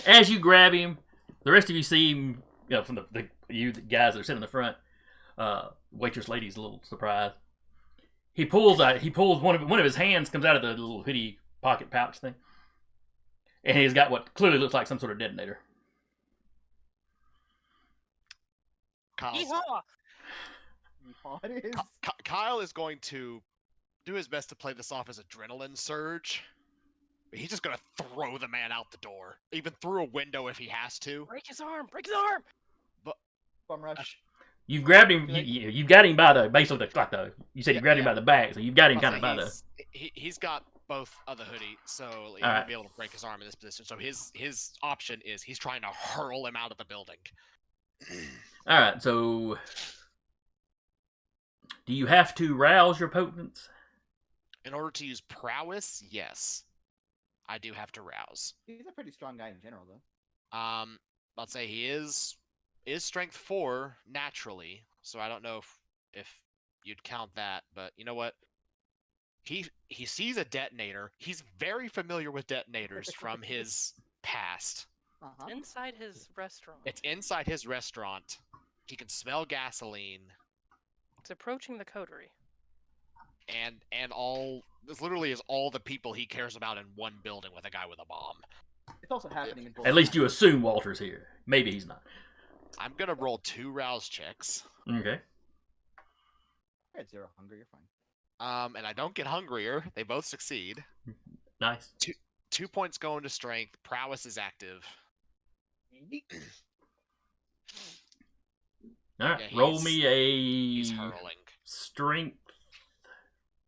As you grab him, the rest of you see him. From the guys that are sitting in the front. Waitress lady's a little surprised. He pulls one of his hands comes out of the little hoodie pocket pouch thing, and he's got what clearly looks like some sort of detonator. Yeehaw! It is. Kyle is going to do his best to play this off as adrenaline surge. He's just gonna throw the man out the door, even through a window if he has to. Break his arm! Break his arm! Bum rush. You've grabbed him. You've got him by the base of the You said you grabbed him by the back, so you've got him kind of by the. He's got both of the hoodie, so he All right. won't be able to break his arm in this position. So his option is he's trying to hurl him out of the building. All right. So, do you have to rouse your potence? In order to use prowess, yes, I do have to rouse. He's a pretty strong guy in general, though. I'll say he is strength 4 naturally, so I don't know if you'd count that, but you know what? He sees a detonator. He's very familiar with detonators from his past. Uh-huh. Inside his restaurant. It's inside his restaurant. He can smell gasoline It's approaching the coterie. and all this literally is all the people he cares about in one building with a guy with a bomb. It's also happening in both. At least you assume Walter's here. Maybe he's not. I'm gonna roll 2 rouse checks. Okay. I had 0 hunger. You're fine. And I don't get hungrier. They both succeed. Nice. 2 points go into strength. Prowess is active. All right. Yeah, Roll me He's a hurling. strength.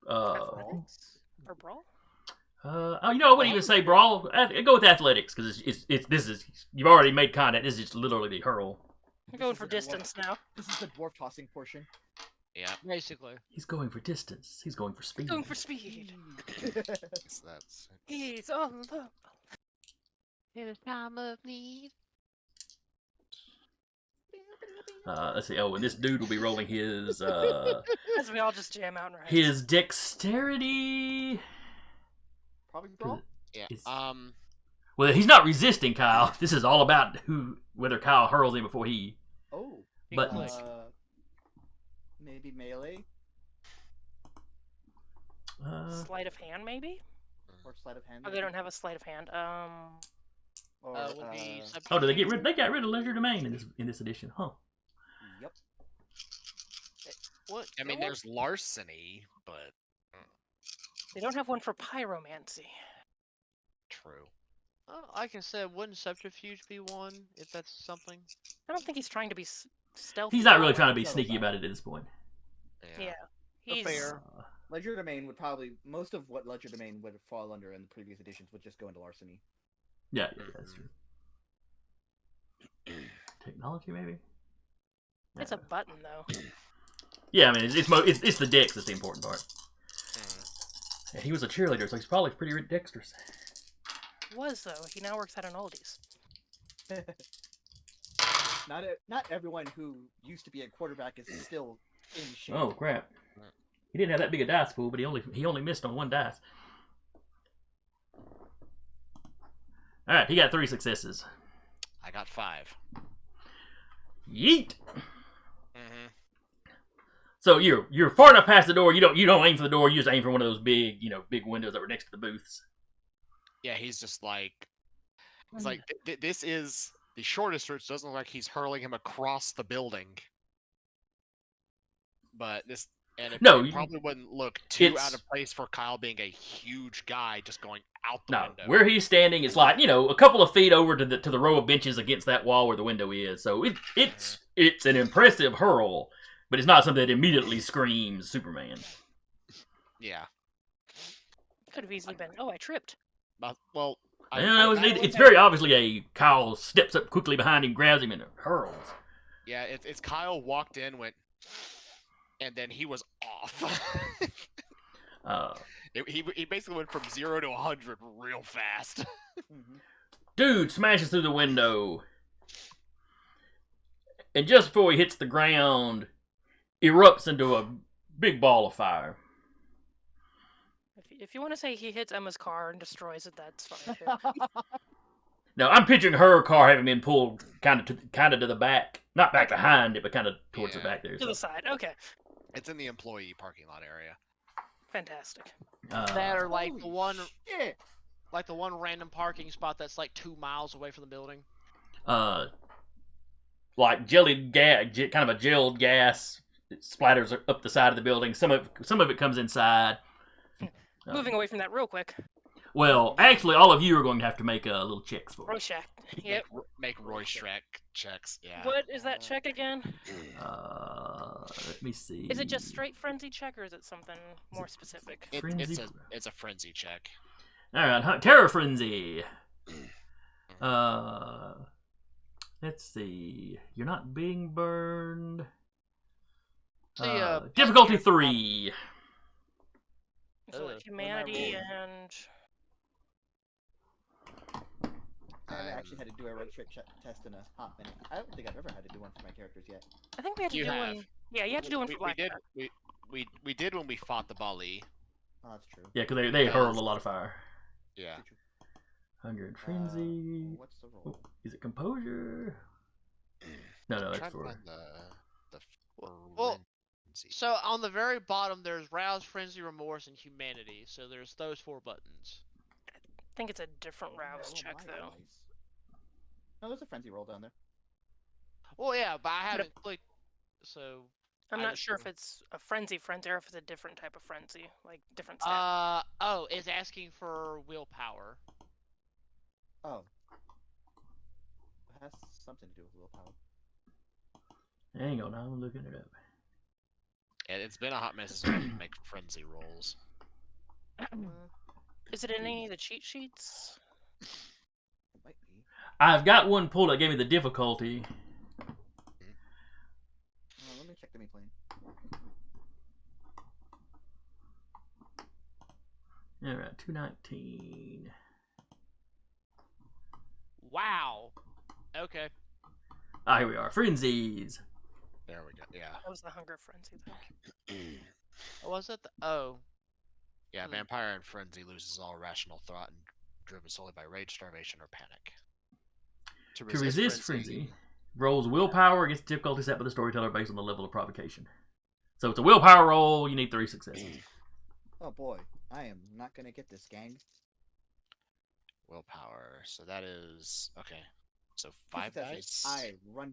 Athletics? Or brawl? I wouldn't even say brawl. I'd go with athletics because you've already made contact. This is just literally the hurl. I'm going for distance now. This is the dwarf tossing portion. Yeah. Basically. He's going for distance. He's going for speed. Going for speed. So that's He's on the. In a time of need. Let's see. Oh, and this dude will be rolling his As we all just jam out in our heads. his dexterity. Probably brawl. yeah. It's- Um Well, he's not resisting Kyle. This is all about whether Kyle hurls him before he. Oh. Buttons. Maybe melee Uh, Sleight of hand, maybe? or sleight of hand. Oh, they don't have a sleight of hand. Or, would be Oh, did they get subterfuge. rid? They got rid of leisure domain in this edition, huh? Yep. What? I mean, there's larceny, but They don't have one for pyromancy. true. Oh, like I said, wouldn't subterfuge be one if that's something? I don't think he's trying to be stealthy. He's not really though. trying to be Subtle sneaky side. about it at this point. Yeah, he's fair. Ledger Domain would probably most of what Ledger Domain would fall under in the previous editions would just go into larceny. Yeah, that's true. Technology, maybe. it's a button though. Yeah, I mean, it's the dex that's the important part. Mm. And he was a cheerleader, so he's probably pretty dexterous. Was though. He now works at an oldies. Not everyone who used to be a quarterback is still in shape. Oh crap! He didn't have that big a dice pool, but he only missed on one dice. All right, he got 3 successes. I got 5. Yeet. Mm-hmm. So you're far enough past the door. You don't aim for the door. You just aim for one of those big windows that were next to the booths. Yeah, he's just like, it's like this is the shortest search. Doesn't look like he's hurling him across the building, but this and it, No, it probably wouldn't look too it's- out of place for Kyle being a huge guy just going out the No, window. where he's standing is like a couple of feet over to the row of benches against that wall where the window is. So it's an impressive hurl, but it's not something that immediately screams Superman. Yeah. Could have easily been. Oh, I tripped. Well, It's very obviously a Kyle steps up quickly behind him, grabs him, and hurls. yeah, it's Kyle walked in, went, and then he was off. He basically went from 0 to 100 real fast. Mhm. Dude smashes through the window, and just before he hits the ground, erupts into a big ball of fire. If you want to say he hits Emma's car and destroys it, that's fine too. Now I'm picturing her car having been pulled kind of to the back, not back behind it, but kind of towards the Yeah. back there. To the side. Okay. It's in the employee parking lot area. Fantastic. That or like Holy the one, shit. like the one random parking spot that's like 2 miles away from the building. Like jellied gas, kind of a gelled gas. It splatters up the side of the building. Some of it comes inside. Moving away from that real quick. Well, actually, all of you are going to have to make little checks for it. Rorschach. Yep. Make Roy Shrek checks. Yeah. What is that check again? Let me see. Is it just straight frenzy check or is it something more specific? Frenzy? It's a frenzy check. All right, Terror Frenzy. Let's see. You're not being burned. See, Difficulty 3. So like humanity and I haven't actually had to do a right trick test in a hot minute. I don't think I've ever had to do one for my characters yet. I think we had to You do have. one. Yeah, you had to do one for Black. We did when we fought the Bali. Oh, that's true. Yeah, because they hurled a lot of fire. Yeah. True, true. Hunger and Frenzy. What's the roll? Is it Composure? No, Try that's to for... find the Well, frenzy. so on the very bottom, there's Rouse, Frenzy, Remorse, and Humanity. So there's those 4 buttons. I think it's a different rouse Oh, check my though. eyes. No, there's a frenzy roll down there. Well, yeah, but I haven't clicked. So I'm I not just sure if don't- it's a frenzy or if it's a different type of frenzy, like different stat. oh, it's asking for willpower. Oh. It has something to do with willpower. Hang on, I'm looking it up. Yeah, it's been a hot minute since we had to make frenzy rolls. Is it in any of the cheat sheets? It might be. I've got one pulled that gave me the difficulty. Let me check the me plane. Alright, 219. Wow. Okay. Ah, here we are. Frenzies. There we go. Yeah. That was the hunger frenzy thing. Was it? Oh. Yeah, Vampire and Frenzy loses all rational thought and driven solely by rage, starvation, or panic. To resist frenzy, rolls willpower against the difficulty set by the storyteller based on the level of provocation. So it's a willpower roll, you need 3 successes. Oh boy, I am not gonna get this, gang. willpower. So that is okay. So Two 5 successes. dice. I run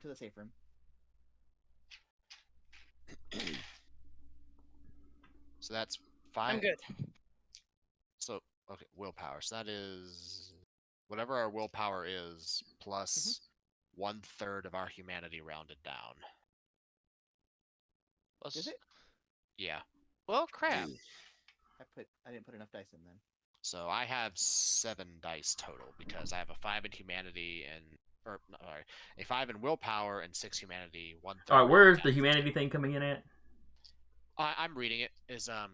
to the safe room. So that's I'm 5. good. So okay, willpower. So that is whatever our willpower is plus 1/3 of our humanity rounded down. Let's, Is it? Yeah. Well, crap. I didn't put enough dice in then. So I have 7 dice total because I have a 5 in humanity and or no, sorry, a 5 in willpower and 6 humanity. 1/3. All right, where's the humanity thing coming in at? I'm reading it. Is to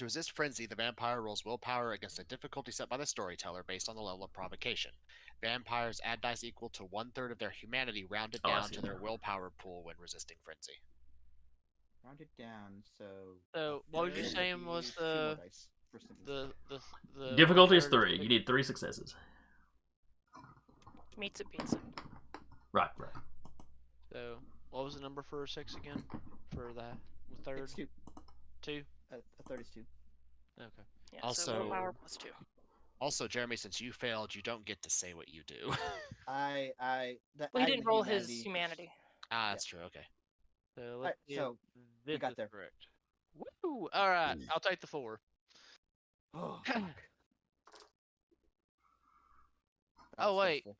resist frenzy, the vampire rolls willpower against a difficulty set by the storyteller based on the level of provocation. Vampires add dice equal to 1/3 of their humanity rounded Oh, I down see to it their now. willpower pool when resisting frenzy. Round it down, so. So, a what was you third would saying be was 2 more the dice for simple. the Difficulty is 1/3 3. You need 3 successes. Meets it, beats it. Right. So, what was the number for 6 again? For the third? It's 2. 2? A third is 2. Okay. Yeah, Also- so willpower plus 2. Also, Jeremy, since you failed, you don't get to say what you do. Well, he adding didn't the roll his humanity. That's true. Okay. So, let's see so, if this got is there. correct. Woo! Alright, I'll take the 4. Oh, fuck. That Oh, was wait. stressful.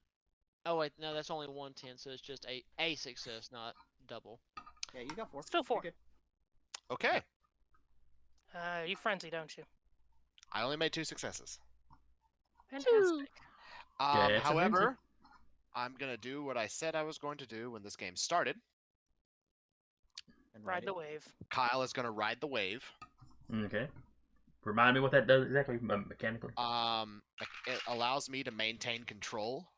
Oh, wait, no, that's only 110, so it's just a success, not double. Yeah, you got 4. Still 4. You're good. Okay. You frenzy, don't you? I only made 2 successes. Fantastic. That's a However, I'm gonna do what I said I was going to do when this game started. And Ride the it. wave. Kyle is gonna ride the wave. Okay. Remind me what that does exactly mechanically. It allows me to maintain control.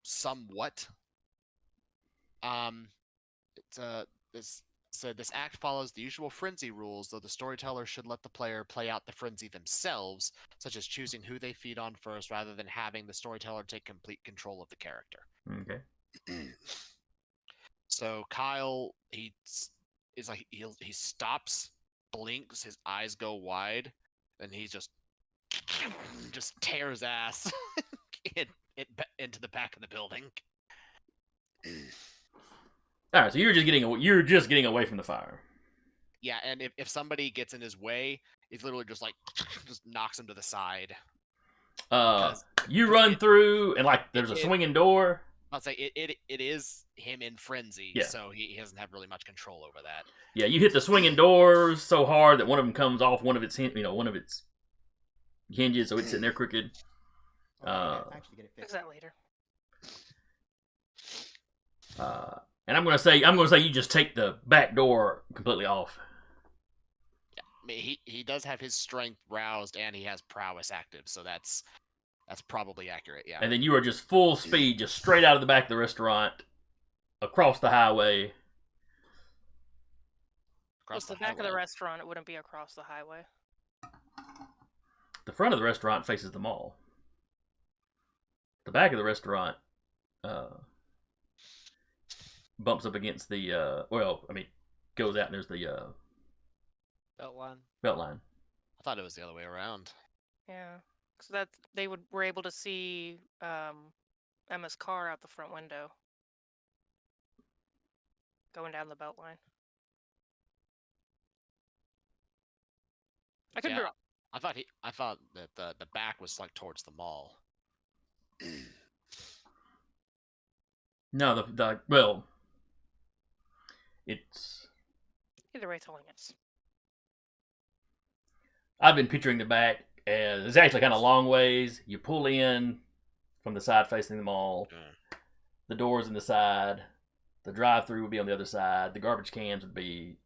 Somewhat. This act follows the usual frenzy rules, though the storyteller should let the player play out the frenzy themselves, such as choosing who they feed on first, rather than having the storyteller take complete control of the character. Okay. So Kyle, he stops, blinks, his eyes go wide, and he just tears ass into the back of the building. All right, so you're just getting away from the fire. Yeah, and if somebody gets in his way, he's literally just knocks him to the side. You run through and there's a swinging door. I'll say it is him in frenzy, Yeah. so he doesn't have really much control over that. Yeah, you hit the swinging doors so hard that one of them comes off one of its hinges, so it's sitting there crooked. Actually get it Fix fixed. that later. And I'm gonna say you just take the back door completely off. Yeah, I mean, he does have his strength roused and he has prowess active, so that's probably accurate. Yeah. And then you are just full speed, just straight out of the back of the restaurant, across the highway. Across the back of the restaurant, it wouldn't be across the highway. The front of the restaurant faces the mall. The back of the restaurant bumps up against the goes out and there's the Belt line. belt line. I thought it was the other way around. Yeah, so that they were able to see Emma's car out the front window, going down the belt line. I could be Yeah. wrong. I thought that the back was towards the mall. No, it's. Either way, telling us. I've been picturing the back as it's actually kind of long ways. You pull in from the side facing the mall. The doors in the side. The drive-through would be on the other side. The garbage cans would be,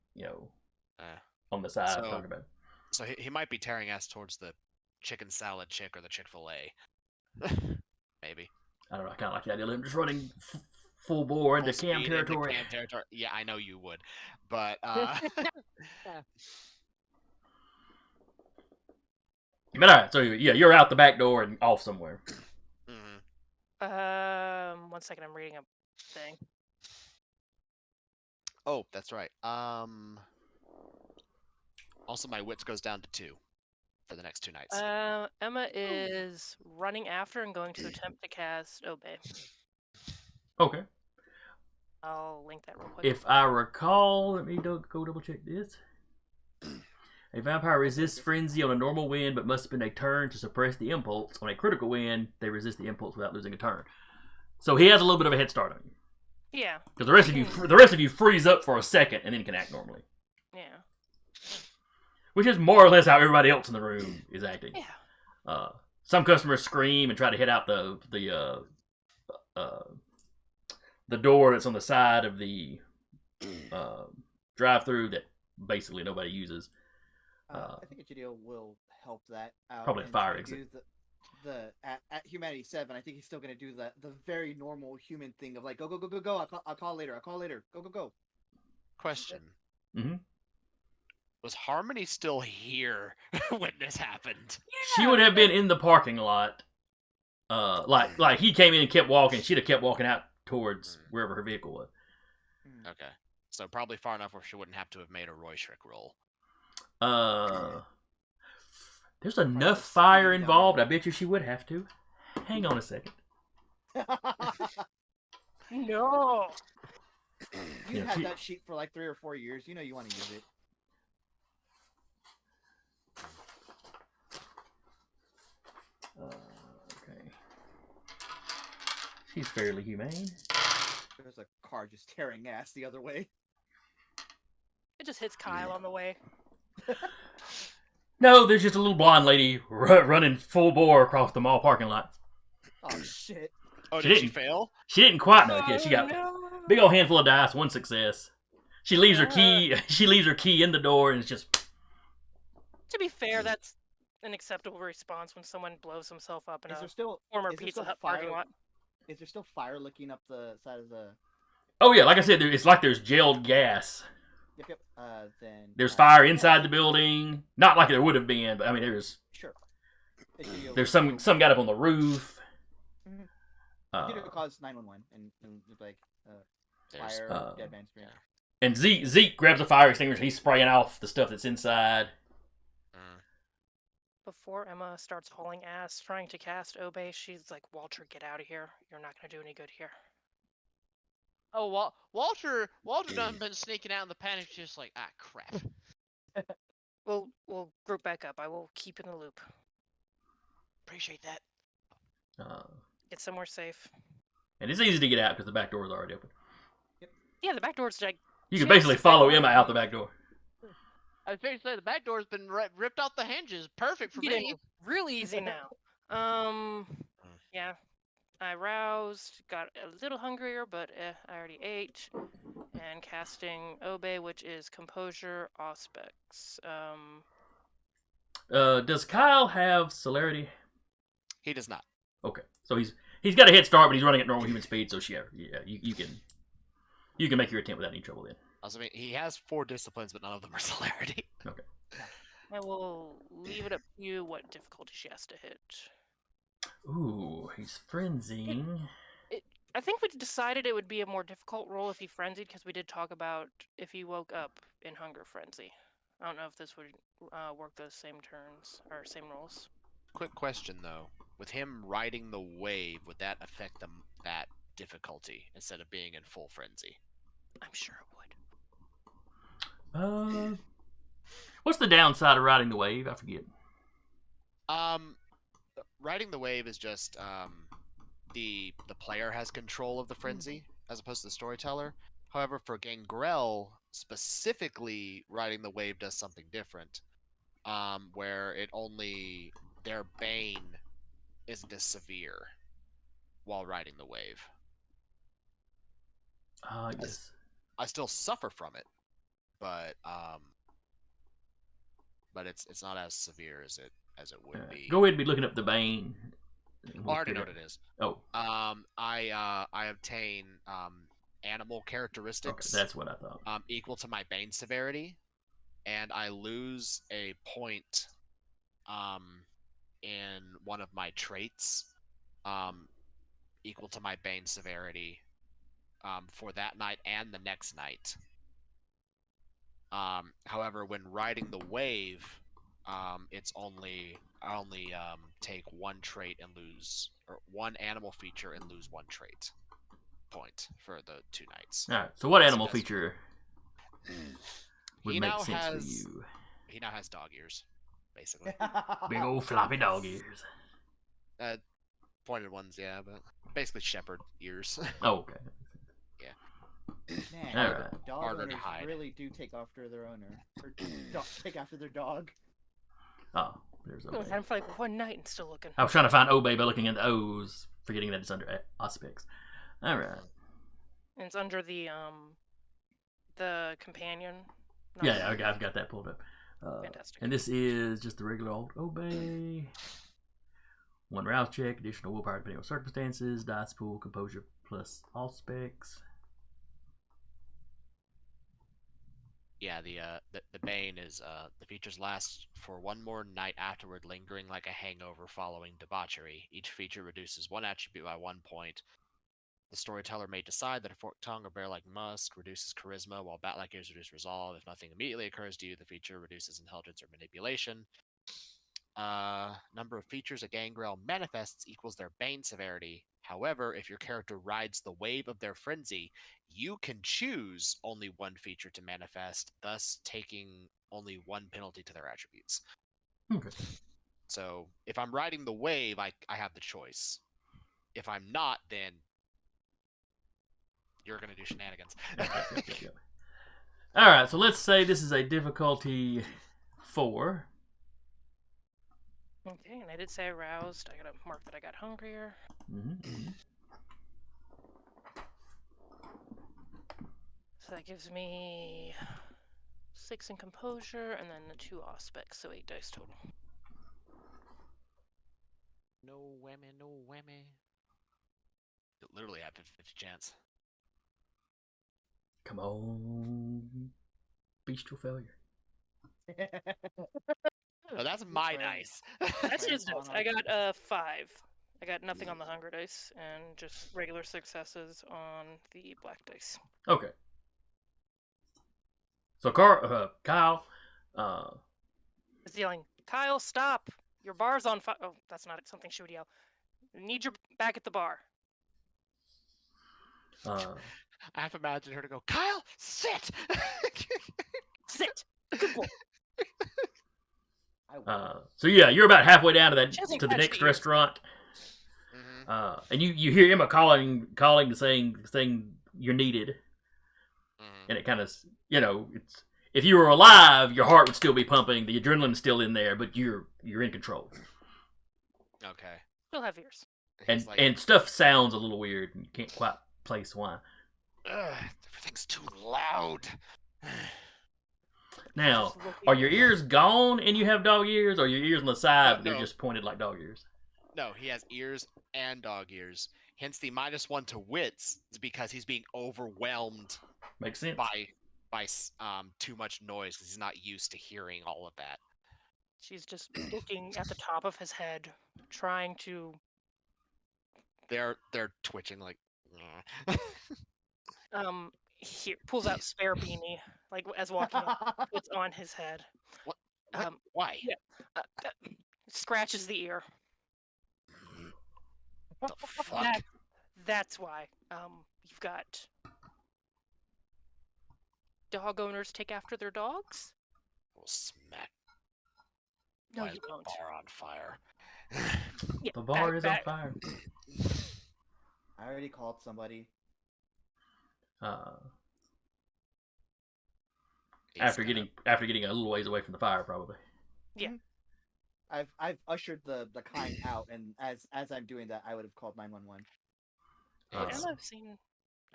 on the side. So- talking about. So he might be tearing ass towards the chicken salad chick or the Chick-fil-A. Maybe. I don't know. I kind of like the idea of him just running full bore into Full Cam speed into territory. Cam territory. Yeah, I know you would, but But all right, so yeah, you're out the back door and off somewhere. mhm. 1 second, I'm reading a thing. Oh, that's right. Also, my wits goes down to 2. for the next 2 nights? Emma is running after and going to attempt to cast Obey. Okay. I'll link that real quick. If I recall, let me go double check this. A vampire resists frenzy on a normal win, but must spend a turn to suppress the impulse. On a critical win, they resist the impulse without losing a turn. So he has a little bit of a head start on you. Yeah. Because the rest of you freeze up for a second and then can act normally. Yeah. Which is more or less how everybody else in the room is acting. Yeah. Some customers scream and try to hit out the door that's on the side of the drive-through that basically nobody uses. I think a GDO will help that out. Probably a and fire try to exit. do at Humanity 7, I think he's still going to do the very normal human thing of like, go. I'll call later. Go. Question. Mm-hmm. Was Harmony still here when this happened? She would have been in the parking lot. Like he came in and kept walking. She'd have kept walking out towards wherever her vehicle was. Okay. So probably far enough where she wouldn't have to have made a Roy Schrick roll. There's enough fire involved. I bet you she would have to. Hang on a second. No. You've had that sheet for like 3 or 4 years. You know you want to use it. Okay. She's fairly humane. There's a car just tearing ass the other way. It just hits Kyle on the way. No, there's just a little blonde lady running full bore across the mall parking lot. Oh shit! Oh, She did she didn't. fail? She didn't quite make it. She got no. big old handful of dice, 1 success. She leaves her key. She leaves her key in the door, and it's just. To be fair, that's an acceptable response when someone blows himself up in Is there a still former is there Pizza still Hut fire? parking lot. Is there still fire licking up the side of the? Oh yeah, like I said, it's like there's gelled gas. Yep. Then There's fire inside the building. Not like there would have been, but I mean there's. Sure. There's some guy up on the roof. You cause 911 and like There's fire, Deadman scream. And Zeke grabs a fire extinguisher. He's spraying off the stuff that's inside. Before Emma starts hauling ass trying to cast Obey, she's like, Walter, get out of here. You're not going to do any good here. Oh, Walter done been sneaking out in the panic, just like, ah, crap. We'll group back up. I will keep in the loop. Appreciate that. Get somewhere safe. And it's easy to get out because the back door is already open. Yeah, the back door's like. You can basically follow Emma out the back door. I was going to say, the back door's been ripped off the hinges. Perfect for me. Real easy now. Yeah. I roused, got a little hungrier, but I already ate. And casting Obey, which is Composure, Auspex. Does Kyle have celerity? He does not. Okay, so he's got a head start, but he's running at normal human speed. So you can make your attempt without any trouble then. Also, I mean, he has 4 disciplines, but none of them are celerity. Okay. I will leave it up to you what difficulty she has to hit. Ooh, he's frenzying. I think we decided it would be a more difficult roll if he frenzied, because we did talk about if he woke up in hunger frenzy. I don't know if this would work those same turns or same rolls. Quick question though: with him riding the wave, would that affect that difficulty instead of being in full frenzy? I'm sure it would. What's the downside of riding the wave? I forget. Riding the wave is just the player has control of the frenzy as opposed to the storyteller. However, for Gangrel specifically, riding the wave does something different, where their bane isn't as severe while riding the wave. Yes. I still suffer from it, but it's not as severe as it would be. Go ahead and be looking up the bane. I already know what it is. Oh. I obtain animal characteristics. Okay, that's what I thought. Equal to my bane severity, and I lose a point in one of my traits equal to my bane severity for that night and the next night. However, when riding the wave, it's I only take one trait and lose, or one animal feature and lose one trait point for the 2 nights. All right. So what animal That's- feature would He make now sense for has you? he now has dog ears, basically. Big old floppy dog ears. Pointed ones, yeah, but basically shepherd ears. Oh, okay. Man, All right. dog Harder to owners hide. really do take after their owner, or take after their dog. Oh, there's I Obey. had for like one night and still looking. I was trying to find Obey by looking at the O's, forgetting that it's under Auspix. All right. And it's under the companion. Yeah, I've got that pulled up. Fantastic. And this is just the regular old Obey. 1 rouse check, additional willpower depending on circumstances, dice pool, composure plus all specs. Yeah, the Bane is the features last for 1 more night afterward, lingering like a hangover following debauchery. Each feature reduces 1 attribute by 1 point. The storyteller may decide that a forked tongue or bear-like musk reduces charisma, while bat-like ears reduce resolve. If nothing immediately occurs to you, the feature reduces intelligence or manipulation. Number of features a gangrel manifests equals their Bane severity. However, if your character rides the wave of their frenzy, you can choose only 1 feature to manifest, thus taking only 1 penalty to their attributes. Okay. So if I'm riding the wave, I have the choice. If I'm not, then you're gonna do shenanigans. Yep. All right, so let's say this is a difficulty 4. Okay, and I did say aroused. I gotta mark that I got hungrier. Mm-hmm. So that gives me 6 in composure, and then the 2 aspects, so 8 dice total. No whammy, no whammy. You literally have 50-50 chance. Come on. Bestial failure. Oh, that's my Right. dice. That's Right his dice. on I our- got 5. I got nothing on the hunger dice, and just regular successes on the black dice. Okay. So Kyle, It's yelling, Kyle, stop! Your bar's on fire. Oh, that's not something she would yell. Need your back at the bar. I have to imagine her to go, Kyle, sit! Sit! Good boy. I will. so yeah, you're about halfway down to that She doesn't to the catch next the ears. restaurant, Mhm, and you hear Emma calling saying you're needed, mhm. and it kind of it's if you were alive, your heart would still be pumping, the adrenaline's still in there, but you're in control, Okay. Still have ears. He's and like, and stuff sounds a little weird, and you can't quite place why. "Ugh, everything's too loud. Now, Just looking are your at- ears gone and you have dog ears, or your ears on the side but they're No. just pointed like dog ears? No, he has ears and dog ears. Hence the -1 to wits is because he's being overwhelmed Makes sense. by too much noise because he's not used to hearing all of that. She's just looking at the top of his head, trying to. They're twitching like. "Ugh." Here pulls out spare beanie, like as walking up, puts on his head. What? Um, Why? yeah. Scratches the ear. The fuck? That- That's why. You've got dog owners take after their dogs. We'll smack No, my you don't. bar on fire. Yeah, The bar is back- on fire. I already called somebody. He's After gonna- getting a little ways away from the fire, probably. I've ushered the kind out, and as I'm doing that, I would have called 911. he's- And I've seen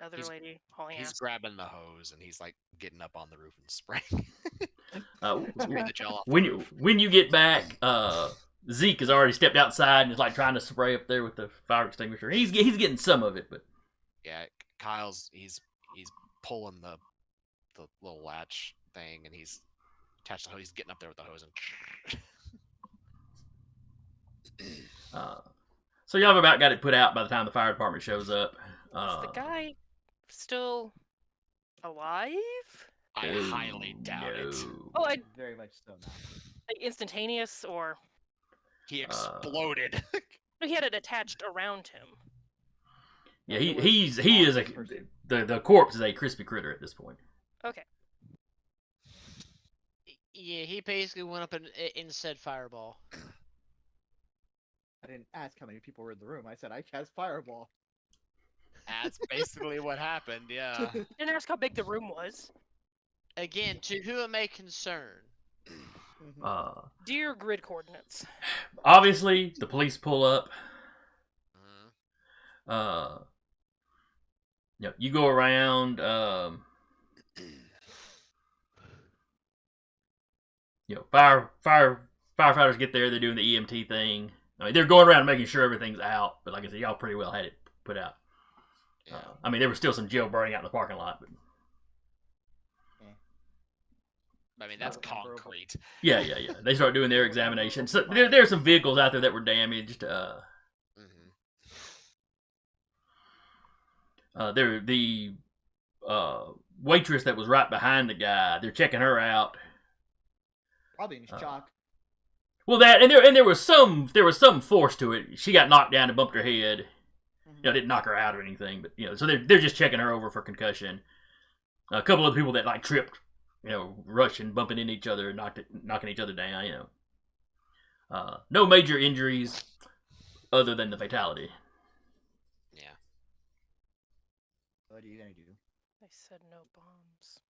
other he's- lady hauling He's ass. grabbing the hose and he's like getting up on the roof and spraying spraying the gel off. when the you roof. when you get back, Zeke has already stepped outside and is like trying to spray up there with the fire extinguisher. He's getting some of it, but Yeah, Kyle's he's pulling the little latch thing and he's attached the hose. He's getting up there with the hose and so y'all have about got it put out by the time the fire department shows up. Is the guy still alive? I highly doubt it. no. Oh, I Very much so now. Like instantaneous, or He exploded. no, he had it attached around him. Yeah, No, it was he is a on person. the corpse is a crispy critter at this point. Okay. Yeah, he basically went up and said fireball. I didn't ask how many people were in the room. I said I cast fireball. That's basically what happened. Yeah. Didn't ask how big the room was. Again, to whom it may concern. Mhm. Dear grid coordinates. Obviously, the police pull up. Mhm. You go around. Firefighters get there. They're doing the EMT thing. I mean, they're going around making sure everything's out. But like I said, y'all pretty well had it put out. Yeah. I mean, there was still some gel burning out in the parking lot, but I mean, that's Unbearable. concrete. yeah. They start doing their examination. So there's some vehicles out there that were damaged. Mhm. The waitress that was right behind the guy. They're checking her out. Probably in shock. Well, there was some force to it. She got knocked down and bumped her head. Didn't knock her out or anything, but so they're just checking her over for concussion. A couple of people that like tripped, rushing, bumping into each other, knocking each other down. No major injuries other than the fatality. Yeah. What are you gonna do? They said no bombs.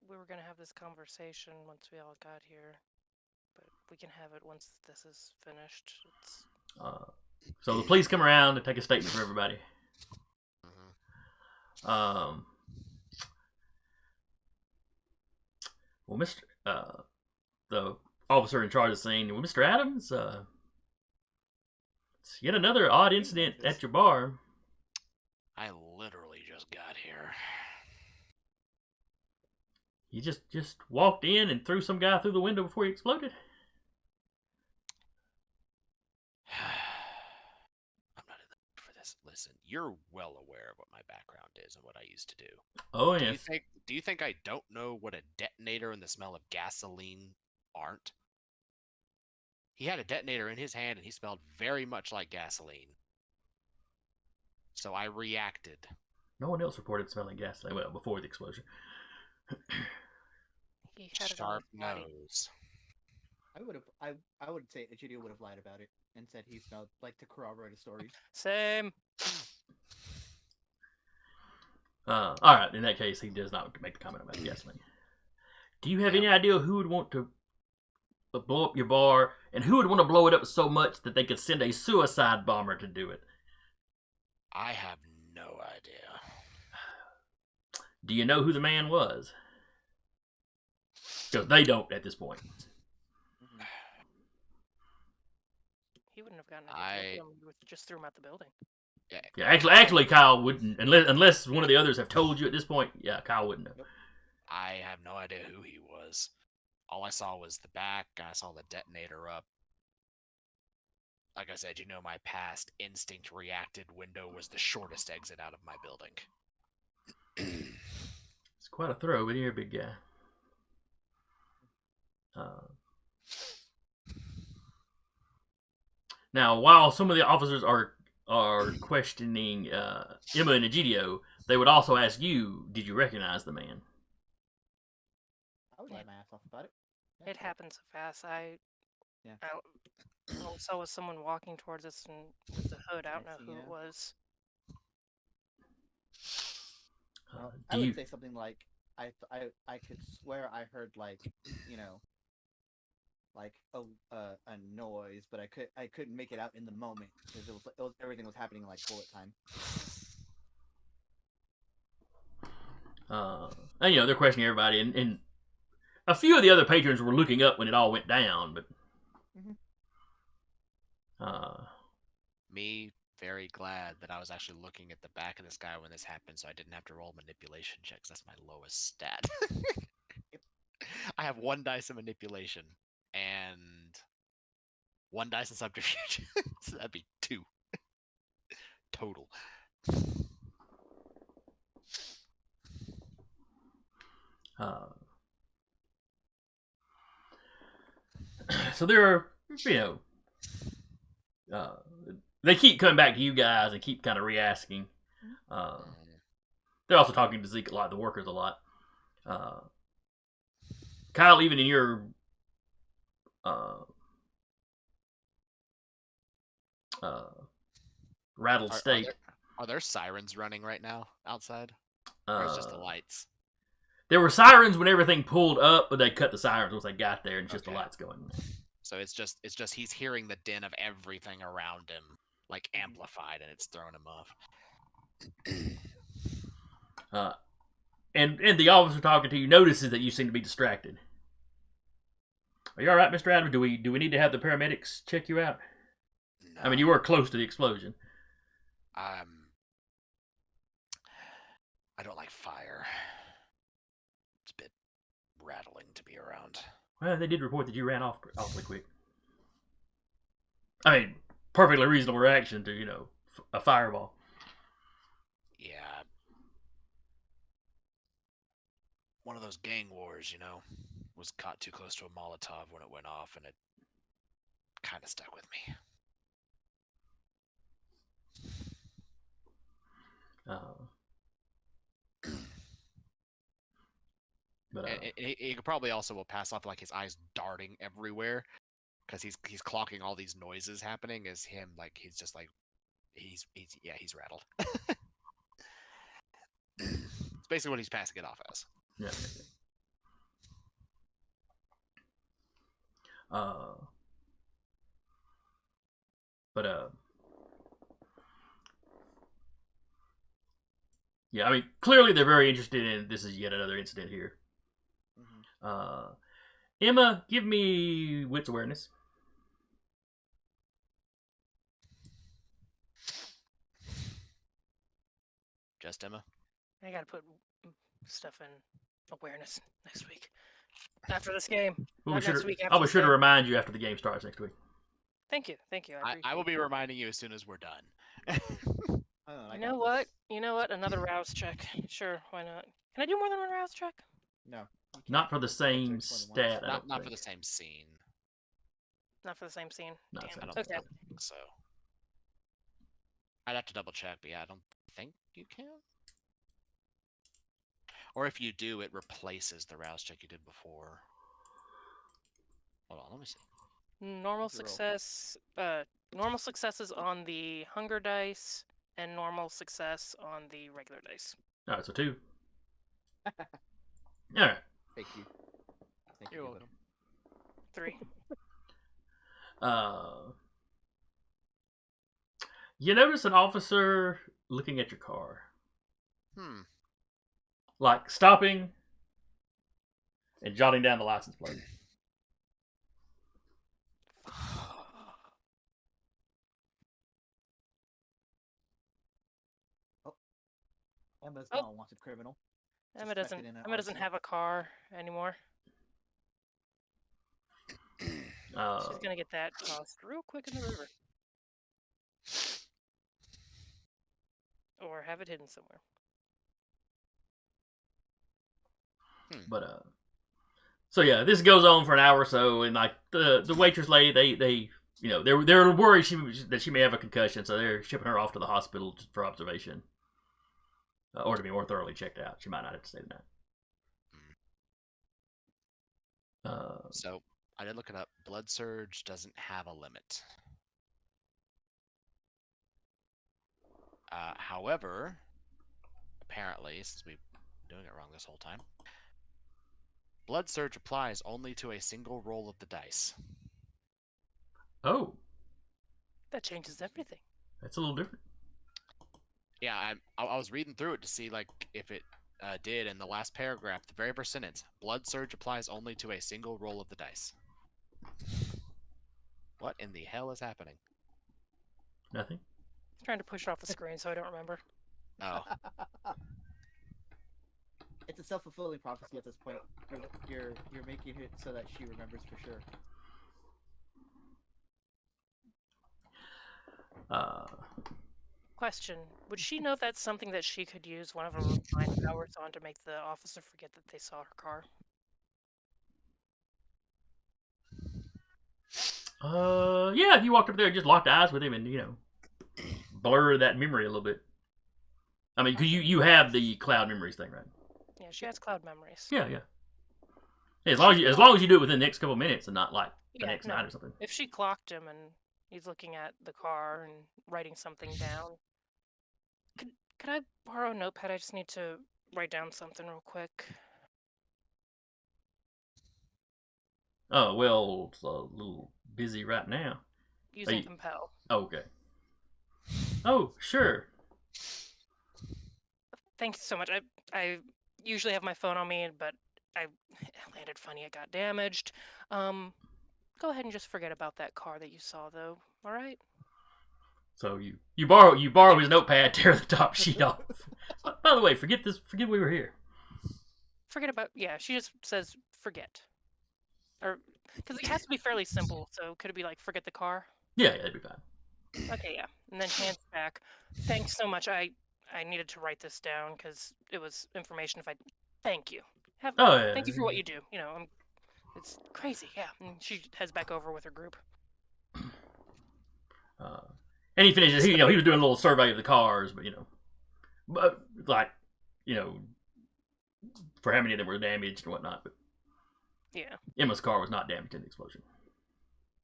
We were gonna have this conversation once we all got here, but we can have it once this is finished. So the police come around and take a statement for everybody. Mhm. Well, Mr. The officer in charge of the scene, well, Mr. Adams, it's yet another odd incident at your bar. I literally just got here. You just walked in and threw some guy through the window before he exploded. I'm not in the mood for this. Listen, you're well aware of what my background is and what I used to do. Oh Do yeah. you think I don't know what a detonator and the smell of gasoline aren't? He had a detonator in his hand and he smelled very much like gasoline. So I reacted. No one else reported smelling gasoline. Well, before the explosion. He had Sharp it on his body. nose. I would say Egidio would have lied about it and said he smelled like to corroborate his story. Same. All right. In that case, he does not make the comment about gasoline. Do you have any idea who would want to blow up your bar, and who would want to blow it up so much that they could send a suicide bomber to do it? I have no idea. Do you know who the man was? Because they don't at this point. He wouldn't have gotten it. Just threw him out the building. Yeah, actually, Kyle wouldn't, unless one of the others have told you at this point. Yeah, Kyle wouldn't have. I have no idea who he was. All I saw was the back. I saw the detonator up. Like I said, my past instinct reacted window was the shortest exit out of my building. It's quite a throw, but you're a big guy. Now, while some of the officers are questioning Emma and Egidio, they would also ask you, did you recognize the man? I would lie my ass off about it. It happened so fast. I saw was someone walking towards us and with the hood. I don't know who it was. I would say something like, I could swear I heard like a noise, but I couldn't make it out in the moment because it was everything was happening like bullet time. And they're questioning everybody, and a few of the other patrons were looking up when it all went down, but me very glad that I was actually looking at the back of this guy when this happened, so I didn't have to roll manipulation checks. That's my lowest stat. I have 1 dice of manipulation and 1 dice of subterfuge. So that'd be 2 total. Uh, so there are, uh, they keep coming back to you guys and keep kind of re-asking. They're also talking to Zeke a lot, the workers a lot. Kyle, even in your rattled state, Are there sirens running right now outside? Or it's just the lights? There were sirens when everything pulled up, but they cut the sirens once they got there, and it's just the Okay. lights going. So it's just he's hearing the din of everything around him, like amplified, and it's throwing him off. And the officer talking to you notices that you seem to be distracted. Are you all right, Mr. Adams? Do we need to have the paramedics check you out? No. I mean, you were close to the explosion. I don't like fire. It's a bit rattling to be around. Well, they did report that you ran off awfully quick. I mean, perfectly reasonable reaction to, a fireball. Yeah. One of those gang wars, was caught too close to a Molotov when it went off, and it kind of stuck with me. But he could probably also will pass off like his eyes darting everywhere, because he's clocking all these noises happening as him, like he's just like he's rattled. It's basically what he's passing it off as. Yeah. Yeah, I mean, clearly they're very interested in this is yet another incident here. Mm-hmm. Emma, give me wits awareness. Just Emma? I gotta put stuff in awareness next week. After this game. Not next week, after I'll be this sure to game. remind you after the game starts next week. Thank you. I appreciate I will be reminding you as soon as we're done. You know what? Another rouse check. Sure, why not? Can I do more than one rouse check? No. you Not can't. for the same It's more than once. stat. Not for the same scene. Not for the same scene. Not Damn. the I same don't Okay. think so. I'd have to double check, but yeah, I don't think you can. Or if you do, it replaces the rouse check you did before. Hold on, let me see. Normal What's your roll? success. Normal successes on the hunger dice, and normal success on the regular dice. All right, so 2. All right. Thank you. Thank You're you. welcome. 3. You notice an officer looking at your car, like stopping and jotting down the license plate. Emma's Oh. now a wanted criminal. Emma Suspected doesn't. in an Emma doesn't arson. have a car anymore. She's gonna get that tossed real quick in the river, or have it hidden somewhere. But so yeah, this goes on for an hour or so, and like the waitress lady, they're worried that she may have a concussion, so they're shipping her off to the hospital for observation, or to be more thoroughly checked out. She might not have to stay the night. So I did look it up. Blood surge doesn't have a limit. However, apparently, since we've been doing it wrong this whole time, blood surge applies only to a single roll of the dice. Oh, That changes everything. that's a little different. Yeah, I was reading through it to see like if it did in the last paragraph, the very first sentence. Blood surge applies only to a single roll of the dice. What in the hell is happening? Nothing. I'm trying to push it off the screen so I don't remember. Oh, It's a self-fulfilling prophecy at this point. You're making it so that she remembers for sure. Question: would she know if that's something that she could use one of her mind powers on to make the officer forget that they saw her car? Yeah, if you walked up there and just locked eyes with him and, blur that memory a little bit. I mean, 'cause you have the cloud memories thing, right? Yeah, she has cloud memories. Yeah. As long as you do it within the next couple of minutes and not like the next night or something. If she clocked him and he's looking at the car and writing something down, could I borrow a notepad? I just need to write down something real quick. Oh, well, it's a little busy right now. Using compel. Oh, okay. Oh, sure. Thank you so much. I usually have my phone on me, but it landed funny. It got damaged. Go ahead and just forget about that car that you saw, though. All right. So you borrow his notepad, tear the top sheet off. By the way, forget we were here. Forget about she just says forget, or because it has to be fairly simple. So could it be like forget the car? Yeah, that'd be fine. Okay, yeah, and then hands back. Thanks so much. I needed to write this down because it was information. Thank you. Thank you for what you do. It's crazy. Yeah, and she heads back over with her group. And he finishes. He was doing a little survey of the cars, but for how many of them were damaged and whatnot. But yeah, Emma's car was not damaged in the explosion.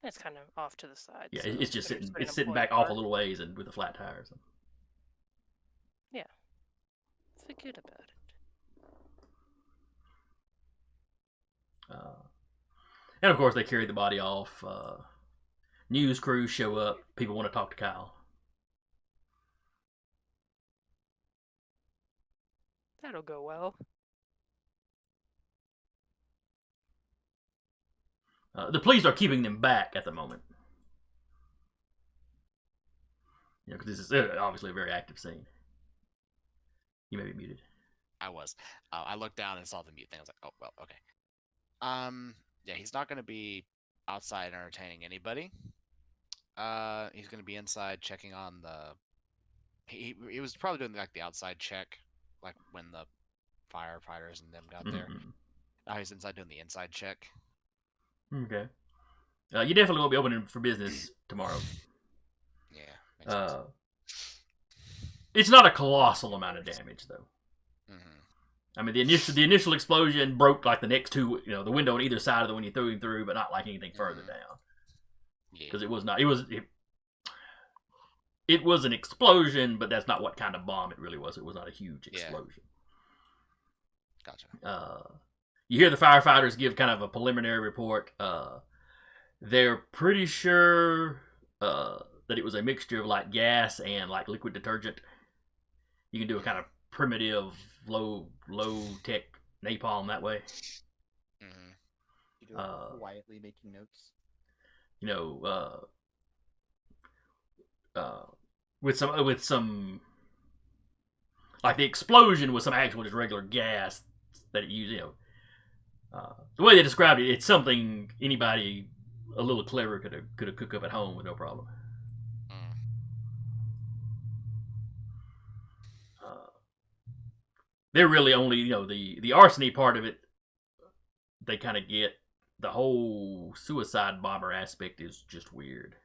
It's kind of off to the side. Yeah, so it's just it's sitting back off a little ways and with a flat tire. So. Yeah, forget about it. And of course, they carry the body off. News crews show up. People want to talk to Kyle. That'll go well. The police are keeping them back at the moment. Because this is obviously a very active scene. You may be muted. I was. I looked down and saw the mute thing. I was like, oh, well, okay. Yeah, he's not going to be outside entertaining anybody. He's going to be inside checking on the... He was probably doing like the outside check, like when the firefighters and them got there. Now he's inside doing the inside check. Okay. You definitely won't be opening for business tomorrow. Yeah, makes sense. It's not a colossal amount of damage, though. Mm-hmm. I mean, the initial explosion broke like the next two, the window on either side of the one you threw him through, but not like anything further down. Because it was not. It was an explosion, but that's not what kind of bomb it really was. It was not a huge explosion. Gotcha. You hear the firefighters give kind of a preliminary report. They're pretty sure that it was a mixture of like gas and like liquid detergent. You can do a kind of primitive, low tech napalm that way. Mm-hmm. You do it quietly making notes. With some like the explosion was some actual just regular gas that it used. The way they described it, it's something anybody a little clever could have cooked up at home with no problem. They're really only the arsony part of it. They kind of get. The whole suicide bomber aspect is just weird.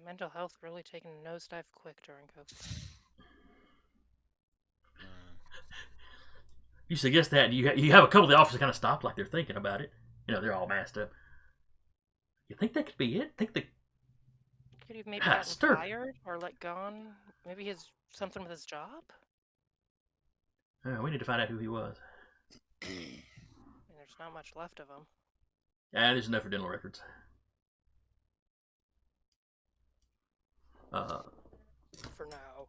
Mental health really taking a nosedive quick during COVID. You suggest that, and you have a couple of the officers kind of stop like they're thinking about it. They're all masked up. You think that could be it? Could he have maybe gotten fired or let gone? Maybe he has something with his job? We need to find out who he was. There's not much left of him. Yeah, there's enough for dental records. For now.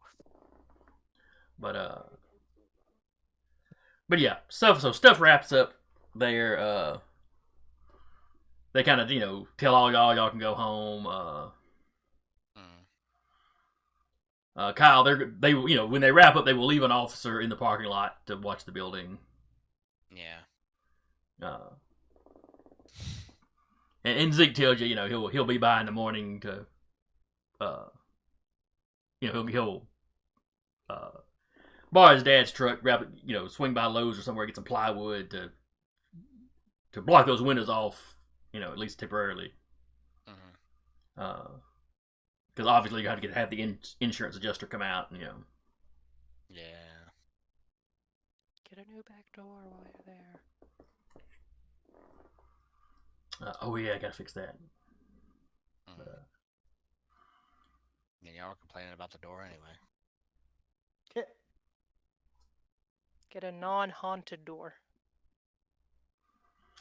But yeah, stuff wraps up there. They kind of tell all y'all can go home. Kyle, they when they wrap up, they will leave an officer in the parking lot to watch the building. Yeah. And Zeke tells you, he'll be by in the morning to he'll borrow his dad's truck, grab it, swing by Lowe's or somewhere, get some plywood to block those windows off, at least temporarily. Because obviously you have to have the insurance adjuster come out, and Yeah. Get a new back door while you're there. oh yeah, I gotta fix that. And y'all were complaining about the door anyway. Get a non-haunted door.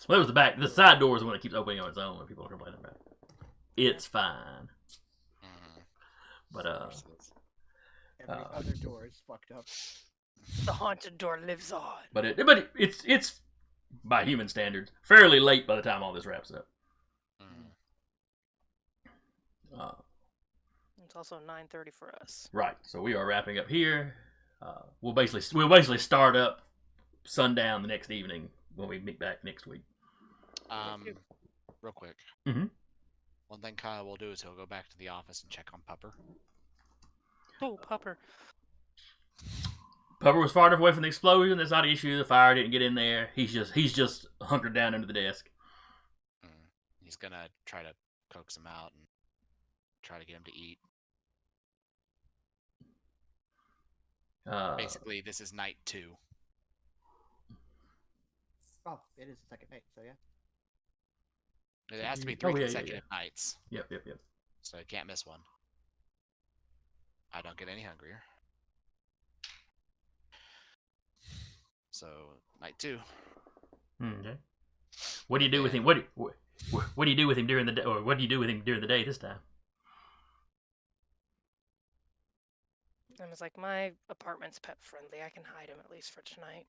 Well, it was the side door is the one that keeps opening on its own when people are complaining about it. It's fine. But Every other door is fucked up. The haunted door lives on. But it's by human standards fairly late by the time all this wraps up. It's also 9:30 for us. Right. So we are wrapping up here. We'll basically start up sundown the next evening when we meet back next week. Real quick. One thing Kyle will do is he'll go back to the office and check on Pupper. Oh, Pupper. Pupper was far enough away from the explosion. That's not an issue. The fire didn't get in there. He's just hunkered down under the desk. He's gonna try to coax him out and try to get him to eat. Basically, this is night 2. Oh, it is the second night, so yeah. It has to be 3 consecutive nights. Yep. So you can't miss one. I don't get any hungrier. So, night 2. Okay. What do you do with him? What do you do with him during the day? Or what do you do with him during the day this time? I was like, my apartment's pet friendly. I can hide him at least for tonight.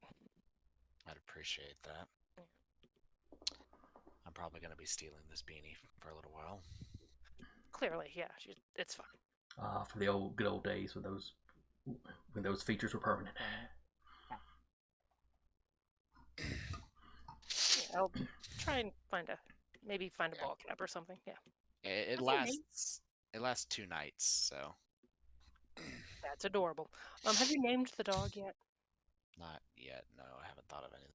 I'd appreciate that. I'm probably going to be stealing this beanie for a little while. Clearly, yeah, it's fine. For the good old days when those features were permanent. Yeah, I'll try and find a ball cap or something. Yeah. It lasts 2 nights, so. That's adorable. Have you named the dog yet? Not yet. No, I haven't thought of anything.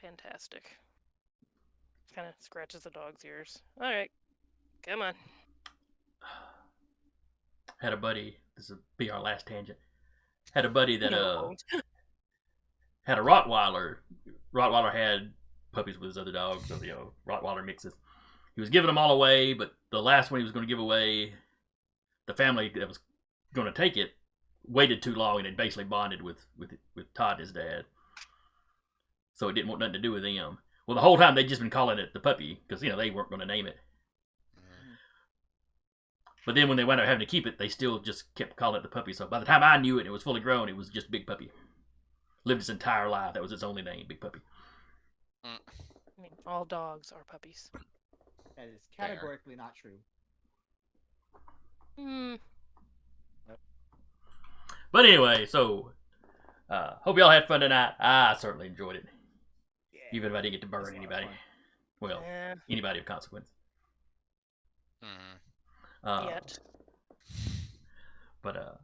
Fantastic. Kind of scratches the dog's ears. All right, come on. Had a buddy. This will be our last tangent. Had a buddy that had a Rottweiler. Rottweiler had puppies with his other dogs, so Rottweiler mixes. He was giving them all away, but the last one he was going to give away, the family that was going to take it waited too long and had basically bonded with Todd and his dad, so it didn't want nothing to do with them. Well, the whole time they'd just been calling it the puppy because they weren't going to name it. But then when they wound up having to keep it, they still just kept calling it the puppy. So by the time I knew it and it was fully grown, it was just Big Puppy. Lived its entire life. That was its only name, Big Puppy. I mean, all dogs are puppies. That is categorically not true. But anyway, so hope y'all had fun tonight. I certainly enjoyed it. Yeah. Even if I didn't get to burn anybody. Well, anybody of consequence. Yet. But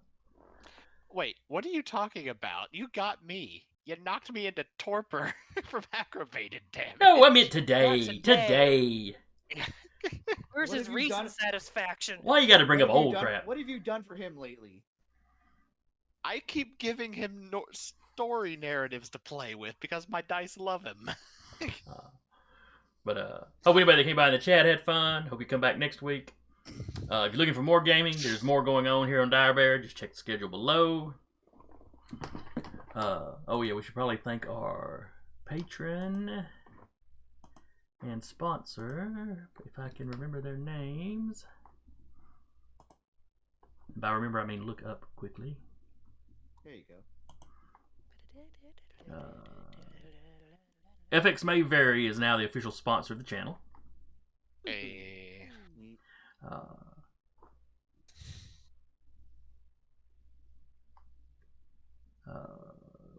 wait, what are you talking about? You got me. You knocked me into torpor from aggravated damage. no, I meant today. Not today. Where's What his have you recent done? satisfaction? Why you got to bring What up have you old done- crap? What have you done for him lately? I keep giving him story narratives to play with because my dice love him. But hope anybody that came by in the chat had fun. Hope you come back next week. If you're looking for more gaming, there's more going on here on Dire Bear. Just check the schedule below. We should probably thank our patron and sponsor, if I can remember their names. By remember, I mean look up quickly. There you go. FX May Vary is now the official sponsor of the channel. Hey.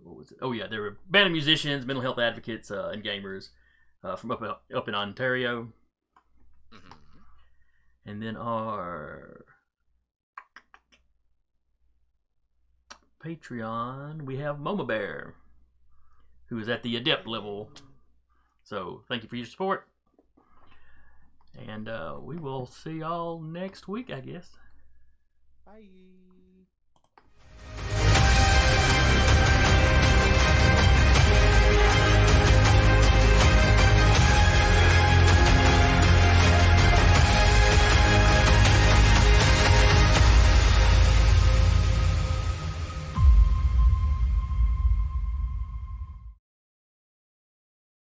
What was it? Oh yeah, there were band of musicians, mental health advocates, and gamers from up in Ontario. And then our Patreon, we have Moma Bear, who is at the Adept level. So thank you for your support. And we will see y'all next week, I guess. Bye.